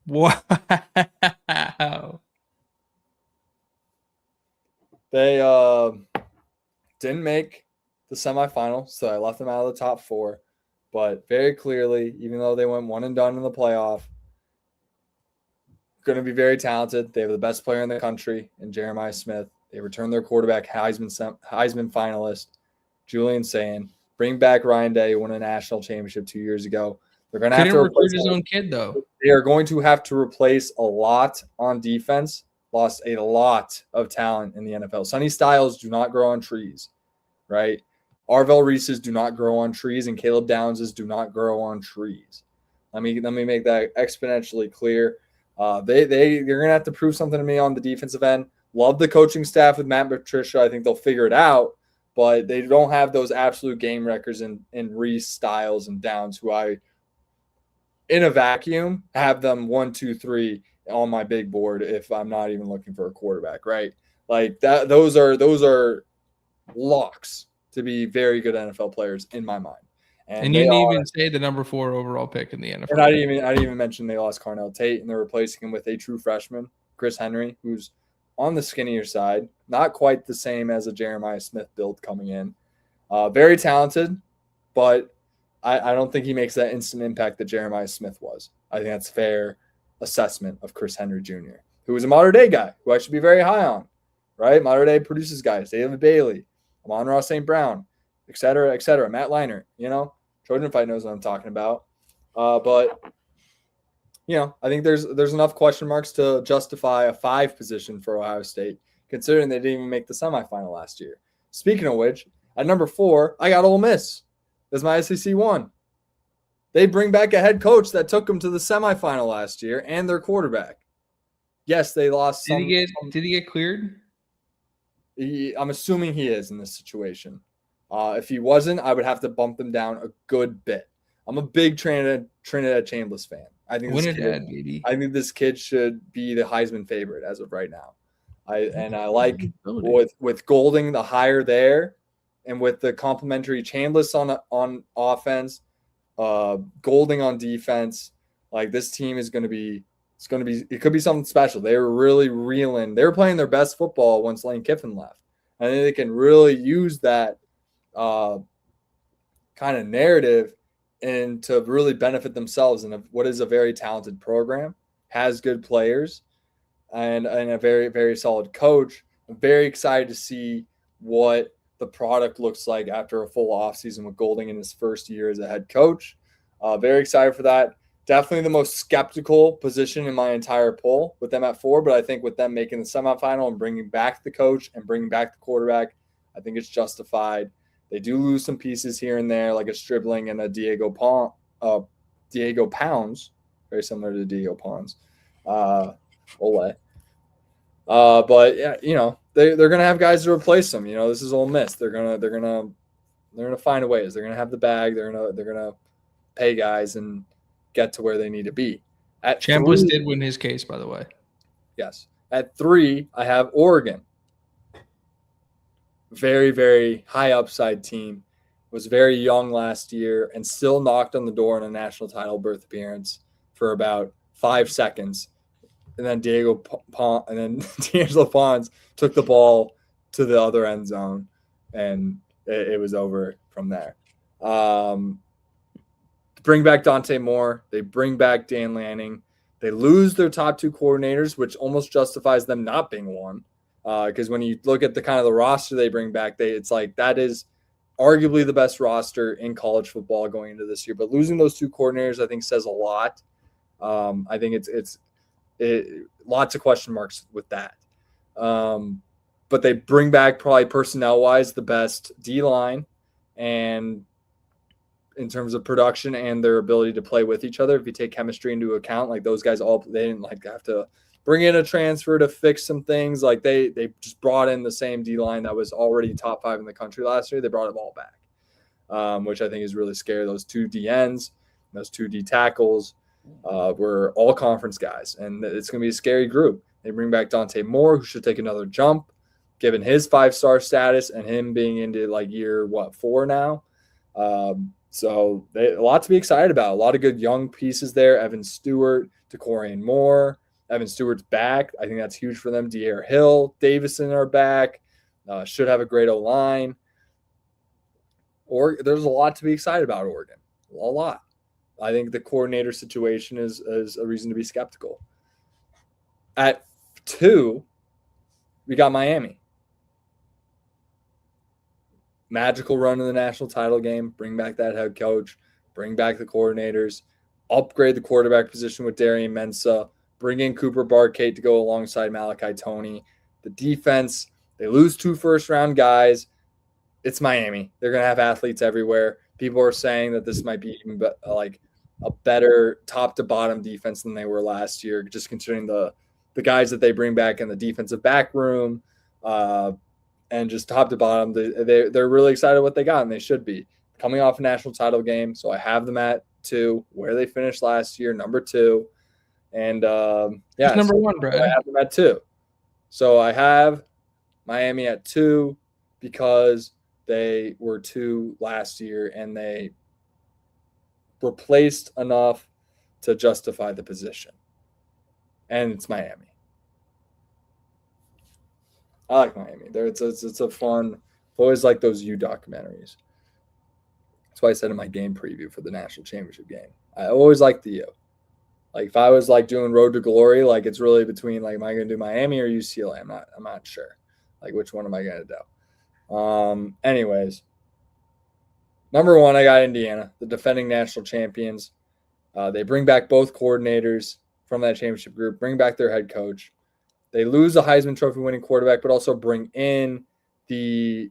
Wow. They didn't make the semifinal, so I left them out of the top 4. But very clearly, even though they went one and done in the playoff, going to be very talented. They have the best player in the country in Jeremiah Smith. They returned their quarterback, Heisman finalist, Julian Sayin. Bring back Ryan Day, who won a national championship 2 years ago. They're going to have to recruit his own kid, though. They are going to have to replace a lot on defense. Lost a lot of talent in the NFL. Sonny Styles do not grow on trees, right? Arvell Reese's do not grow on trees, and Caleb Downs's do not grow on trees. Let me make that exponentially clear. They're going to have to prove something to me on the defensive end. Love the coaching staff with Matt Patricia. I think they'll figure it out, but they don't have those absolute game records in Reese, Styles, and Downs, who I, in a vacuum, have them 1, 2, 3 on my big board if I'm not even looking for a quarterback, right? Like that, those are locks to be very good NFL players in my mind. And you didn't even say the number 4 overall pick in the NFL. And I didn't even mention they lost Carnell Tate, and they're replacing him with a true freshman, Chris Henry, who's on the skinnier side, not quite the same as a Jeremiah Smith build coming in. Very talented, but I don't think he makes that instant impact that Jeremiah Smith was. I think that's fair assessment of Chris Henry Jr., who is a modern day guy who I should be very high on, right? Modern day produces guys, David Bailey, Amon-Ra St. Brown, et cetera, Matt Leinart, Trojan Fight knows what I'm talking about. But I think there's enough question marks to justify a 5 position for Ohio State, considering they didn't even make the semifinal last year. Speaking of which, at number 4, I got Ole Miss. That's my SEC 1. They bring back a head coach that took them to the semifinal last year and their quarterback. Yes, they lost. Did he get cleared? I'm assuming he is in this situation. If he wasn't, I would have to bump them down a good bit. I'm a big Trinidad Chambliss fan. I think this kid should be the Heisman favorite as of right now. I like with Golding the hire there, and with the complimentary Chambliss on offense, Golding on defense. Like this team is going to be. It could be something special. They were really reeling. They were playing their best football once Lane Kiffin left. I think they can really use that kind of narrative and to really benefit themselves in what is a very talented program, has good players, and a very, very solid coach. I'm very excited to see what the product looks like after a full offseason with Golding in his first year as a head coach. Very excited for that. Definitely the most skeptical position in my entire poll with them at 4, but I think with them making the semifinal and bringing back the coach and bringing back the quarterback, I think it's justified. They do lose some pieces here and there, like a Stribling and a Diego Pounds, very similar to Diego Pons. Ole. But yeah, they're gonna have guys to replace them. This is Ole Miss. They're gonna find ways. They're gonna have the bag. They're gonna pay guys and get to where they need to be. At Chambliss did win his case, by the way. Yes. At 3, I have Oregon. Very, very high upside team. Was very young last year and still knocked on the door in a national title berth appearance for about 5 seconds. And then D'Angelo Pons took the ball to the other end zone, and it was over from there. Bring back Dante Moore. They bring back Dan Lanning. They lose their top 2 coordinators, which almost justifies them not being one. Because when you look at the kind of the roster they bring back, it's like that is arguably the best roster in college football going into this year. But losing those 2 coordinators, I think, says a lot. I think it's lots of question marks with that. But they bring back probably personnel-wise the best D-line and in terms of production and their ability to play with each other. If you take chemistry into account, like those guys they didn't have to bring in a transfer to fix some things. Like they just brought in the same D-line that was already top 5 in the country last year. They brought it all back, which I think is really scary. Those 2 DNs, those 2 D tackles were all conference guys, and it's going to be a scary group. They bring back Dante Moore, who should take another jump, given his 5-star status and him being into year 4 now. So a lot to be excited about. A lot of good young pieces there. Evan Stewart, DeCorian Moore. Evan Stewart's back. I think that's huge for them. De'Aaron Hill, Davison are back. Should have a great O-line. There's a lot to be excited about Oregon. A lot. I think the coordinator situation is a reason to be skeptical. At 2, we got Miami. Magical run in the national title game, bring back that head coach, bring back the coordinators, upgrade the quarterback position with Darian Mensah, bring in Cooper Barkate to go alongside Malachi Toney. The defense, they lose 2 first-round guys. It's Miami. They're going to have athletes everywhere. People are saying that this might be even a better top-to-bottom defense than they were last year, just considering the the guys that they bring back in the defensive back room, and just top to bottom, they're really excited what they got, and they should be coming off a national title game. So I have them at 2, where they finished last year, number 2, and Who's number 1, Brad? I have them at 2. So I have Miami at 2 because they were 2 last year, and they replaced enough to justify the position. And it's Miami. I like Miami. It's a fun. I've always liked those U documentaries. That's why I said in my game preview for the national championship game, I always like the U. Like if I was like doing Road to Glory, like it's really between like, am I going to do Miami or UCLA? I'm not sure. Like which one am I going to do? Anyways, number 1, I got Indiana, the defending national champions. They bring back both coordinators from that championship group, bring back their head coach. They lose the Heisman Trophy winning quarterback, but also bring in the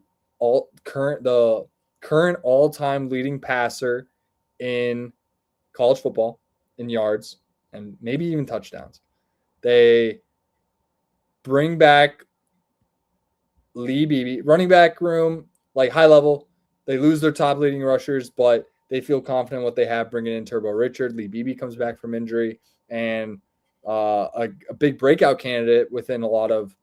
current all-time leading passer in college football in yards and maybe even touchdowns. They bring back Lee Beebe, running back room, like high level. They lose their top leading rushers, but they feel confident in what they have, bringing in Turbo Richard. Lee Beebe comes back from injury, and a big breakout candidate within a lot of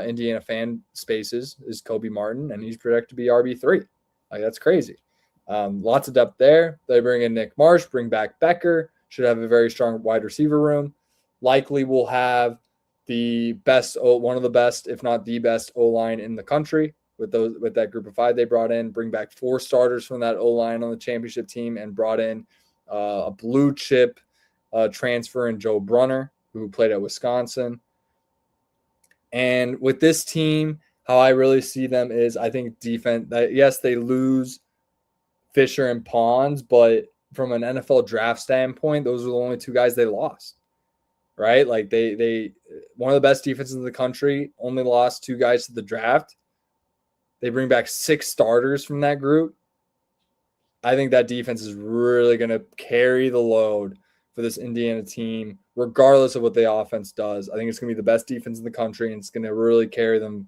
Indiana fan spaces is Kobe Martin, and he's projected to be RB3. Like that's crazy. Lots of depth there. They bring in Nick Marsh, bring back Becker. Should have a very strong wide receiver room. Likely will have one of the best, if not the best, O-line in the country with that group of 5 they brought in. Bring back 4 starters from that O-line on the championship team, and brought in a blue chip transfer in Joe Brunner, who played at Wisconsin. And with this team, how I really see them is I think defense, that yes, they lose Fisher and Pons, but from an NFL draft standpoint, those are the only 2 guys they lost, right? Like they one of the best defenses in the country, only lost 2 guys to the draft. They bring back 6 starters from that group. I think that defense is really going to carry the load for this Indiana team, regardless of what the offense does. I think it's going to be the best defense in the country, and it's going to really carry them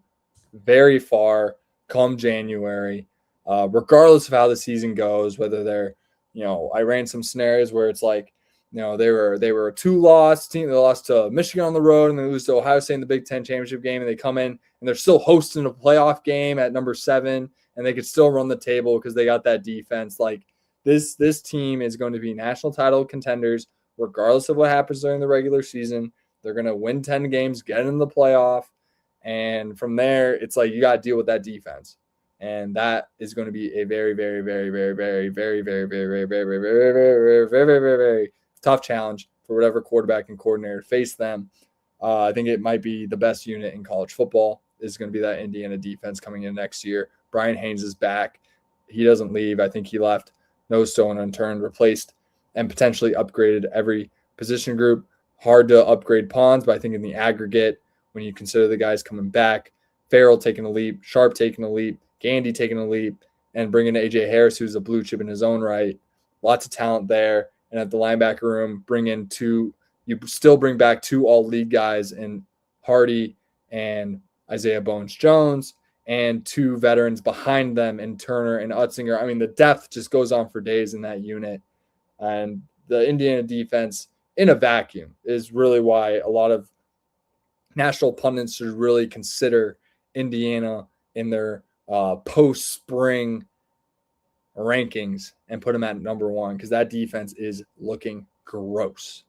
very far come January, regardless of how the season goes, whether they're, I ran some scenarios where it's like, they were a 2-loss team. They lost to Michigan on the road, and they lose to Ohio State in the Big Ten championship game, and they come in and they're still hosting a playoff game at number 7, and they could still run the table because they got that defense. Like this team is going to be national title contenders, regardless of what happens during the regular season. They're going to win 10 games, get in the playoff, and from there, it's like you got to deal with that defense. And that is going to be a very, very, very, very, very, very, very, very, very, very, very, very, very, very, very, very tough challenge for whatever quarterback and coordinator face them. I think it might be the best unit in college football is going to be that Indiana defense coming in next year. Brian Haynes is back. He doesn't leave. I think he left no stone unturned, replaced and potentially upgraded every position group. Hard to upgrade Pons, but I think in the aggregate, when you consider the guys coming back, Farrell taking a leap, Sharp taking a leap, Gandy taking a leap, and bringing A.J. Harris, who's a blue chip in his own right. Lots of talent there. And at the linebacker room, you still bring back 2 all-league guys in Hardy and Isaiah Bones-Jones, and 2 veterans behind them in Turner and Utzinger. I mean, the depth just goes on for days in that unit. And the Indiana defense in a vacuum is really why a lot of national pundits should really consider Indiana in their post-spring rankings and put them at number 1, because that defense is looking gross.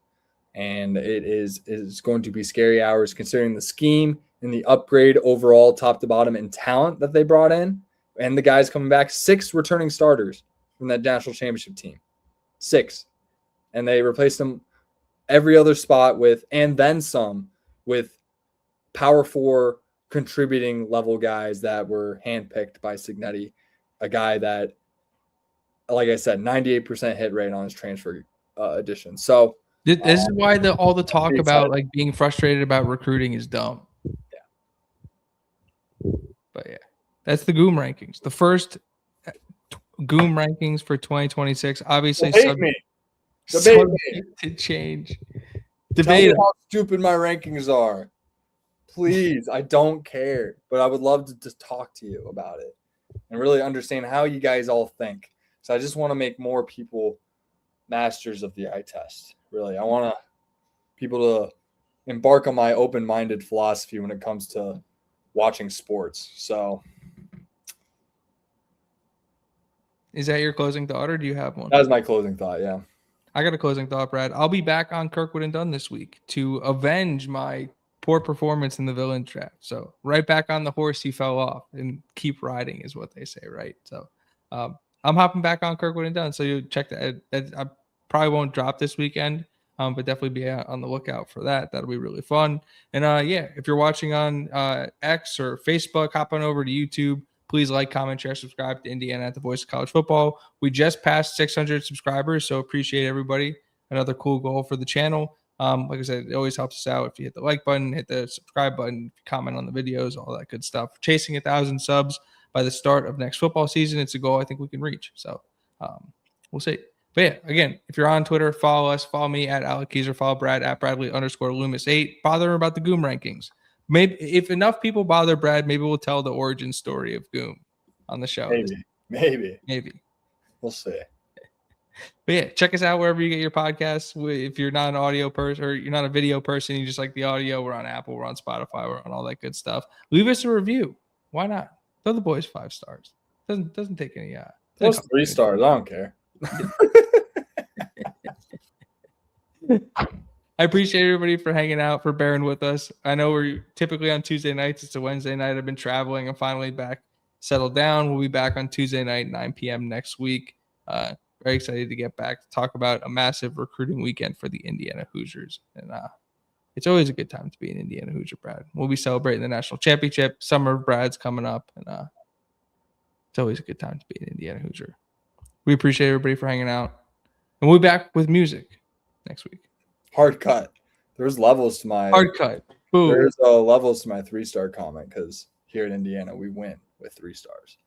And it is going to be scary hours considering the scheme and the upgrade overall top to bottom in talent that they brought in, and the guys coming back. 6 returning starters from that national championship team. 6. And they replaced them every other spot with, and then some, with power 4 contributing level guys that were handpicked by Cignetti, a guy that, like I said, 98% hit rate on his transfer addition. So this is why all the talk about like being frustrated about recruiting is dumb. Yeah. But yeah, that's the Goom rankings. The first Goom rankings for 2026, obviously subject to change. Tell me Debate. how stupid my rankings are. Please, I don't care, but I would love to just talk to you about it and really understand how you guys all think. So I just want to make more people masters of the eye test. Really, I want people to embark on my open-minded philosophy when it comes to watching sports. So Is that your closing thought, or do you have one? that was my closing thought. Yeah. I got a closing thought, Brad. I'll be back on Kirkwood and Dunn this week to avenge my poor performance in the villain draft. So right back on the horse he fell off, and keep riding is what they say, right? So I'm hopping back on Kirkwood and Dunn. So you check that. I probably won't drop this weekend, but definitely be on the lookout for that. That'll be really fun. And yeah, if you're watching on X or Facebook, hop on over to YouTube. Please like, comment, share, subscribe to Indiana at the Voice of College Football. We just passed 600 subscribers, so appreciate everybody. Another cool goal for the channel. Like I said, it always helps us out if you hit the like button, hit the subscribe button, comment on the videos, all that good stuff. Chasing 1,000 subs by the start of next football season. It's a goal I think we can reach. So we'll see. But yeah, again, if you're on Twitter, follow us. Follow me at Alec Keyser. Follow Brad at Bradley_Loomis8. Bother him about the Goom rankings. Maybe if enough people bother Brad, maybe we'll tell the origin story of Goom on the show. Maybe. We'll see. But yeah, check us out wherever you get your podcasts. If you're not an audio person or you're not a video person, you just like the audio, we're on Apple, we're on Spotify, we're on all that good stuff. Leave us a review. Why not? Throw the boys 5 stars. Doesn't take any. Plus 3 stars. I don't care. I appreciate everybody for hanging out, for bearing with us. I know we're typically on Tuesday nights. It's a Wednesday night. I've been traveling. I'm finally back, settled down. We'll be back on Tuesday night, 9 p.m. next week. Very excited to get back to talk about a massive recruiting weekend for the Indiana Hoosiers. And it's always a good time to be an Indiana Hoosier, Brad. We'll be celebrating the national championship. Summer of Brad's coming up. And it's always a good time to be an Indiana Hoosier. We appreciate everybody for hanging out. And we'll be back with music next week. Hard cut. There's levels to my hard cut. Boom. There's levels to my 3-star comment because here in Indiana we win with 3 stars.